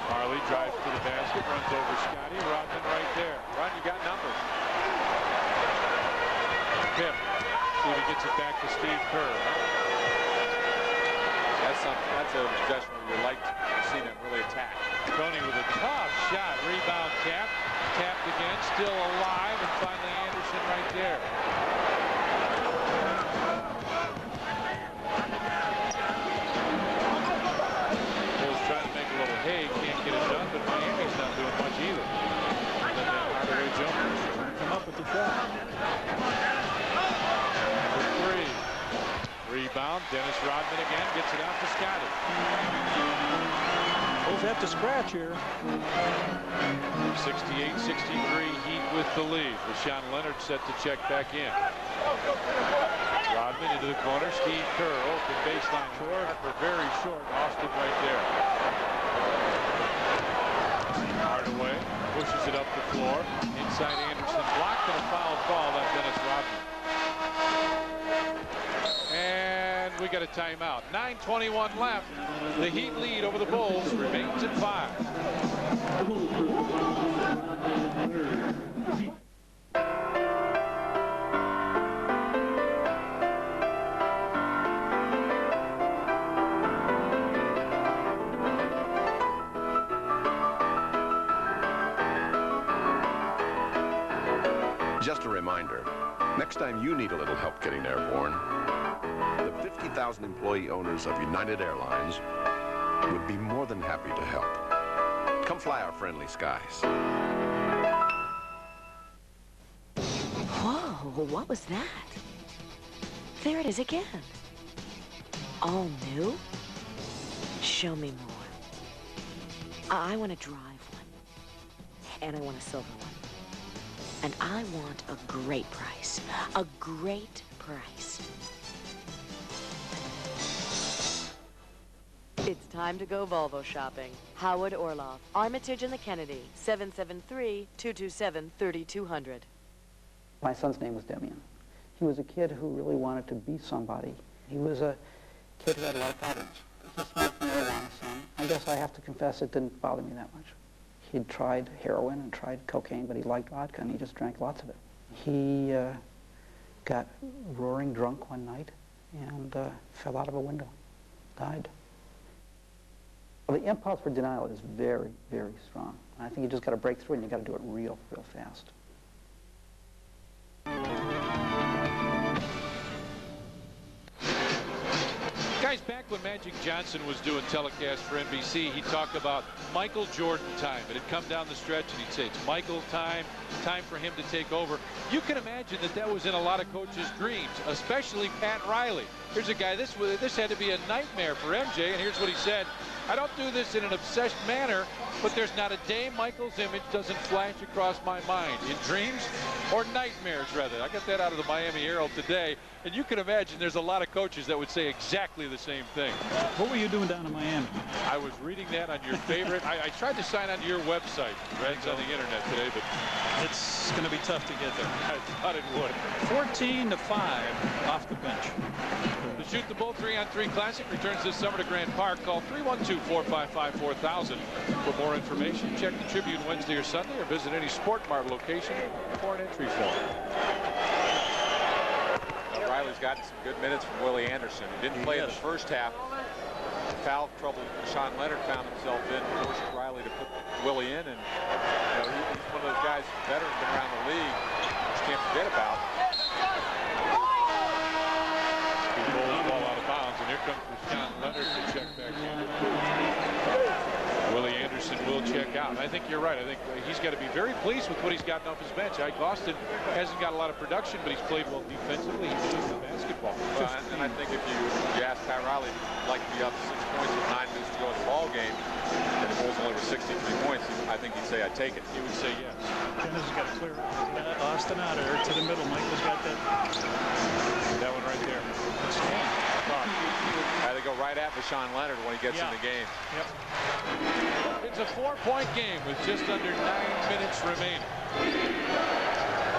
Marley drives to the basket, runs over Scotty. Rodman right there. Rod, you got numbers. Gets it back to Steve Kerr. That's a possession where you like to see them really attack. Tony with a tough shot. Rebound tap. Tapped again. Still alive. And finally Anderson right there. Bulls trying to make a little hay. Can't get it done. But Miami's not doing much either. And then that Hardaway jumper. Come up with the shot. For three. Rebound. Dennis Rodman again. Gets it out to Scotty. Bulls have to scratch here. 68-63 Heat with the lead. Rashawn Leonard set to check back in. Rodman into the corner. Steve Kerr open baseline short. For very short. Austin right there. Hardaway pushes it up the floor. Inside Anderson. Blocked and a foul call on Dennis Rodman. And we got a timeout. 9:21 left. The Heat lead over the Bulls remains at 5. Just a reminder, next time you need a little help getting airborne, the 50,000 employee owners of United Airlines would be more than happy to help. Come fly our friendly skies. Whoa, what was that? There it is again. All new? Show me more. I want to drive one. And I want a silver one. And I want a great price. A great price. It's time to go Volvo shopping. Howard Orloff, Armitage and the Kennedy, 773-227-3200. My son's name was Demian. He was a kid who really wanted to be somebody. He was a kid who had a lot of problems. He smoked marijuana some. I guess I have to confess it didn't bother me that much. He'd tried heroin and tried cocaine, but he liked vodka, and he just drank lots of it. He got roaring drunk one night and fell out of a window, died. Well, the impulse for denial is very, very strong. I think you just got to break through, and you got to do it real, real fast. Guys, back when Magic Johnson was doing telecast for NBC, he talked about Michael Jordan time. It had come down the stretch, and he'd say, it's Michael time for him to take over. You can imagine that that was in a lot of coaches' dreams, especially Pat Riley. Here's a guy, this had to be a nightmare for MJ, and here's what he said. I don't do this in an obsessed manner, but there's not a day Michael's image doesn't flash across my mind. In dreams or nightmares, rather. I got that out of the Miami Herald today, and you can imagine there's a lot of coaches that would say exactly the same thing. What were you doing down in Miami? I was reading that on your favorite. I tried to sign on to your website, Reds, on the internet today, but it's going to be tough to get there. I thought it would. 14-5 off the bench. The Shoot the Bull 3-on-3 Classic returns this summer to Grand Park. Call 312-455-4000 for more information. Check the Tribune Wednesday or Sunday, or visit any Sport Mart location for an entry form. Riley's gotten some good minutes from Willie Anderson. He didn't play in the first half. Foul trouble Sean Leonard found himself in, forced Riley to put Willie in, and he's one of those guys who's veteran, been around the league, which you can't forget about. Bulls ball out of bounds, and here comes Sean Leonard to check back in. Willie Anderson will check out. And I think you're right. I think he's got to be very pleased with what he's gotten off his bench. Ike Austin hasn't got a lot of production, but he's played well defensively. He's played the basketball. And I think if you ask Pat Riley, he'd like to be up 6 points with 9 minutes to go in the ball game, and the Bulls only were 63 points, I think he'd say, I take it. He would say yes. Dennis has got to clear Austin out of there to the middle. Michael's got that one right there. They go right at Rashawn Leonard when he gets in the game. Yep. It's a 4-point game with just under 9 minutes remaining.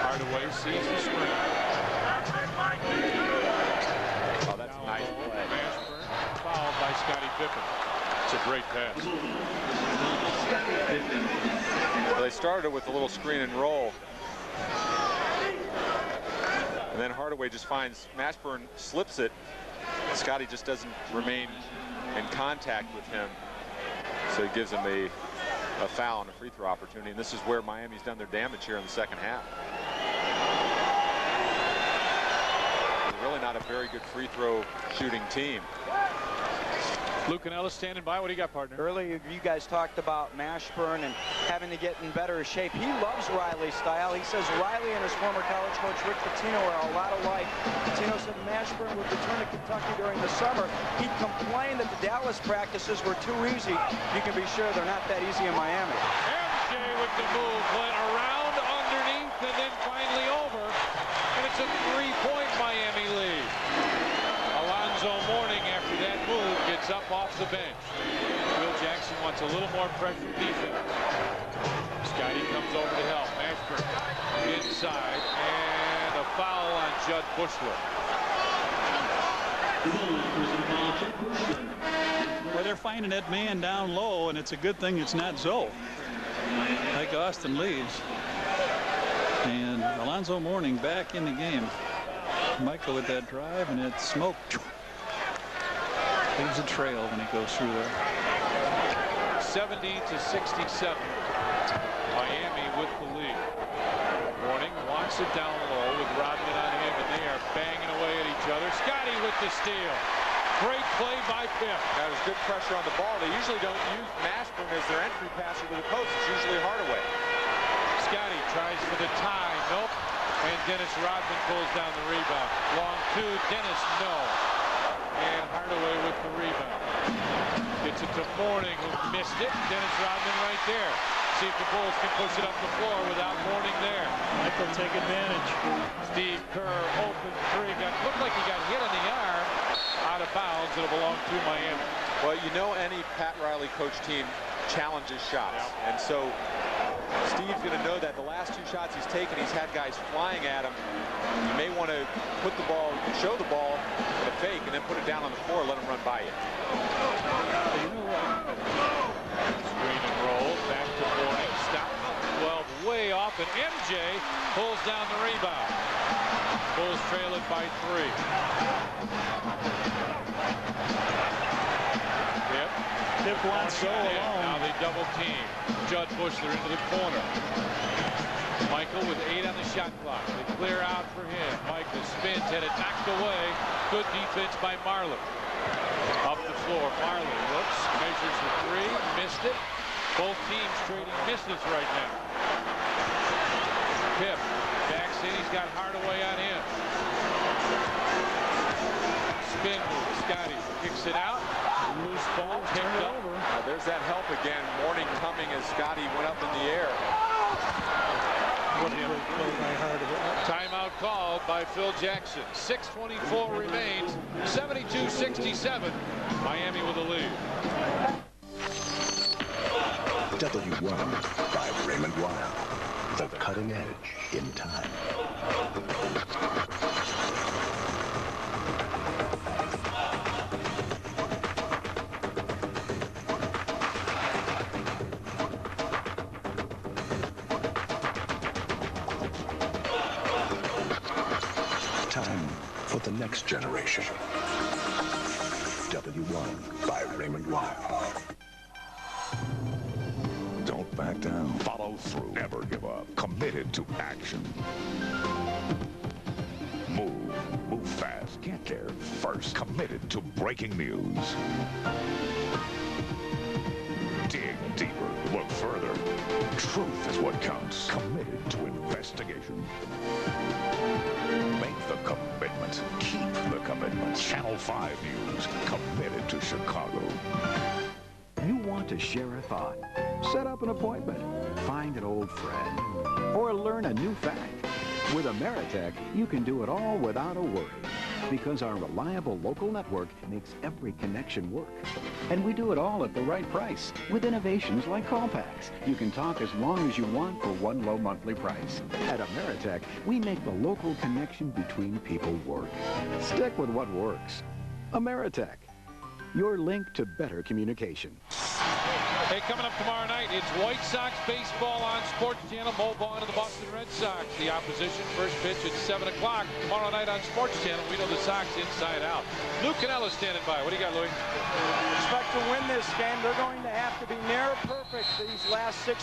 Hardaway sees the screen. Oh, that's a nice play. Mashburn, fouled by Scottie Pippen. It's a great pass. Well, they started with a little screen and roll. And And then Hardaway just finds Mashburn, slips it. Scotty just doesn't remain in contact with him. So he gives him a foul and a free throw opportunity. And this is where Miami's done their damage here in the second half. They're really not a very good free throw shooting team. Luke Canella standing by. What do you got, partner? Earlier, you guys talked about Mashburn and having to get in better shape. He loves Riley's style. He says Riley and his former college coach Rick Pitino are a lot alike. Pitino said Mashburn would return to Kentucky during the summer. He complained that the Dallas practices were too easy. You can be sure they're not that easy in Miami. MJ with the move, went around, underneath, and then finally over. And it's a 3-point Miami lead. Alonzo Mourning, after that move, gets up off the bench. Phil Jackson wants a little more pressure defense. Scotty comes over to help. Mashburn inside, and a foul on Judd Bushwick. Well, they're finding that man down low, and it's a good thing it's not Zoe. Like Austin leaves. And Alonzo Mourning back in the game. Michael with that drive, and it's smoke. Leaves a trail when he goes through there. 70-67. Miami with the lead. Mourning walks it down low with Rodman on him, and they are banging away at each other. Scotty with the steal. Great play by Pip. That was good pressure on the ball. They usually don't use Mashburn as their entry passer to the post. It's usually Hardaway. Scotty tries for the tie. Nope. And Dennis Rodman pulls down the rebound. Long two. Dennis, no. And Hardaway with the rebound. Gets it to Mourning, who missed it. Dennis Rodman right there. See if the Bulls can push it up the floor without Mourning there. Michael take advantage. Steve Kerr, open three. Looked like he got hit on the arm. Out of bounds. It'll belong to Miami. Well, you know any Pat Riley coach team challenges shots. Yeah. And so Steve's going to know that the last two shots he's taken, he's had guys flying at him. You may want to put the ball, show the ball with a fake, and then put it down on the floor, let him run by you. Screen and roll, back to Mourning, stop, 12 way off, and MJ pulls down the rebound. Bulls trail it by 3. Pip wants so alone. Now they double team. Judd Bushler into the corner. Michael with 8 on the shot clock. They clear out for him. Michael spins, had it knocked away. Good defense by Marley. Up the floor, Marley looks, measures the 3, missed it. Both teams trading misses right now. Pip backs in, he's got Hardaway on him. Spin move, Scotty kicks it out. Loose ball, picked up. There's that help again. Mourning coming as Scotty went up in the air. Timeout called by Phil Jackson. 6:24 remains. 72-67. Miami with the lead. W1 by Raymond Weil. The cutting edge in time. Time for the next generation. W1 by Raymond Weil. Don't back down. Follow through. Never give up. Committed to action. Move fast. Get there first. Committed to breaking news. Dig deeper. Look further. Truth is what counts. Committed to investigation. Make the commitment. Keep the commitment. Channel 5 News. Committed to Chicago. You want to share a thought? Set up an appointment. Find an old friend. Or learn a new fact. With Ameritech, you can do it all without a worry. Because our reliable local network makes every connection work. And we do it all at the right price. With innovations like call packs. You can talk as long as you want for one low monthly price. At Ameritech, we make the local connection between people work. Stick with what works. Ameritech. Your link to better communication. Hey, coming up tomorrow night, it's White Sox baseball on Sports Channel. Mo Vaughn and the Boston Red Sox. The opposition, first pitch at 7 o'clock tomorrow night on Sports Channel. We know the Sox inside out. Lou Canella standing by. What do you got, Louis? Expect to win this game. They're going to have to be near perfect these last 6+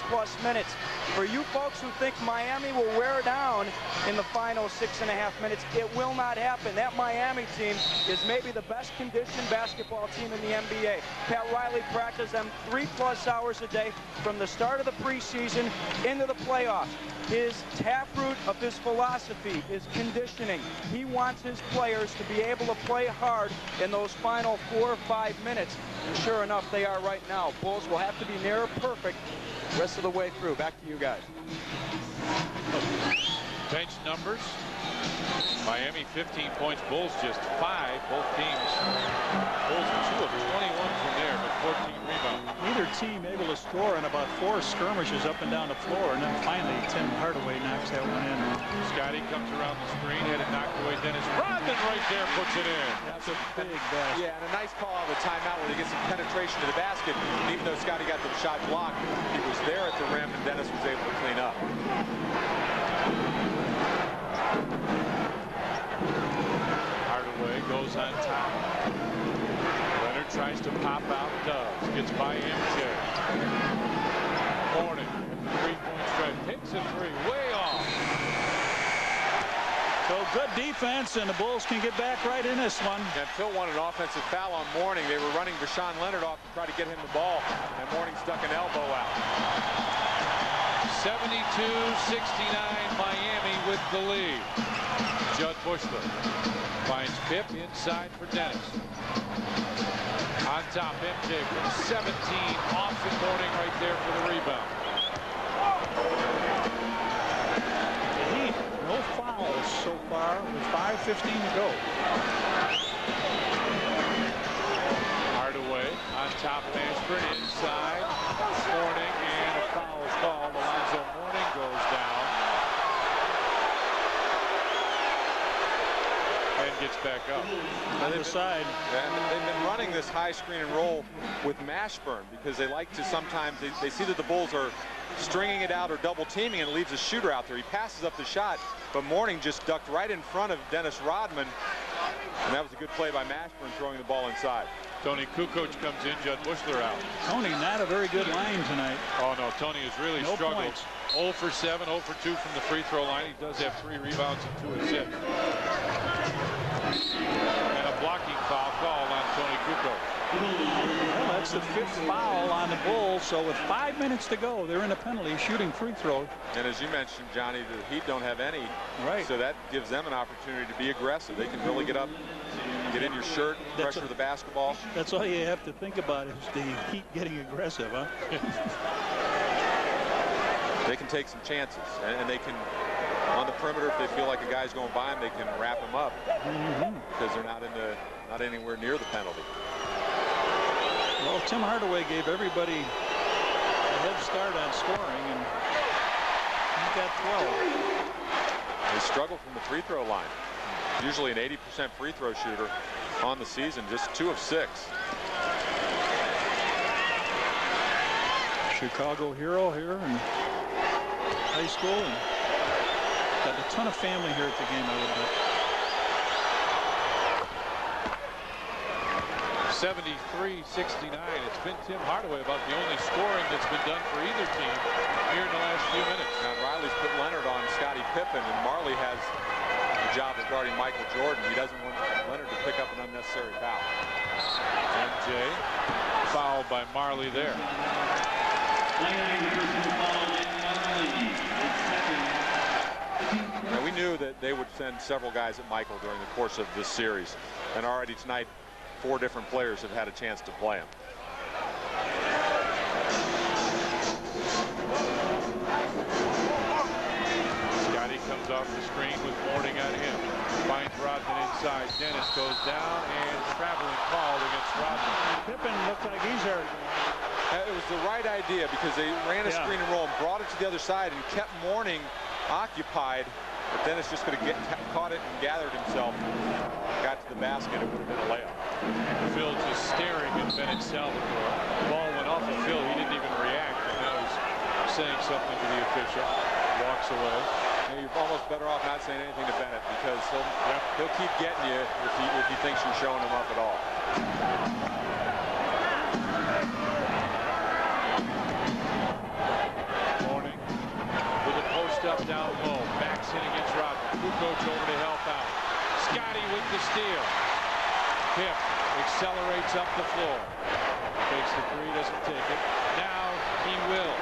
minutes. For you folks who think Miami will wear down in the final 6.5 minutes, it will not happen. That Miami team is maybe the best conditioned basketball team in the NBA. Pat Riley practiced them 3+ hours a day from the start of the preseason into the playoffs. His taproot of his philosophy is conditioning. He wants his players to be able to play hard in those final 4 or 5 minutes. And sure enough, they are right now. Bulls will have to be near perfect the rest of the way through. Back to you guys. Bench numbers. Miami 15 points, Bulls just 5. Both teams. Bulls 2 of 21 from there, but 14 rebounds. Neither team able to score in about 4 skirmishes up and down the floor, and then finally Tim Hardaway knocks that one in. Scotty comes around the screen, had it knocked away. Dennis Rodman right there puts it in. That's a big basket. Yeah, and a nice call out of the timeout where they get some penetration to the basket. And even though Scotty got the shot blocked, he was there at the rim, and Dennis was able to clean up. Hardaway goes on top. Leonard tries to pop out, does. Gets by MJ. Hornet, 3-point stretch, takes a 3, way off. So good defense, and the Bulls can get back right in this one. And Phil wanted an offensive foul on Mourning. They were running Deshaun Leonard off to try to get him the ball, and Mourning stuck an elbow out. 72-69, Miami with the lead. Judd Bushler finds Pip inside for Dennis. On top, MJ from 17, off and Mourning right there for the rebound. The Heat, no fouls so far with 5:15 to go. Hardaway on top, Mashburn inside. Mourning, and a foul called. Alonzo Mourning goes down. And gets back up. On the side. They've been running this high screen and roll with Mashburn because they like to sometimes, they see that the Bulls are stringing it out or double teaming and it leaves a shooter out there. He passes up the shot, but Mourning just ducked right in front of Dennis Rodman. And that was a good play by Mashburn throwing the ball inside. Tony Kukoc comes in, Judd Bushler out. Tony, not a very good line tonight. Oh, no, Tony has really struggled. Points. 0 for 7, 0 for 2 from the free throw line. He does have 3 rebounds and 2 assists. And a blocking foul called on Tony Kukoc. Well, that's the 5th foul on the Bulls, so with 5 minutes to go, they're in a penalty shooting free throws. And as you mentioned, Johnny, the Heat don't have any. Right. So that gives them an opportunity to be aggressive. They can really get up, get in your shirt, pressure the basketball. That's all you have to think about is the Heat getting aggressive, huh? They can take some chances, and they can, on the perimeter, if they feel like a guy's going by them, they can wrap him up because they're not anywhere near the penalty. Well, Tim Hardaway gave everybody a head start on scoring, and he got 12. They struggle from the free throw line. Usually an 80% free throw shooter on the season, just 2 of 6. Chicago hero here in high school, and got a ton of family here at the game, I would bet. 73-69. It's been Tim Hardaway about the only scoring that's been done for either team here in the last few minutes. Now Riley's put Leonard on Scottie Pippen, and Marley has the job of guarding Michael Jordan. He doesn't want Leonard to pick up an unnecessary foul. MJ fouled by Marley there. Now we knew that they would send several guys at Michael during the course of this series, and already tonight 4 different players have had a chance to play him. Scotty comes off the screen with Mourning on him. Finds Rodman inside. Dennis goes down, and traveling called against Rodman. Pippen looked like he's hurt. It was the right idea because they ran a screen and roll and brought it to the other side and kept Mourning occupied. But Dennis just could have caught it and gathered himself. Got to the basket, it would have been a layup. Phil just staring at Bennett Salvador. Ball went off the field. He didn't even react. And now he's saying something to the official. Walks away. You're almost better off not saying anything to Bennett because he'll keep getting you if he thinks you're showing him up at all. Morning with a post up down low. Backs in against Rodman. Kukoc over to help out. Scotty with the steal. Pip accelerates up the floor. Takes the three, doesn't take it. Now he will.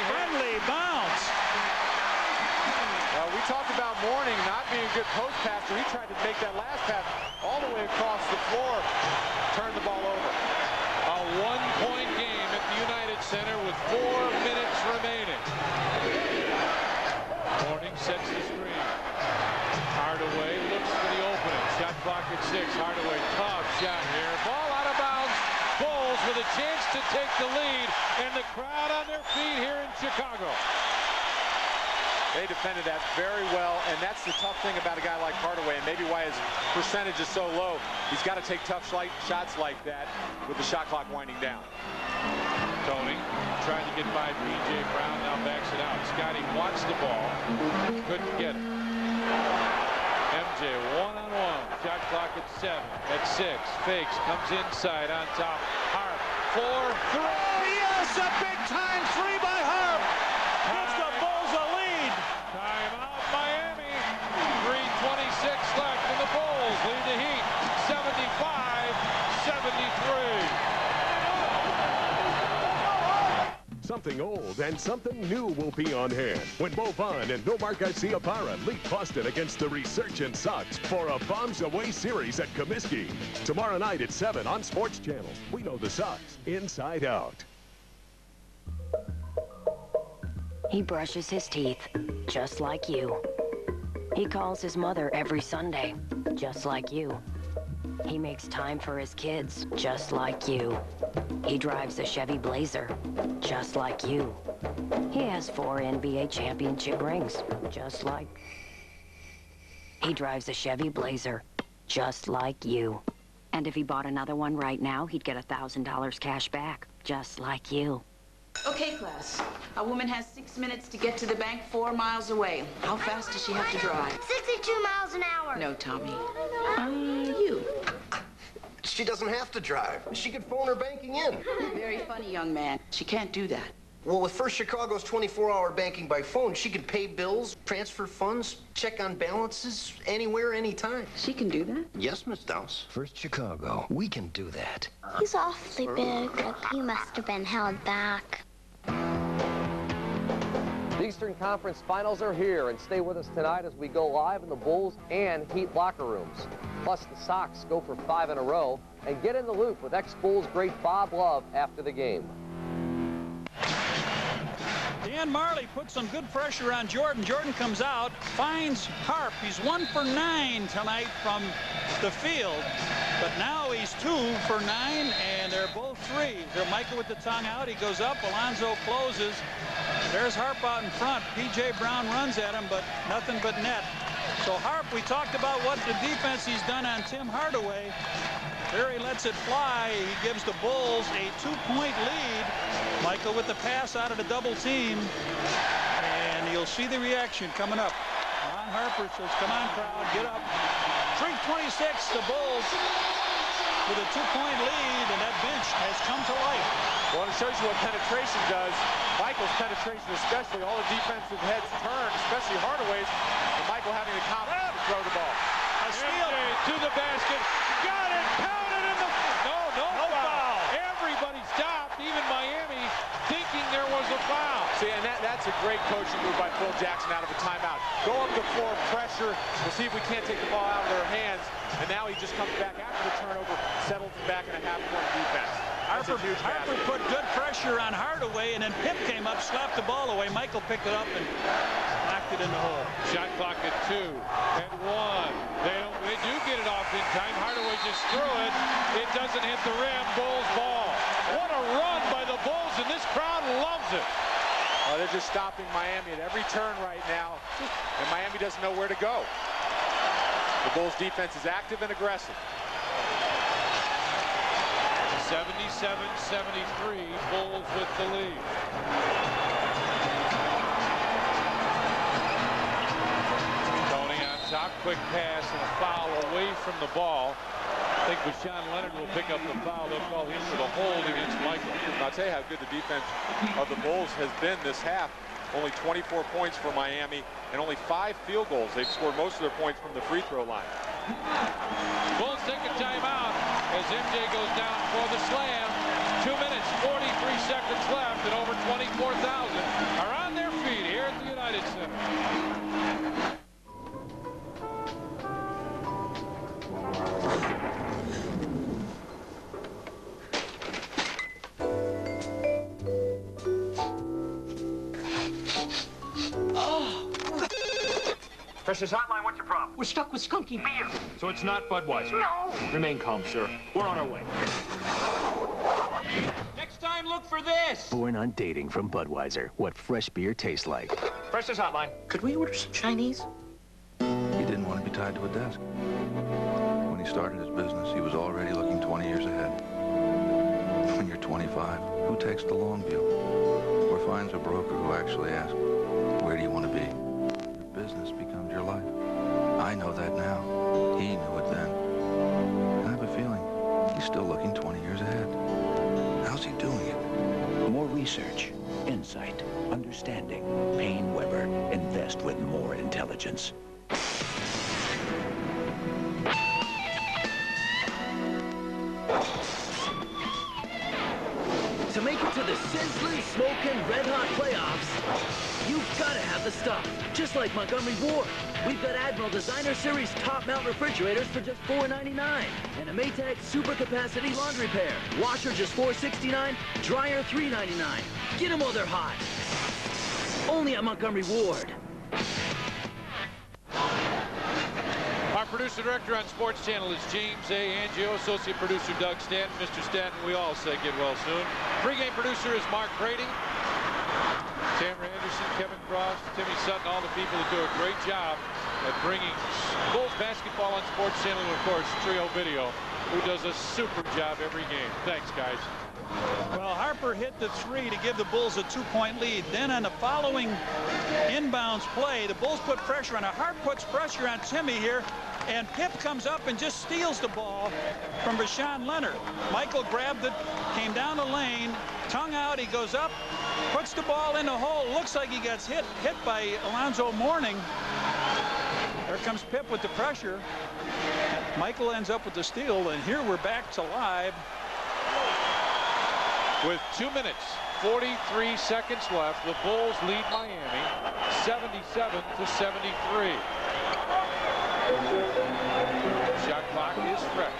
Friendly bounce. We talked about Mourning not being a good post passer. He tried to make that last pass all the way across the floor. Turned the ball over. A one-point game at the United Center with 4 minutes remaining. Mourning sets the screen. Hardaway looks for the opening. Shot clock at 6. Hardaway, tough shot here. Ball out of bounds. Bulls with a chance to take the lead, and the crowd on their feet here in Chicago. They defended that very well, and that's the tough thing about a guy like Hardaway, and maybe why his percentage is so low. He's got to take tough shots like that with the shot clock winding down. Tony trying to get by P.J. Brown, now backs it out. Scotty wants the ball, couldn't get it. MJ one-on-one, shot clock at 7, at 6, fakes, comes inside on top. Harp, 4, 3. Oh, yes, a big-time three by Harp. Gives the Bulls a lead. Timeout, Miami. 3:26 left, and the Bulls lead the Heat 75-73. Something old and something new will be on hand when Mo Vaughn and Nomar Garcia-Parra lead Boston against the resurgent Sox for a Bombs Away series at Comiskey. Tomorrow night at 7 on Sports Channel. We know the Sox inside out. He brushes his teeth, just like you. He calls his mother every Sunday, just like you. He makes time for his kids, just like you. He drives a Chevy Blazer, just like you. He has 4 NBA championship rings, just like... He drives a Chevy Blazer, just like you. And if he bought another one right now, he'd get $1,000 cash back, just like you. Okay, class. A woman has 6 minutes to get to the bank 4 miles away. How fast does she have to drive? 62 miles an hour. No, Tommy. You. She doesn't have to drive. She could phone her banking in. Very funny, young man. She can't do that. Well, with First Chicago's 24-hour banking by phone, she can pay bills, transfer funds, check on balances, anywhere, anytime. She can do that? Yes, Miss Downs. First Chicago, we can do that. He's awfully big. He must have been held back. The Eastern Conference Finals are here, and stay with us tonight as we go live in the Bulls and Heat locker rooms. Plus, the Sox go for 5 in a row and get in the loop with ex-Bulls great Bob Love after the game. Dan Marley puts some good pressure on Jordan. Jordan comes out, finds Harp. He's 1 for 9 tonight from the field, but now he's 2 for 9, and they're both 3. They're Michael with the tongue out. He goes up. Alonzo closes. There's Harp out in front. P.J. Brown runs at him, but nothing but net. So Harp, we talked about what the defense he's done on Tim Hardaway. There he lets it fly. He gives the Bulls a 2-point lead. Michael with the pass out of the double team. And you'll see the reaction coming up. Ron Harper says, come on, crowd, get up. 3:26, the Bulls with a 2-point lead, and that bench has come to life. Well, it shows you what penetration does. Michael's penetration especially. All the defensive heads turn, especially Hardaway's, and Michael having the confidence to throw the ball. A steal to the basket. Got it. Counted in the... No foul. Everybody stopped, even Miami, thinking there was a foul. See, and that's a great coaching move by Phil Jackson out of a timeout. Go up the floor, pressure. We'll see if we can't take the ball out of their hands. And now he just comes back after the turnover, settles back in a half-court defense. Harper put good pressure on Hardaway, and then Pip came up, slapped the ball away. Michael picked it up and knocked it in the hole. Shot clock at 2 and 1. They do get it off in time. Hardaway just threw it. It doesn't hit the rim. Bulls ball. What a run by the Bulls, and this crowd loves it. Oh, they're just stopping Miami at every turn right now, and Miami doesn't know where to go. The Bulls defense is active and aggressive. 77-73, Bulls with the lead. Tony on top, quick pass and a foul away from the ball. I think Bashan Leonard will pick up the foul. They'll call him for the hold against Michael. I'll tell you how good the defense of the Bulls has been this half. Only 24 points for Miami and only 5 field goals. They've scored most of their points from the free throw line. Bulls take a timeout as MJ goes down for the slam. 2 minutes, 43 seconds left, and over 24,000 are on their feet here at the United Center. Pressure's hotline, what's your problem? We're stuck with skunky beer. So it's not Budweiser? No. Remain calm, sir. We're on our way. Next time, look for this. Born on dating from Budweiser. What fresh beer tastes like. Pressure's hotline. Could we order some Chinese? He didn't want to be tied to a desk. When he started his business, he was already looking 20 years ahead. When you're 25, who takes the long view? Or finds a broker who actually asks, where do you want to be? Your business becomes your life. I know that now. He knew it then. I have a feeling he's still looking 20 years ahead. How's he doing it? More research, insight, understanding. Payne Weber. Invest with more intelligence. To make it to the sizzling, smoking, red-hot playoffs, you've got to have the stuff. Just like Montgomery Ward. We've got Admiral Designer Series top mount refrigerators for just $4.99. And a Maytag super capacity laundry pair. Washer just $4.69, dryer $3.99. Get them while they're hot. Only at Montgomery Ward. Our producer-director on Sports Channel is James A. Angio, associate producer Doug Stanton. Mr. Stanton, we all say get well soon. Pre-game producer is Mark Brady. Tamara Anderson, Kevin Cross, Timmy Sutton, all the people that do a great job at bringing Bulls basketball on Sports Channel, and of course Trio Video, who does a super job every game. Thanks, guys. Well, Harper hit the three to give the Bulls a 2-point lead. Then on the following inbounds play, the Bulls put pressure on it. Hart puts pressure on Timmy here, and Pip comes up and just steals the ball from Bashan Leonard. Michael grabbed it, came down the lane, tongue out, he goes up, puts the ball in the hole. Looks like he gets hit by Alonzo Mourning. There comes Pip with the pressure. Michael ends up with the steal, and here we're back to live. With 2 minutes, 43 seconds left, the Bulls lead Miami 77-73. Shot clock is fresh.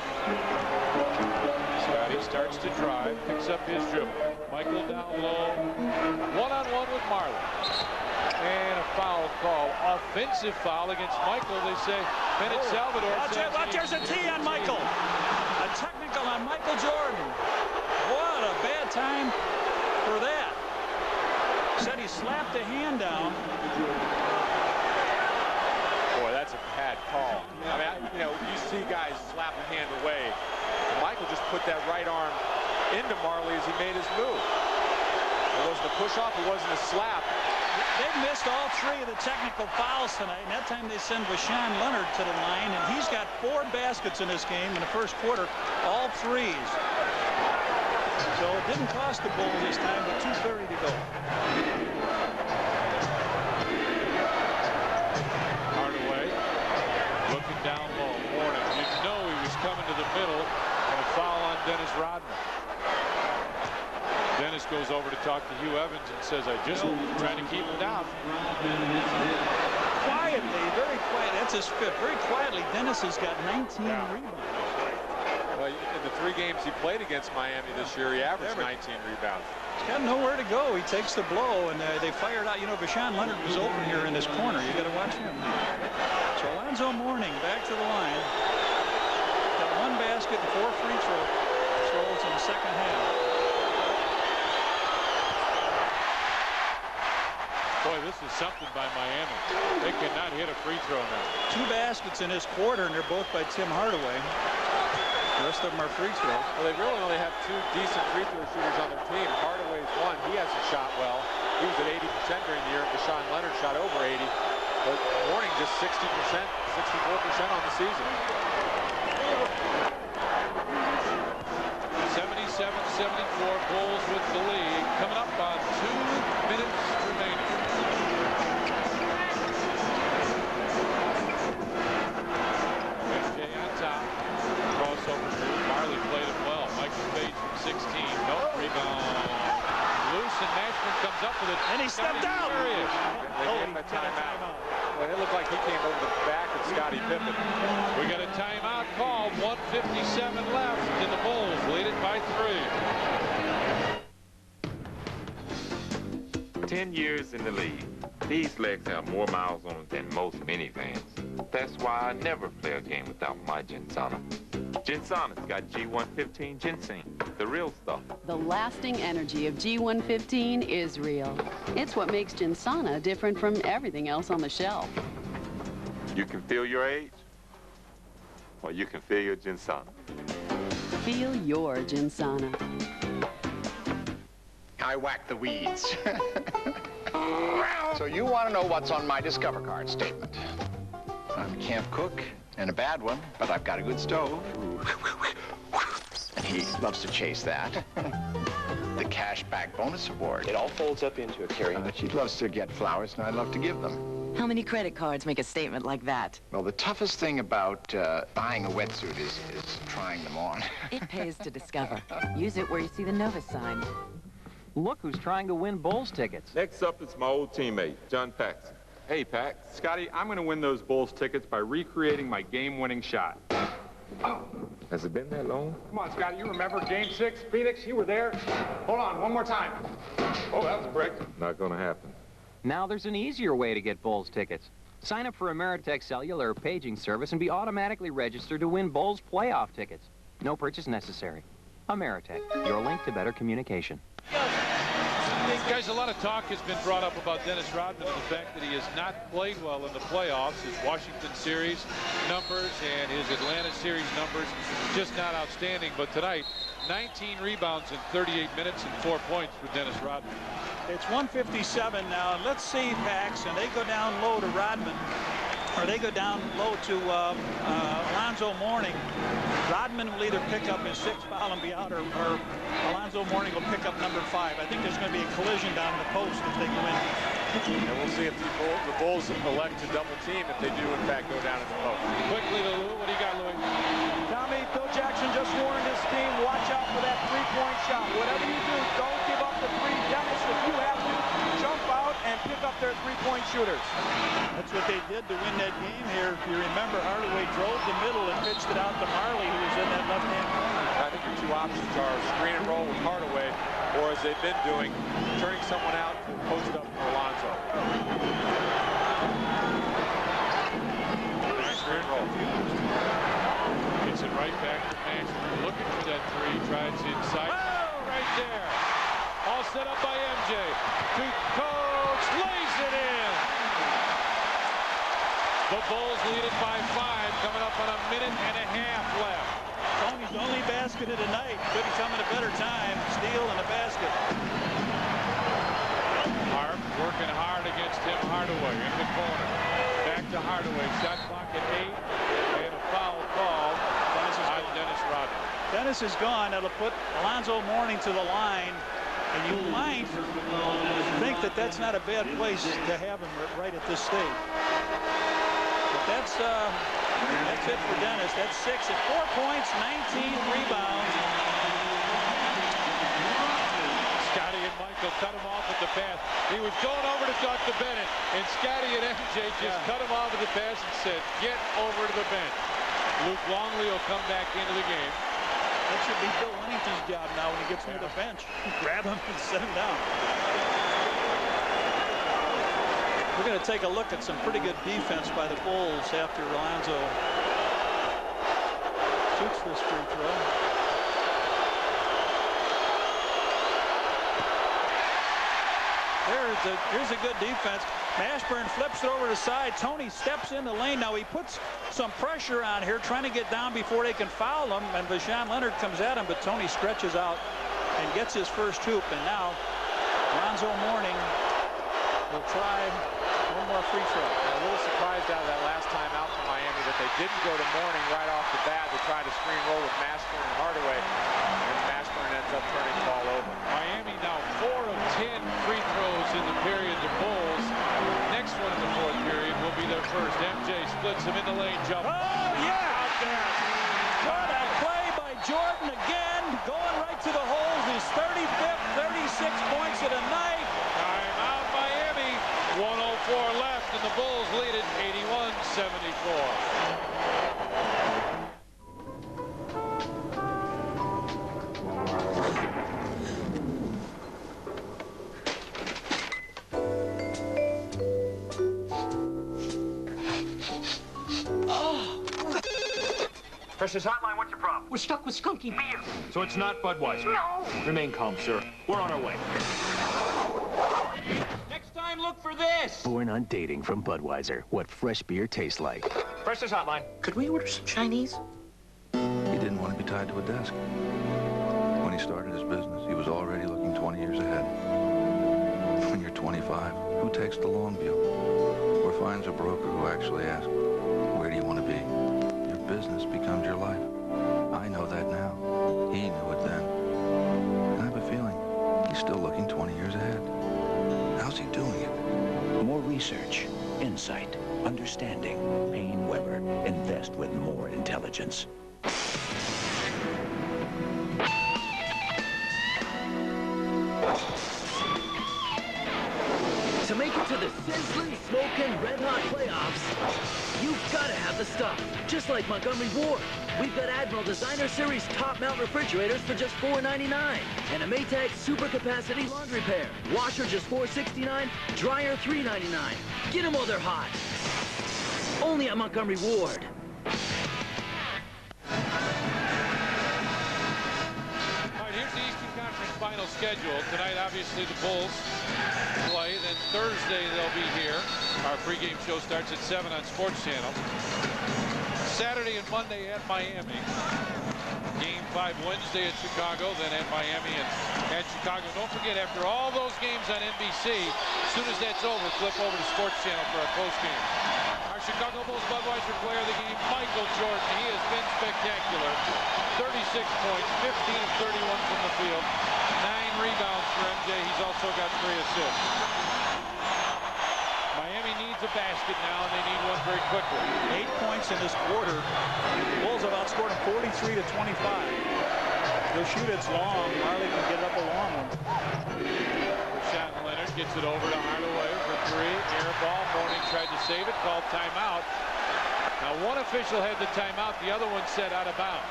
Scotty starts to drive, picks up his dribble. Michael down low, one-on-one with Marlin. And a foul call, offensive foul against Michael. They say Bennett Salvador. Watch, there's a tee on Michael. A technical on Michael Jordan. What a bad time for that. Said he slapped the hand down. Boy, that's a bad call. I mean, you know, you see guys slap the hand away. Michael just put that right arm into Marley as he made his move. It wasn't a push-off, it wasn't a slap. They've missed all 3 of the technical fouls tonight, and that time they send Bashan Leonard to the line, and he's got 4 baskets in this game in the first quarter, all threes. So it didn't cost the Bulls this time, but 2:30 to go. Hardaway looking down low. Mourning. You know he was coming to the middle, and a foul on Dennis Rodman. Dennis goes over to talk to Hugh Evans and says, I just trying to keep him down. Quietly, very quiet. That's his fifth. Very quietly, Dennis has got 19 rebounds. Well, in the 3 games he played against Miami this year, he averaged 19 rebounds. He's got nowhere to go. He takes the blow, and they fired out. You know, Bashan Leonard was open here in this corner. You got to watch him. So Alonzo Mourning back to the line. Got 1 basket and 4 free throws in the second half. Boy, this is something by Miami. They cannot hit a free throw now. 2 baskets in this quarter, and they're both by Tim Hardaway. The rest of them are free throws. Well, they really only have 2 decent free throw shooters on their team. Hardaway's one. He hasn't shot well. He was at 80% during the year. Deshaun Leonard shot over 80. But Mourning just 60%, 64% on the season. 77-74, Bulls with the lead. Coming up on 2 minutes remaining. MJ on top. Crossover move. Marley played it well. Michael Page from 16. No rebound. Loose and Nashman comes up with it. And he stepped out. They gave him a timeout. Well, it looked like he came over the back of Scottie Pippen. We got a timeout called. 1:57 left, and the Bulls lead it by 3. 10 years in the league. These legs have more miles on them than most minivans. That's why I never play a game without my Gensana. Gensana's got G115 ginseng, the real stuff. The lasting energy of G115 is real. It's what makes Gensana different from everything else on the shelf. You can feel your age, or you can feel your Gensana. Feel your Gensana. I whack the weeds. So you want to know what's on my Discover Card statement. I'm a camp cook and a bad one, but I've got a good stove. And he loves to chase that. The cashback bonus award. It all folds up into a carry-on. She loves to get flowers, and I love to give them. How many credit cards make a statement like that? Well, the toughest thing about buying a wetsuit is trying them on. It pays to Discover. Use it where you see the Novus sign. Look who's trying to win Bulls tickets. Next up is my old teammate, John Paxson. Hey, Pax. Scotty, I'm going to win those Bulls tickets by recreating my game-winning shot. Has it been that long? Come on, Scotty, you remember Game 6, Phoenix? You were there. Hold on, one more time. Oh, that was a break. Not gonna happen. Now there's an easier way to get Bulls tickets. Sign up for Ameritech Cellular paging service and be automatically registered to win Bulls playoff tickets. No purchase necessary. Ameritech, your link to better communication. Guys, a lot of talk has been brought up about Dennis Rodman and the fact that he has not played well in the playoffs. His Washington series numbers and his Atlanta series numbers just not outstanding. But tonight, 19 rebounds in 38 minutes and 4 points for Dennis Rodman. It's 1:57 now. Let's see, Pax, and they go down low to Rodman, or they go down low to Alonzo Mourning. Rodman will either pick up his 6th foul and be out, or Alonzo Mourning will pick up number 5. I think there's going to be a collision down in the post if they go in. And we'll see if the Bulls elect to double team if they do, in fact, go down in the post. Quickly to Lou. What do you got, Louis? Tommy, Phil Jackson just warned his team, watch out for that three-point shot. Whatever you do, don't give up the three. Dennis, if you have to, jump out and pick up their three-point shooters. That's what they did to win that game here. If you remember, Hardaway drove the middle and pitched it out to Marley, who was in that left-hand corner. I think your 2 options are screen and roll with Hardaway, or as they've been doing, turning someone out to post it up for Alonzo. Screen and roll. Gets it right back to Nashman. Looking for that 3. Tries inside. Oh, right there. All set up by MJ. To Coach. Lays it in. The Bulls lead it by 5. Coming up on a minute and a half left. Tony's only basket of the night. Couldn't come at a better time. Steal and a basket. Harp working hard against Tim Hardaway in the corner. Back to Hardaway. Shot clock at 8. And a foul call on Dennis Rodman. Dennis is gone. That'll put Alonzo Mourning to the line. And you might think that that's not a bad place to have him right at this stage. But that's it for Dennis. That's 6 at 4 points, 19 rebounds. Scotty and Michael cut him off at the pass. He was going over to talk to Bennett, and Scotty and MJ just cut him off at the pass and said, get over to the bench. Luke Longley will come back into the game. That should be Bill Wennington's job now when he gets near the bench. Grab him and set him down. We're going to take a look at some pretty good defense by the Bulls after Alonzo shoots this free throw. Here's a good defense. Mashburn flips it over to the side. Tony steps in the lane. Now he puts some pressure on here, trying to get down before they can foul him. And Vashawn Leonard comes at him, but Tony stretches out and gets his first hoop. And now Lonzo Mourning will try one more free throw. A little surprised out of that last time out for Miami that they didn't go to Mourning right off the bat. They tried to screen roll with Mashburn and Hardaway, and Mashburn ends up turning the ball over. Miami now 4 of 10 free throws in the period. The Bulls, next one in the fourth period, will be their first. MJ splits him in the lane, jump. Oh, yeah! Out there. What a play by Jordan again, going right to the holes. His 35th, 36 points of the night. Timeout Miami. 1:04 left, and the Bulls lead it 81-74. Precious Hotline, what's your problem? We're stuck with Skunky Beer. So it's not Budweiser? No. Remain calm, sir. We're on our way. Next time, look for this. Born on dating from Budweiser. What fresh beer tastes like. Precious Hotline. Could we order some Chinese? He didn't want to be tied to a desk. When he started his business, he was already looking 20 years ahead. When you're 25, who takes the long view? Or finds a broker who actually asks, where do you want to be? Your business becomes your life. I know that now. He knew it then. I have a feeling he's still looking 20 years ahead. How's he doing it? More research, insight, understanding. Payne Weber. Invest with more intelligence. To make it to the sizzling, smoking, red-hot playoffs, you've got to have the stuff. Just like Montgomery Ward. We've got Admiral Designer Series top mount refrigerators for just $4.99. And a Maytag super capacity laundry pair. Washer just $4.69, dryer $3.99. Get them while they're hot. Only at Montgomery Ward. All right, here's the Eastern Conference final schedule. Tonight, obviously, the Bulls play. Then Thursday, they'll be here. Our pregame show starts at 7 on Sports Channel. Saturday and Monday at Miami. Game 5 Wednesday at Chicago, then at Miami and at Chicago. Don't forget, after all those games on NBC, as soon as that's over, flip over to Sports Channel for our post game. Our Chicago Bulls Budweiser player of the game, Michael Jordan. He has been spectacular. 36 points, 15 of 31 from the field, 9 rebounds for MJ. He's also got 3 assists. Miami needs a basket now, and they need one very quickly. 8 points in this quarter. The Bulls have outscored them 43-25. They'll shoot it long. Marley can get up a long one. Vashawn Leonard gets it over to Hardaway for 3. Air ball. Mourning tried to save it. Called timeout. Now one official had the timeout. The other one said out of bounds.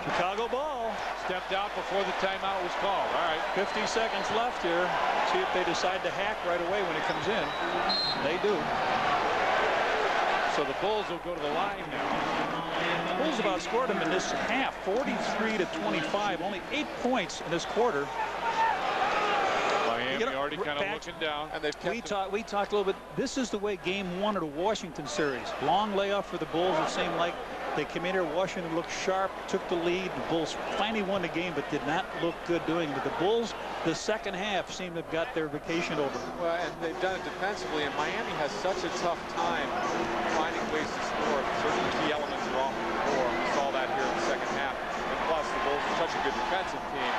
Chicago ball. Stepped out before the timeout was called. All right. 50 seconds left here. See if they decide to hack right away when it comes in. They do. So the Bulls will go to the line now. The Bulls have outscored them in this half, 43-25. Only 8 points in this quarter. Miami already kind of looking down. And they've kept we talked a little bit. This is the way Game 1 of the Washington series. Long layoff for the Bulls. It seemed like they came in here. Washington looked sharp, took the lead. The Bulls finally won the game, but did not look good doing it. But the Bulls, the second half, seem to have got their vacation over. Well, and they've done it defensively, and Miami has such a tough time finding ways to score. Certain key elements are off the floor. We saw that here in the second half. And plus, the Bulls are such a good defensive team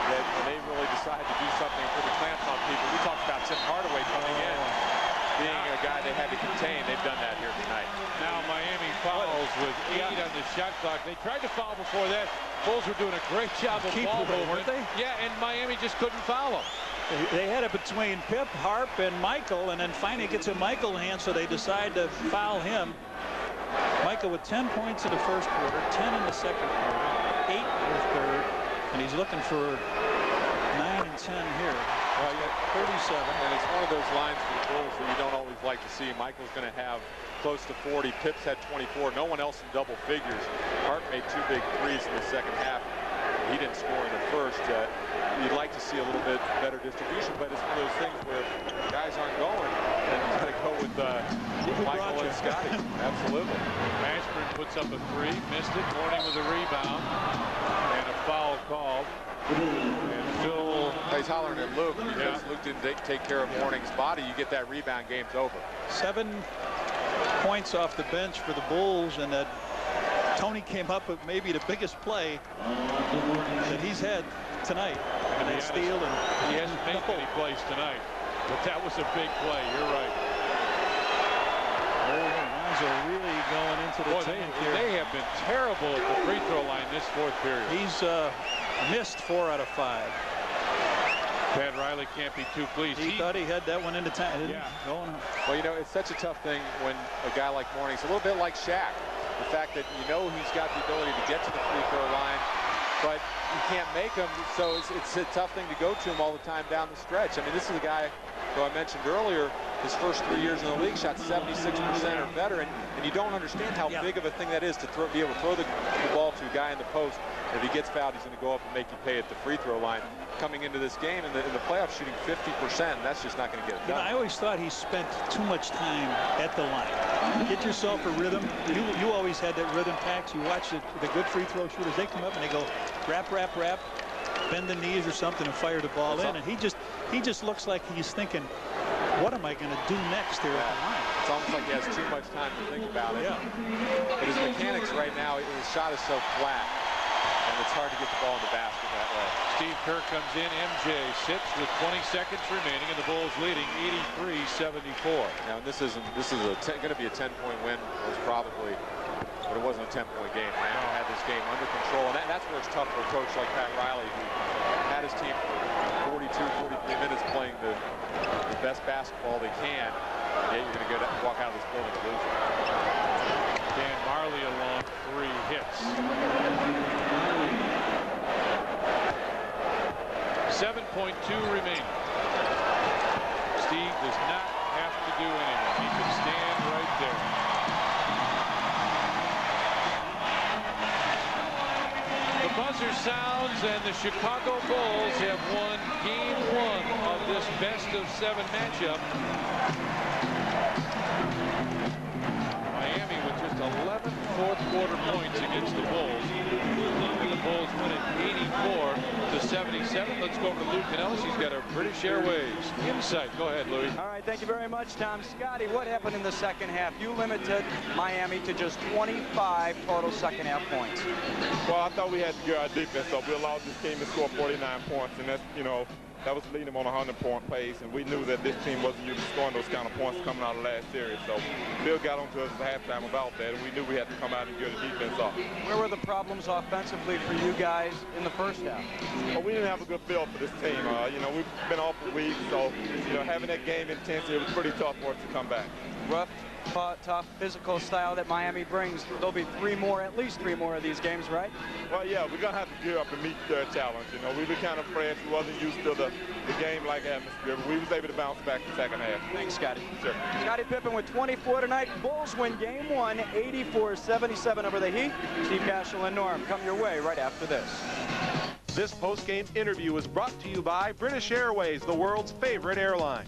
that when they really decide to do something and put the clamp on people, we talked about Tim Hardaway coming in, being a guy they had to contain. They've done that here tonight. Now Miami fouls with 8 on the shot clock. They tried to foul before that. Bulls were doing a great job of ball movement, weren't they? Yeah, and Miami just couldn't foul them. They had it between Pip, Harp, and Michael, and then finally it gets in Michael's hand, so they decide to foul him. Michael with 10 points in the first quarter, 10 in the second quarter, 8 in the third, and he's looking for 9 and 10 here. 37. And it's one of those lines for the Bulls that you don't always like to see. Michael's going to have close to 40. Pips had 24. No one else in double figures. Hart made 2 big threes in the second half. He didn't score in the first. You'd like to see a little bit better distribution, but it's one of those things where guys aren't going, and you got to go with Michael and Scotty. Absolutely. Mashburn puts up a 3, missed it. Mourning with a rebound, and a foul called. And Phil... He's hollering at Luke because Luke didn't take care of Mourning's body. You get that rebound, game's over. 7 points off the bench for the Bulls, and that Tony came up with maybe the biggest play that he's had tonight. And that steal, and he hasn't made many plays tonight, but that was a big play. You're right. Oh, the Lions are really going into the tank here. They have been terrible at the free throw line this fourth period. He's missed 4 out of 5. Pat Riley can't be too pleased. He thought he had that one in the tank. Yeah. Going on. Well, you know, it's such a tough thing when a guy like Mourning's a little bit like Shaq. The fact that you know he's got the ability to get to the free throw line, but you can't make him, so it's a tough thing to go to him all the time down the stretch. I mean, this is a guy who I mentioned earlier, his first 3 years in the league shot 76% or better, and you don't understand how big of a thing that is to be able to throw the ball to a guy in the post. If he gets fouled, he's going to go up and make you pay at the free throw line. Coming into this game in the playoffs, shooting 50%, and that's just not going to get it done. You know, I always thought he spent too much time at the line. Get yourself a rhythm. You always had that rhythm, Pax. You watch the good free throw shooters. They come up and they go wrap, wrap, wrap, bend the knees or something and fire the ball in. And he just looks like he's thinking, what am I going to do next here at the line? It's almost like he has too much time to think about it. Yeah. But his mechanics right now, his shot is so flat, and it's hard to get the ball in the basket that way. Steve Kerr comes in. MJ sits with 20 seconds remaining, and the Bulls leading 83-74. Now, this is going to be a 10-point win, most probably, but it wasn't a 10-point game. Miami had this game under control, and that's where it's tough for a coach like Pat Riley, who had his team for 42, 43 minutes playing the best basketball they can. And yet you're going to walk out of this building to lose it. Dan Marley along 3 hits. 7.2 remaining. Steve does not have to do anything. He can stand right there. The buzzer sounds, and the Chicago Bulls have won Game 1 of this best-of-7 matchup. Miami with just 11 fourth-quarter points against the Bulls. And the Bulls win it 84-77. Let's go over to Lou Canellis. He's got a British Airways insight. Go ahead, Louis. All right, thank you very much, Tom. Scotty, what happened in the second half? You limited Miami to just 25 total second-half points. Well, I thought we had to get our defense up. We allowed this team to score 49 points, and that's, you know, that was leading them on a 100-point pace, and we knew that this team wasn't used to scoring those kind of points coming out of last series. So Bill got onto us at halftime about that, and we knew we had to come out and get the defense up. Where were the problems offensively for you guys in the first half? Well, we didn't have a good feel for this team. You know, we've been off a week, so, you know, having that game intensity, it was pretty tough for us to come back. Rough, tough, physical style that Miami brings. There'll be at least three more of these games, right? Well, yeah, we're going to have to gear up and meet their challenge. You know, we were kind of fresh. We wasn't used to the game-like atmosphere, but we was able to bounce back the second half. Thanks, Scotty. Sure. Scotty Pippen with 24 tonight. Bulls win Game 1, 84-77 over the Heat. Steve Cashel and Norm come your way right after this. This post-game interview is brought to you by British Airways, the world's favorite airline.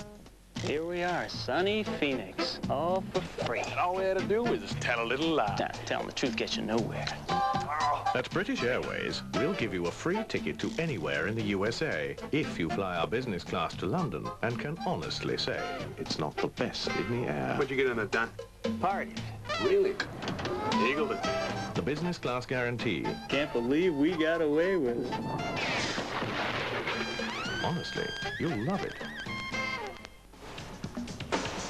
Here we are, sunny Phoenix, all for free. And all we had to do was tell a little lie. Nah, telling the truth gets you nowhere. At British Airways, we'll give you a free ticket to anywhere in the USA if you fly our business class to London and can honestly say it's not the best in the air. What'd you get in it, Don? Party. Really? Eagled it. The business class guarantee. Can't believe we got away with it. Honestly, you'll love it.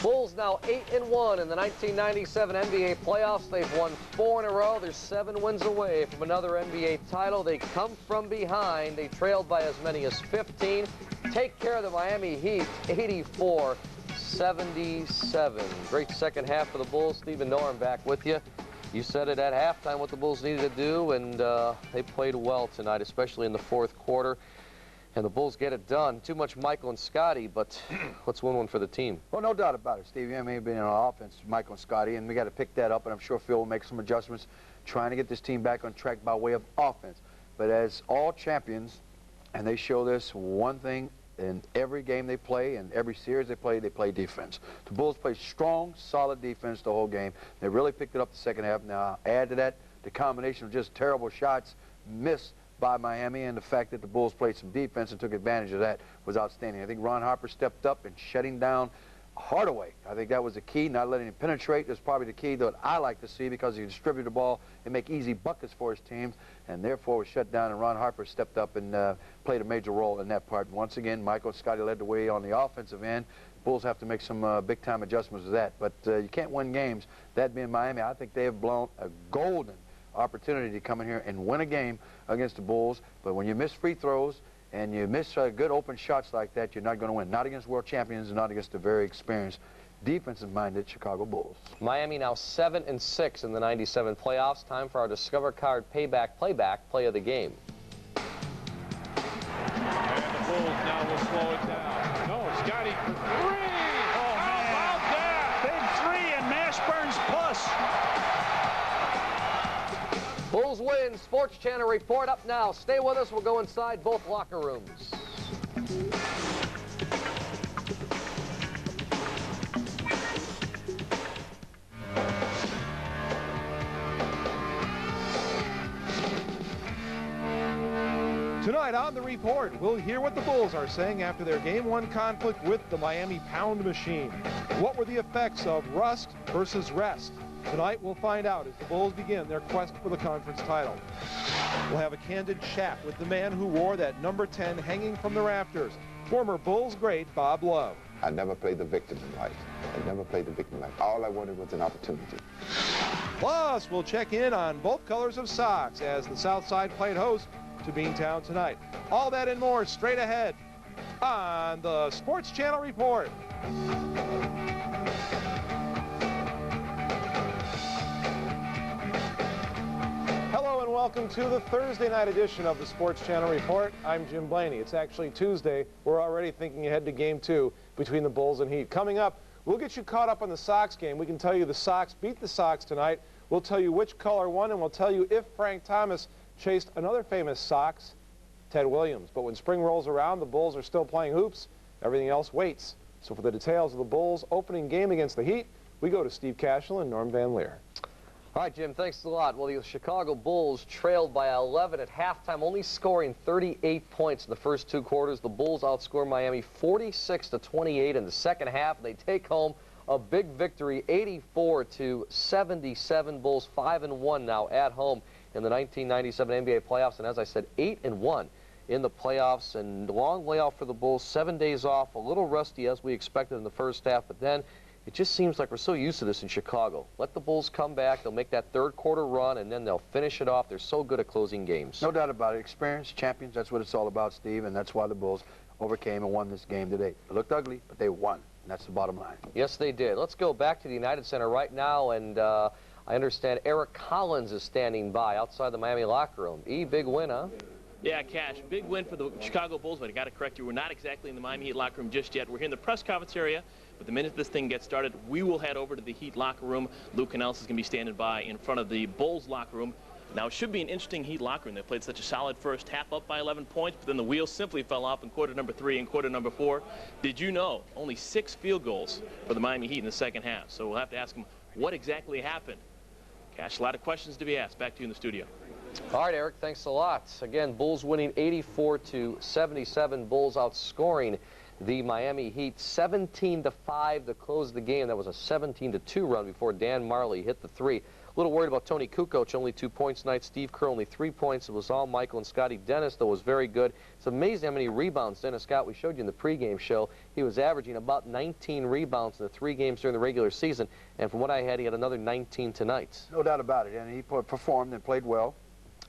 Bulls now 8-1 in the 1997 NBA playoffs. They've won 4 in a row. They're 7 wins away from another NBA title. They come from behind. They trailed by as many as 15. Take care of the Miami Heat, 84-77. Great second half for the Bulls. Stephen Norm back with you. You said it at halftime what the Bulls needed to do, and they played well tonight, especially in the fourth quarter. And the Bulls get it done. Too much Michael and Scotty, but let's win one for the team. Well, no doubt about it, Steve. I mean, being on offense, Michael and Scotty, and we got to pick that up, and I'm sure Phil will make some adjustments trying to get this team back on track by way of offense. but as all champions, and they show this one thing in every game they play and every series they play defense. The Bulls play strong, solid defense the whole game. They really picked it up the second half. Now, add to that the combination of just terrible shots missed by Miami, and the fact that the Bulls played some defense and took advantage of that was outstanding. I think Ron Harper stepped up and shutting down Hardaway. I think that was the key. Not letting him penetrate is probably the key that I like to see, because he distribute the ball and make easy buckets for his team, and therefore was shut down, and Ron Harper stepped up and played a major role in that part. Once again, Michael and Scotty led the way on the offensive end. Bulls have to make some big-time adjustments to that, but you can't win games. That being Miami, I think they have blown a golden opportunity to come in here and win a game against the Bulls, but when you miss free throws and you miss good open shots like that, you're not going to win. Not against world champions and not against the very experienced defensive-minded Chicago Bulls. Miami now 7-6 in the '97 playoffs. Time for our Discover Card Payback Playback Play of the Game. And the Bulls now will slow it down. No, Scotty for three. Oh, how about that? Big three and Mashburn's plus. Bulls win. Sports Channel report up now. Stay with us. We'll go inside both locker rooms. Tonight on The Report, we'll hear what the Bulls are saying after their Game 1 conflict with the Miami Pound Machine. What were the effects of rust versus rest? Tonight we'll find out as the Bulls begin their quest for the conference title. We'll have a candid chat with the man who wore that number 10 hanging from the rafters, former Bulls great Bob Love. I never played the victim in life. I never played the victim in life. All I wanted was an opportunity. Plus, we'll check in on both colors of socks as the Southside played host to Beantown tonight. All that and more straight ahead on the Sports Channel Report. Hello and welcome to the Thursday night edition of the Sports Channel Report. I'm Jim Blaney. It's actually Tuesday. We're already thinking ahead to Game 2 between the Bulls and Heat. Coming up, we'll get you caught up on the Sox game. We can tell you the Sox beat the Sox tonight. We'll tell you which color won, and we'll tell you if Frank Thomas chased another famous Sox, Ted Williams. But when spring rolls around, the Bulls are still playing hoops. Everything else waits. So for the details of the Bulls' opening game against the Heat, we go to Steve Cashel and Norm Van Leer. All right, Jim, thanks a lot. Well, the Chicago Bulls trailed by 11 at halftime, only scoring 38 points in the first two quarters. The Bulls outscore Miami 46-28 in the second half. They take home a big victory, 84-77. Bulls 5-1 now at home in the 1997 NBA playoffs, and as I said, 8-1 in the playoffs, and long layoff for the Bulls, 7 days off, a little rusty as we expected in the first half, but then it just seems like we're so used to this in Chicago. Let the Bulls come back, they'll make that third quarter run, and then they'll finish it off. They're so good at closing games. No doubt about it. Experience, champions, that's what it's all about, Steve, and that's why the Bulls overcame and won this game today. It looked ugly, but they won, and that's the bottom line. Yes, they did. Let's go back to the United Center right now, and I understand Eric Collins is standing by outside the Miami locker room. Big win, huh? Yeah, Cash, big win for the Chicago Bulls, but I got to correct you. We're not exactly in the Miami Heat locker room just yet. We're here in the press conference area, but the minute this thing gets started, we will head over to the Heat locker room. Luke Canellis is going to be standing by in front of the Bulls locker room. Now, it should be an interesting Heat locker room. They played such a solid first half, up by 11 points, but then the wheels simply fell off in quarter number 3 and quarter number 4. Did you know only 6 field goals for the Miami Heat in the second half? So we'll have to ask them what exactly happened. Cash, a lot of questions to be asked. Back to you in the studio. All right, Eric, thanks a lot. Again, Bulls winning 84-77. Bulls outscoring the Miami Heat 17-5 to close the game. That was a 17-2 run before Dan Marley hit the 3. A little worried about Tony Kukoc, only 2 points tonight. Steve Kerr, only 3 points. It was all Michael and Scotty. Dennis, though, was very good. It's amazing how many rebounds Dennis got. We showed you in the pregame show. He was averaging about 19 rebounds in the 3 games during the regular season. And from what I had, he had another 19 tonight. No doubt about it. And he performed and played well,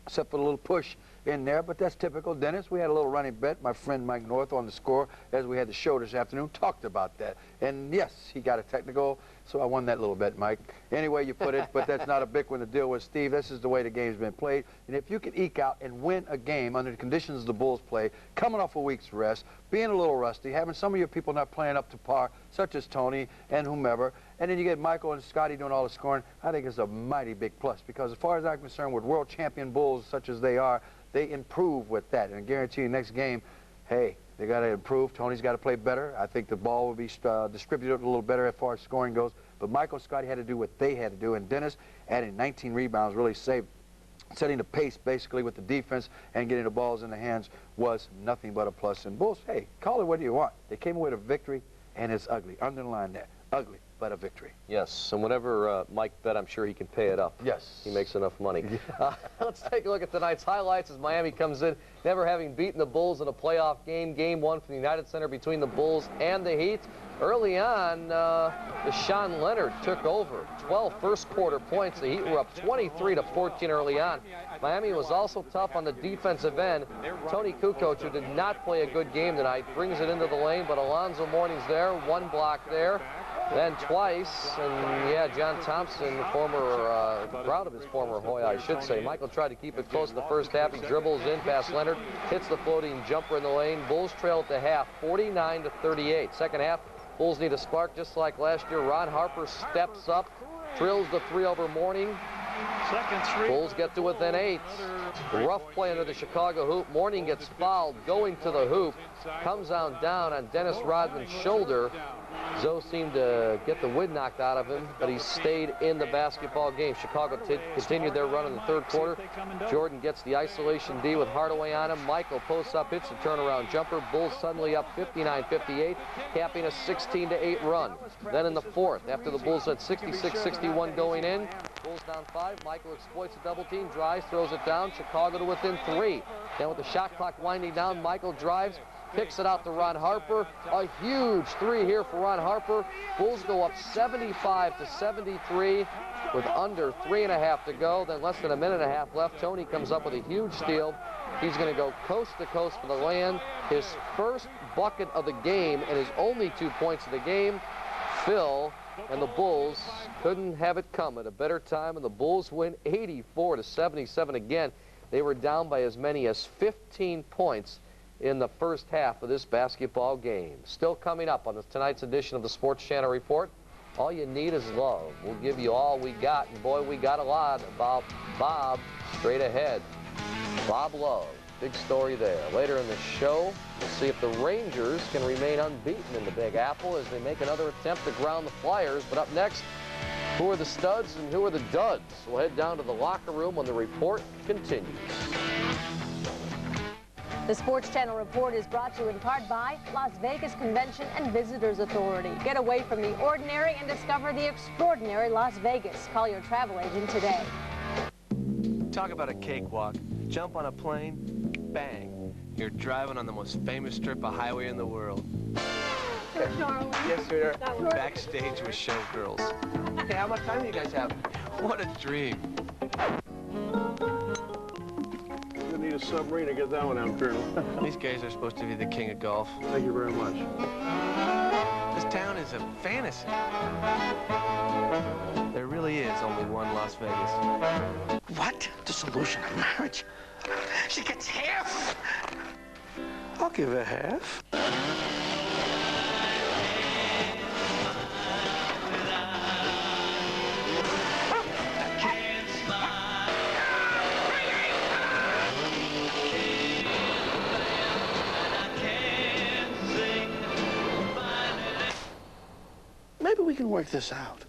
except for the little push in there, but that's typical. Dennis, we had a little running bet. My friend Mike North on the score, as we had the show this afternoon, talked about that. And yes, he got a technical, so I won that little bet, Mike. Any way you put it, but that's not a big one to deal with, Steve. This is the way the game's been played. And if you can eke out and win a game under the conditions the Bulls play, coming off a week's rest, being a little rusty, having some of your people not playing up to par, such as Tony and whomever, and then you get Michael and Scotty doing all the scoring, I think it's a mighty big plus, because as far as I'm concerned, with world champion Bulls such as they are, they improve with that. And I guarantee you next game, hey, they got to improve. Tony's got to play better. I think the ball will be distributed a little better as far as scoring goes. But Michael Scotty had to do what they had to do. And Dennis adding 19 rebounds really saved. Setting the pace basically with the defense and getting the balls in the hands was nothing but a plus. And Bulls, hey, call it what you want. They came away with a victory, and it's ugly. Underline that. Ugly, but a victory. Yes, and whenever Mike bet, I'm sure he can pay it up. Yes. He makes enough money. Let's take a look at tonight's highlights as Miami comes in, never having beaten the Bulls in a playoff game. Game 1 from the United Center between the Bulls and the Heat. Early on, Deshaun Leonard took over. 12 first-quarter points. The Heat were up 23-14 early on. Miami was also tough on the defensive end. Tony Kukoc, who did not play a good game tonight, brings it into the lane, but Alonzo Mourning's there, one block there. Then twice, and yeah, John Thompson, proud of his former Hoya, I should say. Michael tried to keep it close in the first half. He dribbles in past Leonard, hits the floating jumper in the lane. Bulls trail at the half, 49-38. Second half, Bulls need a spark just like last year. Ron Harper steps up, drills the three over Mourning. Second three. Bulls get to within 8. Rough play under the Chicago hoop. Mourning gets fouled going to the hoop. Comes on Dennis Rodman's shoulder. Zoe seemed to get the wind knocked out of him, but he stayed in the basketball game. Chicago continued their run in the third quarter. Jordan gets the isolation D with Hardaway on him. Michael posts up, hits a turnaround jumper. Bulls suddenly up 59-58, capping a 16-8 run. Then in the fourth, after the Bulls had 66-61 going in, Bulls down 5. Michael exploits a double team, drives, throws it down. Chicago to within 3. Then with the shot clock winding down, Michael drives, picks it out to Ron Harper. A huge three here for Ron Harper. Bulls go up 75-73 with under 3.5 to go. Then less than a minute and a half left. Tony comes up with a huge steal. He's going to go coast to coast for the land. His first bucket of the game and his only 2 points of the game. Phil and the Bulls couldn't have it come at a better time, and the Bulls win 84-77 again. They were down by as many as 15 points in the first half of this basketball game. Still coming up on tonight's edition of the Sports Channel Report, all you need is love. We'll give you all we got, and boy, we got a lot about Bob straight ahead. Bob Love, big story there. Later in the show, we'll see if the Rangers can remain unbeaten in the Big Apple as they make another attempt to ground the Flyers. But up next, who are the studs and who are the duds? We'll head down to the locker room when the report continues. The Sports Channel Report is brought to you in part by Las Vegas Convention and Visitors Authority. Get away from the ordinary and discover the extraordinary Las Vegas. Call your travel agent today. Talk about a cakewalk. Jump on a plane, bang. You're driving on the most famous strip of highway in the world. Yes, sir. Backstage with showgirls. Hey, how much time do you guys have? What a dream. You need a submarine to get that one out, Colonel. These guys are supposed to be the king of golf. Thank you very much. This town is a fantasy. There really is only one Las Vegas. What? Dissolution of marriage? She gets half? I'll give her half. Maybe we can work this out.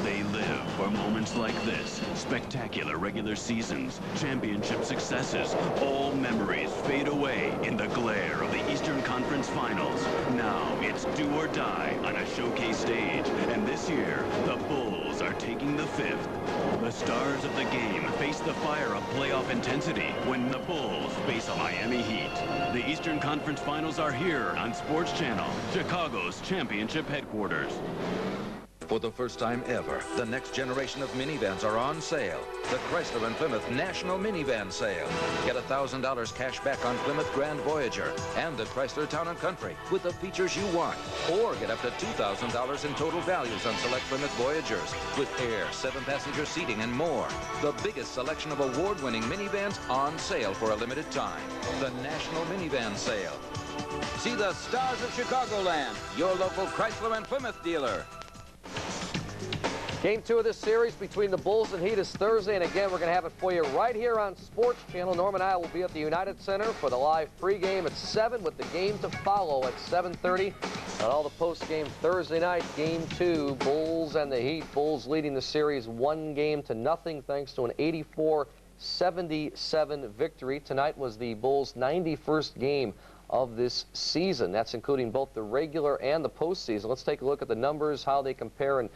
They live for moments like this. Spectacular regular seasons, championship successes, all memories fade away in the glare of the Eastern Conference Finals. Now it's do or die on a showcase stage, and this year, the Bulls are taking the fifth. The stars of the game face the fire of playoff intensity when the Bulls face a Miami Heat. The Eastern Conference Finals are here on Sports Channel, Chicago's championship headquarters. For the first time ever, the next generation of minivans are on sale. The Chrysler and Plymouth National Minivan Sale. Get $1,000 cash back on Plymouth Grand Voyager and the Chrysler Town & Country with the features you want. Or get up to $2,000 in total values on select Plymouth Voyagers with air, 7-passenger seating, and more. The biggest selection of award-winning minivans on sale for a limited time. The National Minivan Sale. See the stars of Chicagoland, your local Chrysler and Plymouth dealer. Game 2 of this series between the Bulls and Heat is Thursday, and again, we're going to have it for you right here on Sports Channel. Norm and I will be at the United Center for the live pregame at 7 with the game to follow at 7:30. And all the postgame Thursday night, Game 2, Bulls and the Heat. Bulls leading the series 1-0 thanks to an 84-77 victory. Tonight was the Bulls' 91st game of this season. That's including both the regular and the postseason. Let's take a look at the numbers, how they compare and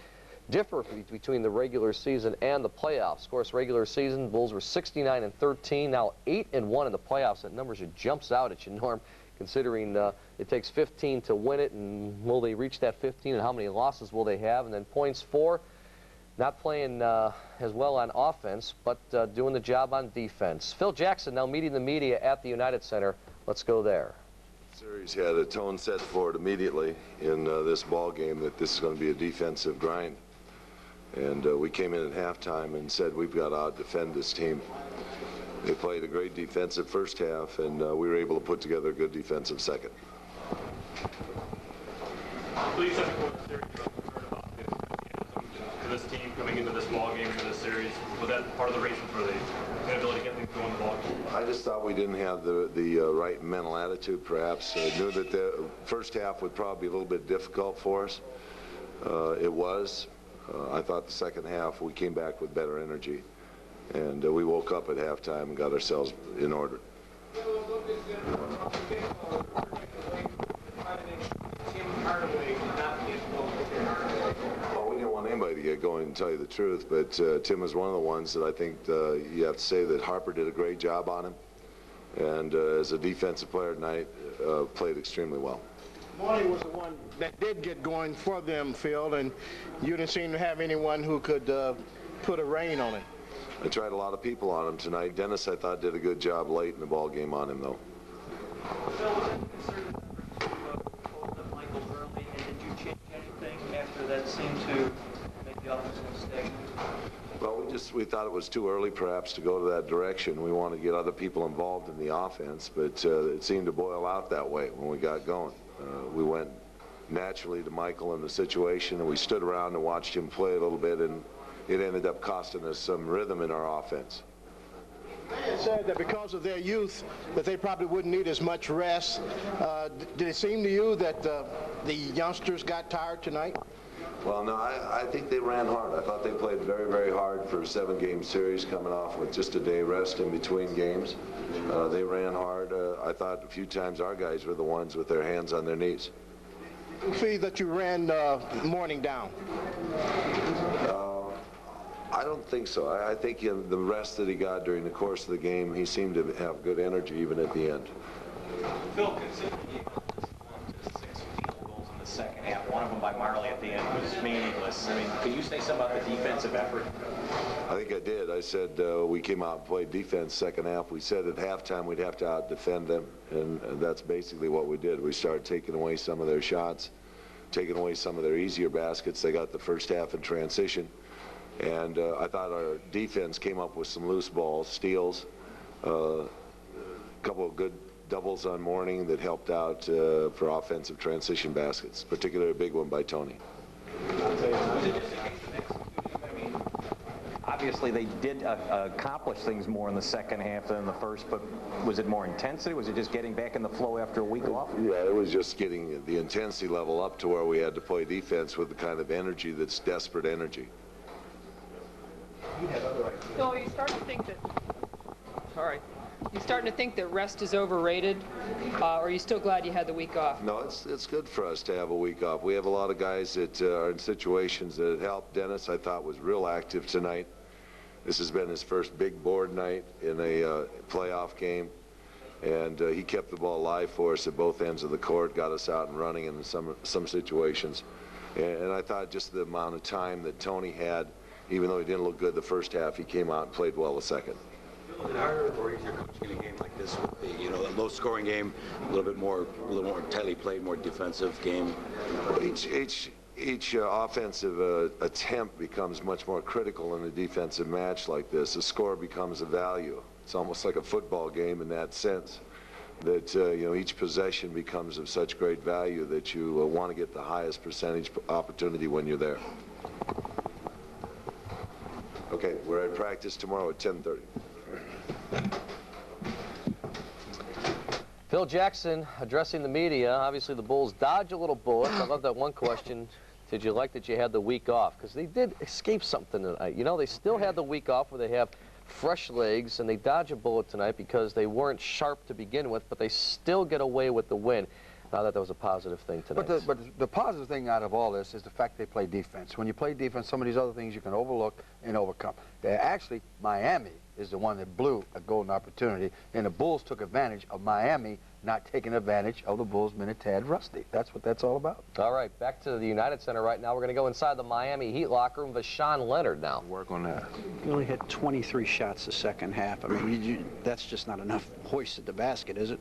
differ between the regular season and the playoffs. Of course, regular season, Bulls were 69-13, now 8-1 in the playoffs. That number just jumps out at you, Norm, considering it takes 15 to win it, and will they reach that 15, and how many losses will they have? And then points for, not playing as well on offense, but doing the job on defense. Phil Jackson now meeting the media at the United Center. Let's go there. Series had a tone set for it immediately in this ball game that this is going to be a defensive grind. And we came in at halftime and said we've got to out-defend this team. They played a great defensive first half, and we were able to put together a good defensive second. Please tell me what the series you heard about to this team coming into this ball game, into this series. Was that part of the reason for the inability to get things going in the ball game? I just thought we didn't have the right mental attitude, perhaps. I knew that the first half would probably be a little bit difficult for us. It was. I thought the second half we came back with better energy, and we woke up at halftime and got ourselves in order. Well, we didn't want anybody to get going, to tell you the truth, but Tim was one of the ones that I think you have to say that Harper did a great job on him, and as a defensive player tonight, played extremely well. Morley was the one that did get going for them, Phil, and you didn't seem to have anyone who could put a rein on it. I tried a lot of people on him tonight. Dennis, I thought, did a good job late in the ball game on him, though. Phil, was it concerned that Michael early, and did you change anything after that seemed to make the offensive mistake? Well, we thought it was too early, perhaps, to go to that direction. We wanted to get other people involved in the offense, but it seemed to boil out that way when we got going. We went naturally to Michael in the situation, and we stood around and watched him play a little bit, and it ended up costing us some rhythm in our offense. They said that because of their youth, that they probably wouldn't need as much rest. Did it seem to you that the youngsters got tired tonight? Well, no, I think they ran hard. I thought they played very, very hard for a 7-game series, coming off with just a day rest in between games. They ran hard. I thought a few times our guys were the ones with their hands on their knees. You feel that you ran Morning down? I don't think so. I think in the rest that he got during the course of the game, he seemed to have good energy even at the end. Phil, considering you just 6 field goals in the second half, one of them by Marley at the end was meaningless. I mean, could you say something about the defensive effort? I think I did. I said we came out and played defense second half. We said at halftime we'd have to out-defend them, and that's basically what we did. We started taking away some of their shots, taking away some of their easier baskets. They got the first half in transition, and I thought our defense came up with some loose balls, steals, a couple of good doubles on Morning that helped out for offensive transition baskets, particularly a big one by Tony. Obviously, they did accomplish things more in the second half than in the first, but was it more intensity? Was it just getting back in the flow after a week off? Yeah, it was just getting the intensity level up to where we had to play defense with the kind of energy that's desperate energy. So are you starting to think that, sorry, you starting to think that rest is overrated, or are you still glad you had the week off? No, it's good for us to have a week off. We have a lot of guys that are in situations that help. Dennis, I thought, was real active tonight. This has been his first big board night in a playoff game, and he kept the ball alive for us at both ends of the court, got us out and running in some situations. And I thought just the amount of time that Tony had, even though he didn't look good the first half, he came out and played well the second. Is it harder or easier coaching a game like this with the, a low-scoring game, a little more tightly played, more defensive game? Well, each offensive attempt becomes much more critical in a defensive match like this. The score becomes a value. It's almost like a football game in that sense, that each possession becomes of such great value that you want to get the highest percentage opportunity when you're there. Okay, we're at practice tomorrow at 10:30. Phil Jackson addressing the media. Obviously, the Bulls dodge a little bullet. I love that one question. Did you like that you had the week off? Because they did escape something tonight. You know, they still had the week off where they have fresh legs, and they dodge a bullet tonight because they weren't sharp to begin with, but they still get away with the win. I thought that was a positive thing tonight. But the positive thing out of all this is the fact they play defense. When you play defense, some of these other things you can overlook and overcome. Actually, Miami is the one that blew a golden opportunity, and the Bulls took advantage of Miami not taking advantage of the Bulls' men and tad rusty. That's what that's all about. All right, back to the United Center right now. We're going to go inside the Miami Heat locker room. Vashawn Leonard now. Work on that. You only hit 23 shots the second half. I mean, that's just not enough hoist at the basket, is it?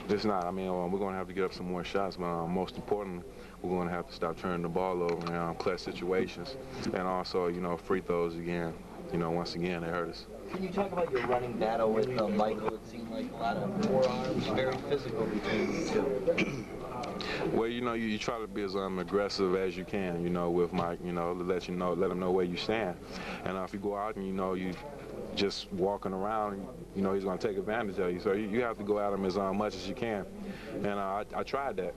It's not. I mean, we're going to have to get up some more shots, but most importantly, we're going to have to stop turning the ball over in clutch situations. And also, you know, free throws again. You know, once again, they hurt us. Can you talk about your running battle with Michael? It seemed like a lot of forearms, very physical between the two. Well, you know, you try to be as aggressive as you can, you know, with Mike, you know, to let him know where you stand. And if you go out and, you know, you just walking around, you know, he's going to take advantage of you. So you have to go at him as much as you can. And I tried that.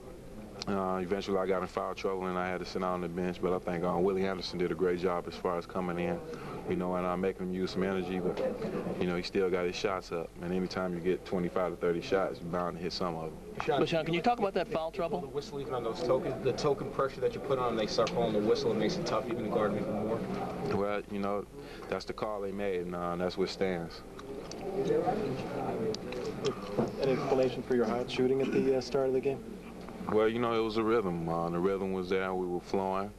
Eventually, I got in foul trouble, and I had to sit down on the bench. But I think Willie Anderson did a great job as far as coming in, you know, and making him use some energy. But, you know, he still got his shots up. And anytime you get 25 to 30 shots, you're bound to hit some of them. Vashawn, can you talk about that foul trouble? The whistle, even on those the token pressure that you put on them, they start blowing the whistle. It makes it tough even to guard them even more. Well, you know, that's the call they made, and that's what stands. Any explanation for your hot shooting at the start of the game? Well, you know, it was a rhythm. The rhythm was there. We were flowing.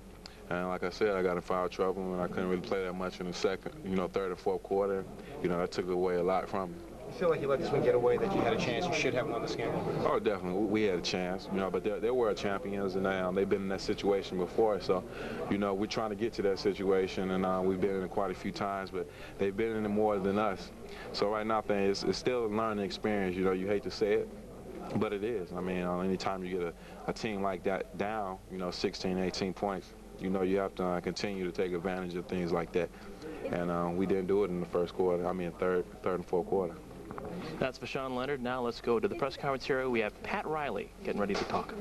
And like I said, I got in foul trouble, and I couldn't really play that much in the second, you know, third and fourth quarter. You know, that took away a lot from me. You feel like you let this one get away, that you had a chance, you should have won this game? Oh, definitely. We had a chance, you know, but they're world champions, and they've been in that situation before. So, you know, we're trying to get to that situation, and we've been in it quite a few times, but they've been in it more than us. So right now, it's still a learning experience. You know, you hate to say it, but it is. I mean, anytime you get a team like that down, you know, 16, 18 points, you know, you have to continue to take advantage of things like that. And we didn't do it in the first quarter. I mean, third and fourth quarter. That's Vashawn Leonard. Now let's go to the press conference here. We have Pat Riley getting ready to talk.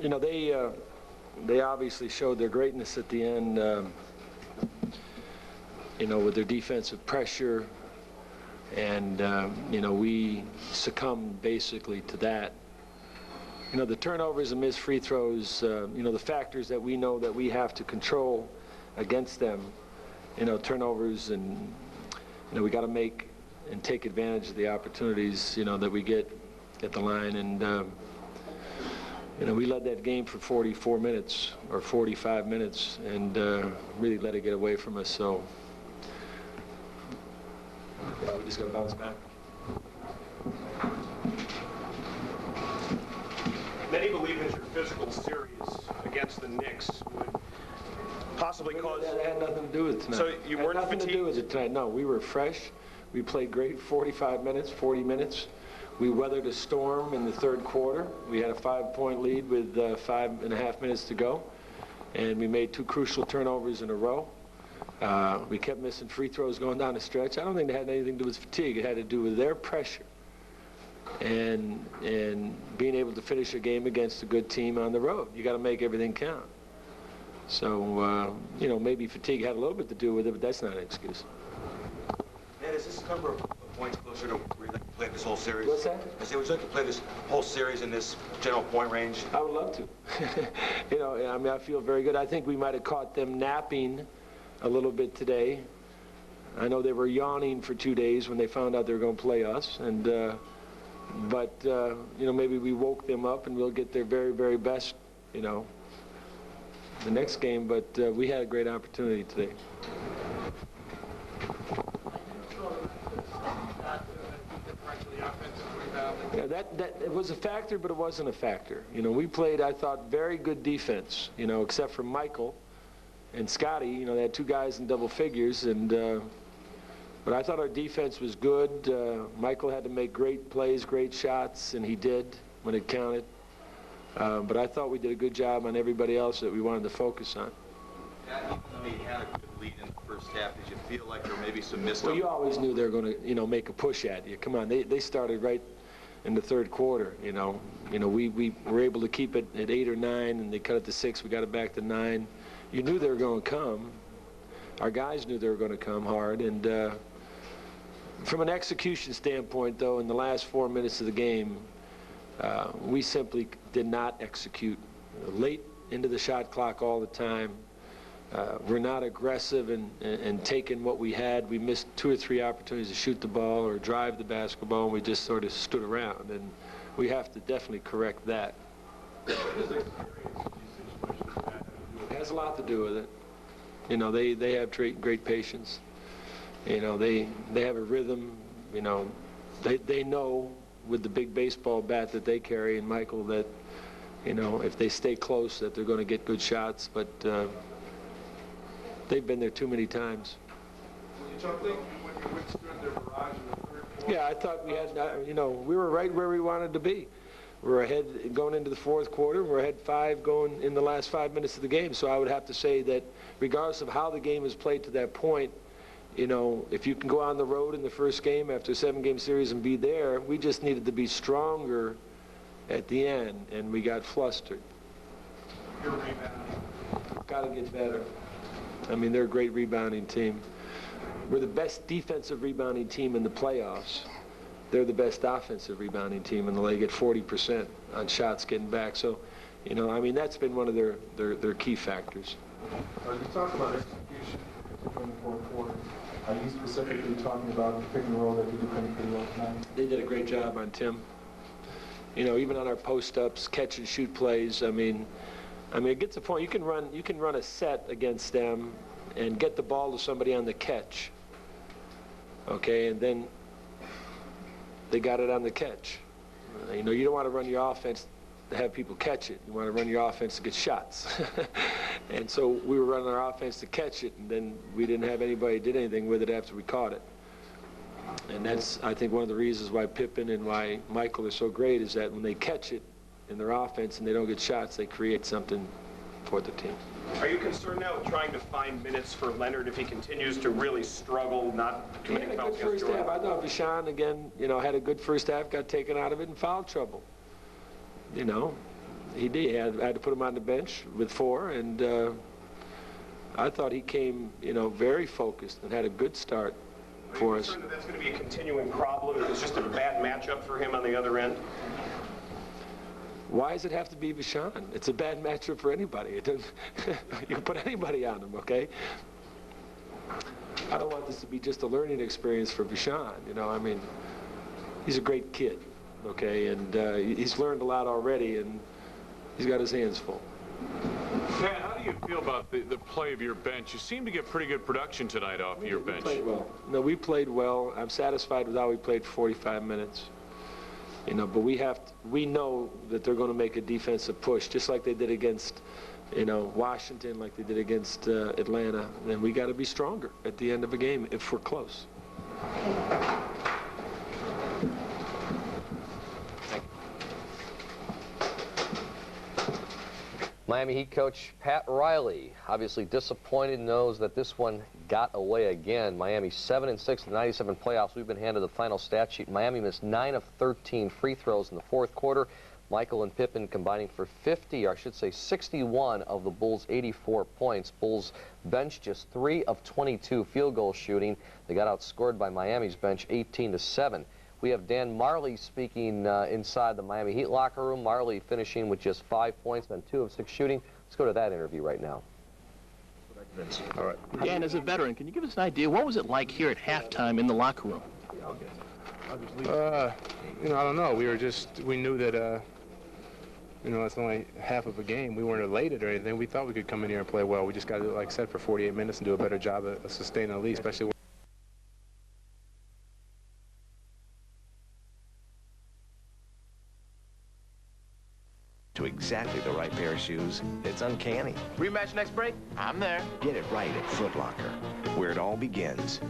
You know, they obviously showed their greatness at the end, you know, with their defensive pressure. And, you know, we succumbed basically to that. You know, the turnovers and missed free throws, you know, the factors that we know that we have to control against them, you know, turnovers, and, you know, we got to make and take advantage of the opportunities, you know, that we get at the line. And, you know, we led that game for 44 minutes or 45 minutes and really let it get away from us. So, yeah, we just got to bounce back. Many believe that your physical series against the Knicks would possibly cause... That had nothing to do with it tonight. So you weren't nothing fatigued? to do with it tonight. No, we were fresh. We played great 45 minutes, 40 minutes. We weathered a storm in the third quarter. We had a 5-point lead with 5.5 minutes to go. And we made 2 crucial turnovers in a row. We kept missing free throws going down the stretch. I don't think it had anything to do with fatigue. It had to do with their pressure and being able to finish a game against a good team on the road. You got to make everything count. So, you know, maybe fatigue had a little bit to do with it, but that's not an excuse. Ned, is this number of points closer to where you'd like to play this whole series? What's that? I said, would you like to play this whole series in this general point range? I would love to. You know, I mean, I feel very good. I think we might have caught them napping a little bit today. I know they were yawning for 2 days when they found out they were going to play us, and but you know, maybe we woke them up, and we'll get their very, very best, you know, the next game. But we had a great opportunity today. Yeah, that it was a factor, but it wasn't a factor. You know, we played, I thought, very good defense. You know, except for Michael and Scotty. You know, they had 2 guys in double figures, and but I thought our defense was good. Michael had to make great plays, great shots, and he did when it counted. But I thought we did a good job on everybody else that we wanted to focus on. Even though you had a good lead in the first half, did you feel like there may be some missed? Well, you always knew they were going to, make a push at you. Come on, they started right in the third quarter. We were able to keep it at 8 or 9, and they cut it to 6. We got it back to 9. You knew they were going to come. Our guys knew they were going to come hard, and from an execution standpoint, though, in the last 4 minutes of the game, we simply did not execute. Late into the shot clock all the time. We're not aggressive in taking what we had. We missed 2 or 3 opportunities to shoot the ball or drive the basketball, and we just sort of stood around. And we have to definitely correct that. It has a lot to do with it. They have great patience. They have a rhythm. They know with the big baseball bat that they carry, and Michael, that if they stay close, that they're going to get good shots. But they've been there too many times. You don't think when you withstood their barrage in the third quarter? Yeah, I thought we had, we were right where we wanted to be. We were ahead going into the fourth quarter. We're ahead 5 going in the last 5 minutes of the game. So I would have to say that regardless of how the game is played to that point, if you can go on the road in the first game after a 7-game series and be there, we just needed to be stronger at the end, and we got flustered. Your rebounding. Got to get better. I mean, they're a great rebounding team. We're the best defensive rebounding team in the playoffs. They're the best offensive rebounding team in the league at 40% on shots getting back. So, that's been one of their key factors. You talk about execution during the fourth quarter. Are you specifically talking about the pick and roll that you did pretty well tonight? They did a great job on Tim. Even on our post-ups, catch and shoot plays. I mean, it gets to a point you can run a set against them and get the ball to somebody on the catch. Okay, and then they got it on the catch. You don't want to run your offense to have people catch it. You want to run your offense to get shots. And so we were running our offense to catch it, and then we didn't have anybody did anything with it after we caught it. And that's, I think, one of the reasons why Pippen and why Michael are so great is that when they catch it in their offense and they don't get shots, they create something for the team. Are you concerned now with trying to find minutes for Leonard if he continues to really struggle, not committing fouls against first Jordan? half. I thought Vashon, again, had a good first half, got taken out of it in foul trouble. He did. I had to put him on the bench with 4, and I thought he came, very focused and had a good start for us. Are you concerned that that's going to be a continuing problem? It's just a bad matchup for him on the other end? Why does it have to be Vashon? It's a bad matchup for anybody. It doesn't. You can put anybody on him, okay? I don't want this to be just a learning experience for Vashon. He's a great kid, okay, and he's learned a lot already, and he's got his hands full. Pat, how do you feel about the play of your bench? You seem to get pretty good production tonight off your bench. We played well. No, we played well. I'm satisfied with how we played 45 minutes. But we know that they're going to make a defensive push, just like they did against, Washington, like they did against Atlanta. And we got to be stronger at the end of a game if we're close. Miami Heat coach Pat Riley, obviously disappointed, knows that this one got away again. Miami 7-6 in the 97 playoffs. We've been handed the final stat sheet. Miami missed 9 of 13 free throws in the fourth quarter. Michael and Pippen combining for 50, or I should say 61 of the Bulls' 84 points. Bulls bench just 3 of 22 field goal shooting. They got outscored by Miami's bench 18-7. We have Dan Marley speaking inside the Miami Heat locker room. Marley finishing with just 5 points on 2 of 6 shooting. Let's go to that interview right now. All right. Dan, as a veteran, can you give us an idea, what was it like here at halftime in the locker room? I don't know. We knew that, it's only half of a game. We weren't elated or anything. We thought we could come in here and play well. We just got to, like I said, for 48 minutes and do a better job of sustaining the lead, especially when to exactly the right pair of shoes. It's uncanny. Rematch next break? I'm there. Get it right at Foot Locker, where it all begins.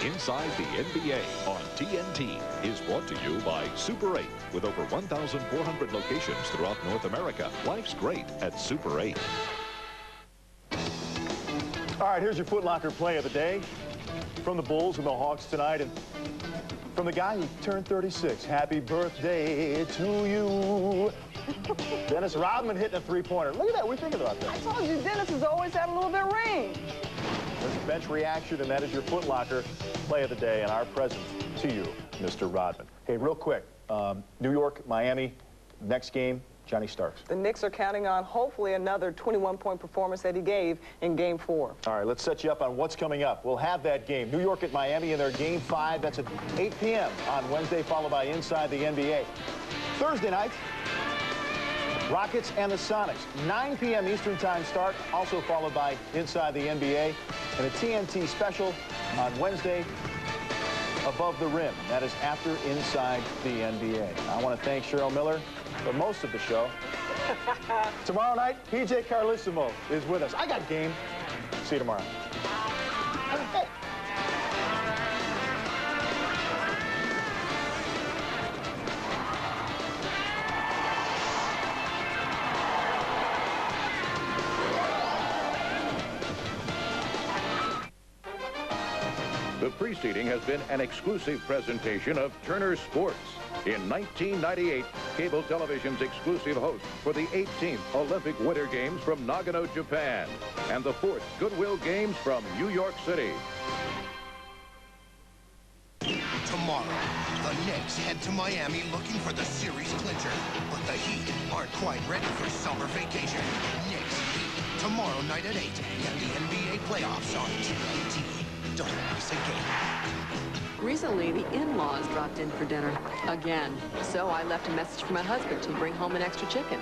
Inside the NBA on TNT is brought to you by Super 8. With over 1,400 locations throughout North America, life's great at Super 8. All right, here's your Foot Locker play of the day from the Bulls and the Hawks tonight. And from the guy who turned 36, happy birthday to you. Dennis Rodman hitting a three-pointer. Look at that. What do you think about that? I told you Dennis has always had a little bit of range. There's a bench reaction, and that is your Foot Locker play of the day, and our present to you, Mr. Rodman. Hey, real quick, New York, Miami, next game, Johnny Starks. The Knicks are counting on hopefully another 21-point performance that he gave in Game 4. All right, let's set you up on what's coming up. We'll have that game. New York at Miami in their Game 5. That's at 8 p.m. on Wednesday, followed by Inside the NBA. Thursday night, Rockets and the Sonics. 9 p.m. Eastern Time start, also followed by Inside the NBA. And a TNT special on Wednesday, Above the Rim. That is after Inside the NBA. I want to thank Cheryl Miller for most of the show. Tomorrow night, PJ Carlissimo is with us. I got game. See you tomorrow. Hey. The preceding has been an exclusive presentation of Turner Sports. In 1998, cable television's exclusive host for the 18th Olympic Winter Games from Nagano, Japan, and the 4th Goodwill Games from New York City. Tomorrow, the Knicks head to Miami looking for the series clincher, but the Heat aren't quite ready for summer vacation. Knicks Heat, tomorrow night at 8, get the NBA playoffs on TNT. Don't miss a game. Recently, the in-laws dropped in for dinner again. So I left a message for my husband to bring home an extra chicken.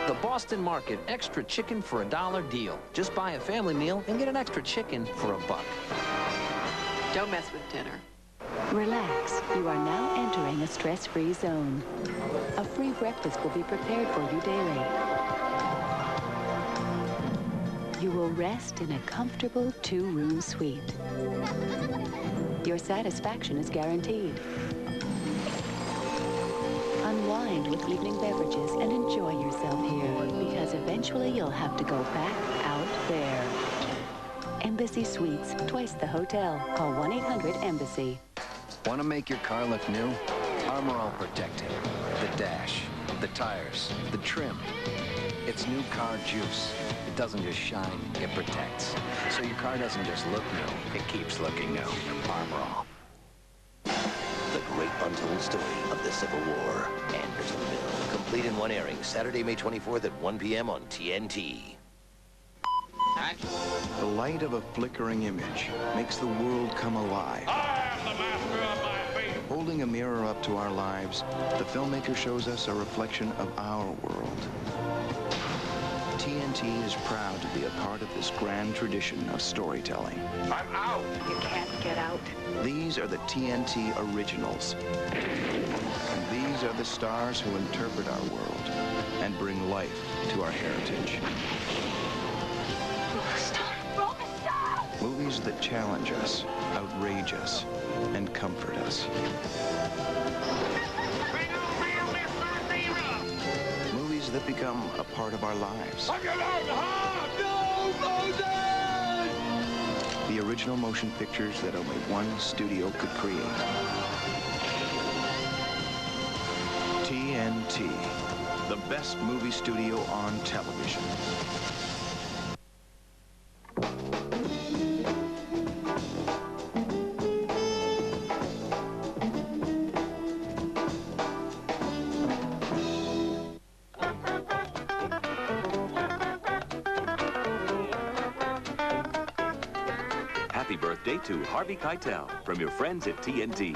The Boston Market extra chicken for $1 deal. Just buy a family meal and get an extra chicken for $1. Don't mess with dinner. Relax. You are now entering a stress-free zone. A free breakfast will be prepared for you daily. You will rest in a comfortable 2-room suite. Your satisfaction is guaranteed. Unwind with evening beverages and enjoy yourself here, because eventually you'll have to go back out there. Embassy Suites, twice the hotel. Call 1-800-EMBASSY. Want to make your car look new? Armor All Protecting. The dash, the tires, the trim. It's new car juice. It doesn't just shine, it protects. So your car doesn't just look new, it keeps looking new. Armor All. The great untold story of the Civil War. Andersonville. Complete in one airing, Saturday, May 24th at 1 p.m. on TNT. The light of a flickering image makes the world come alive. I am the master of my fate. Holding a mirror up to our lives, the filmmaker shows us a reflection of our world. TNT is proud to be a part of this grand tradition of storytelling. I'm out. You can't get out. These are the TNT originals. And these are the stars who interpret our world and bring life to our heritage. Movies that challenge us, outrage us, and comfort us. Movies that become a part of our lives. The original motion pictures that only one studio could create. TNT, the best movie studio on television. Happy birthday to Harvey Keitel from your friends at TNT.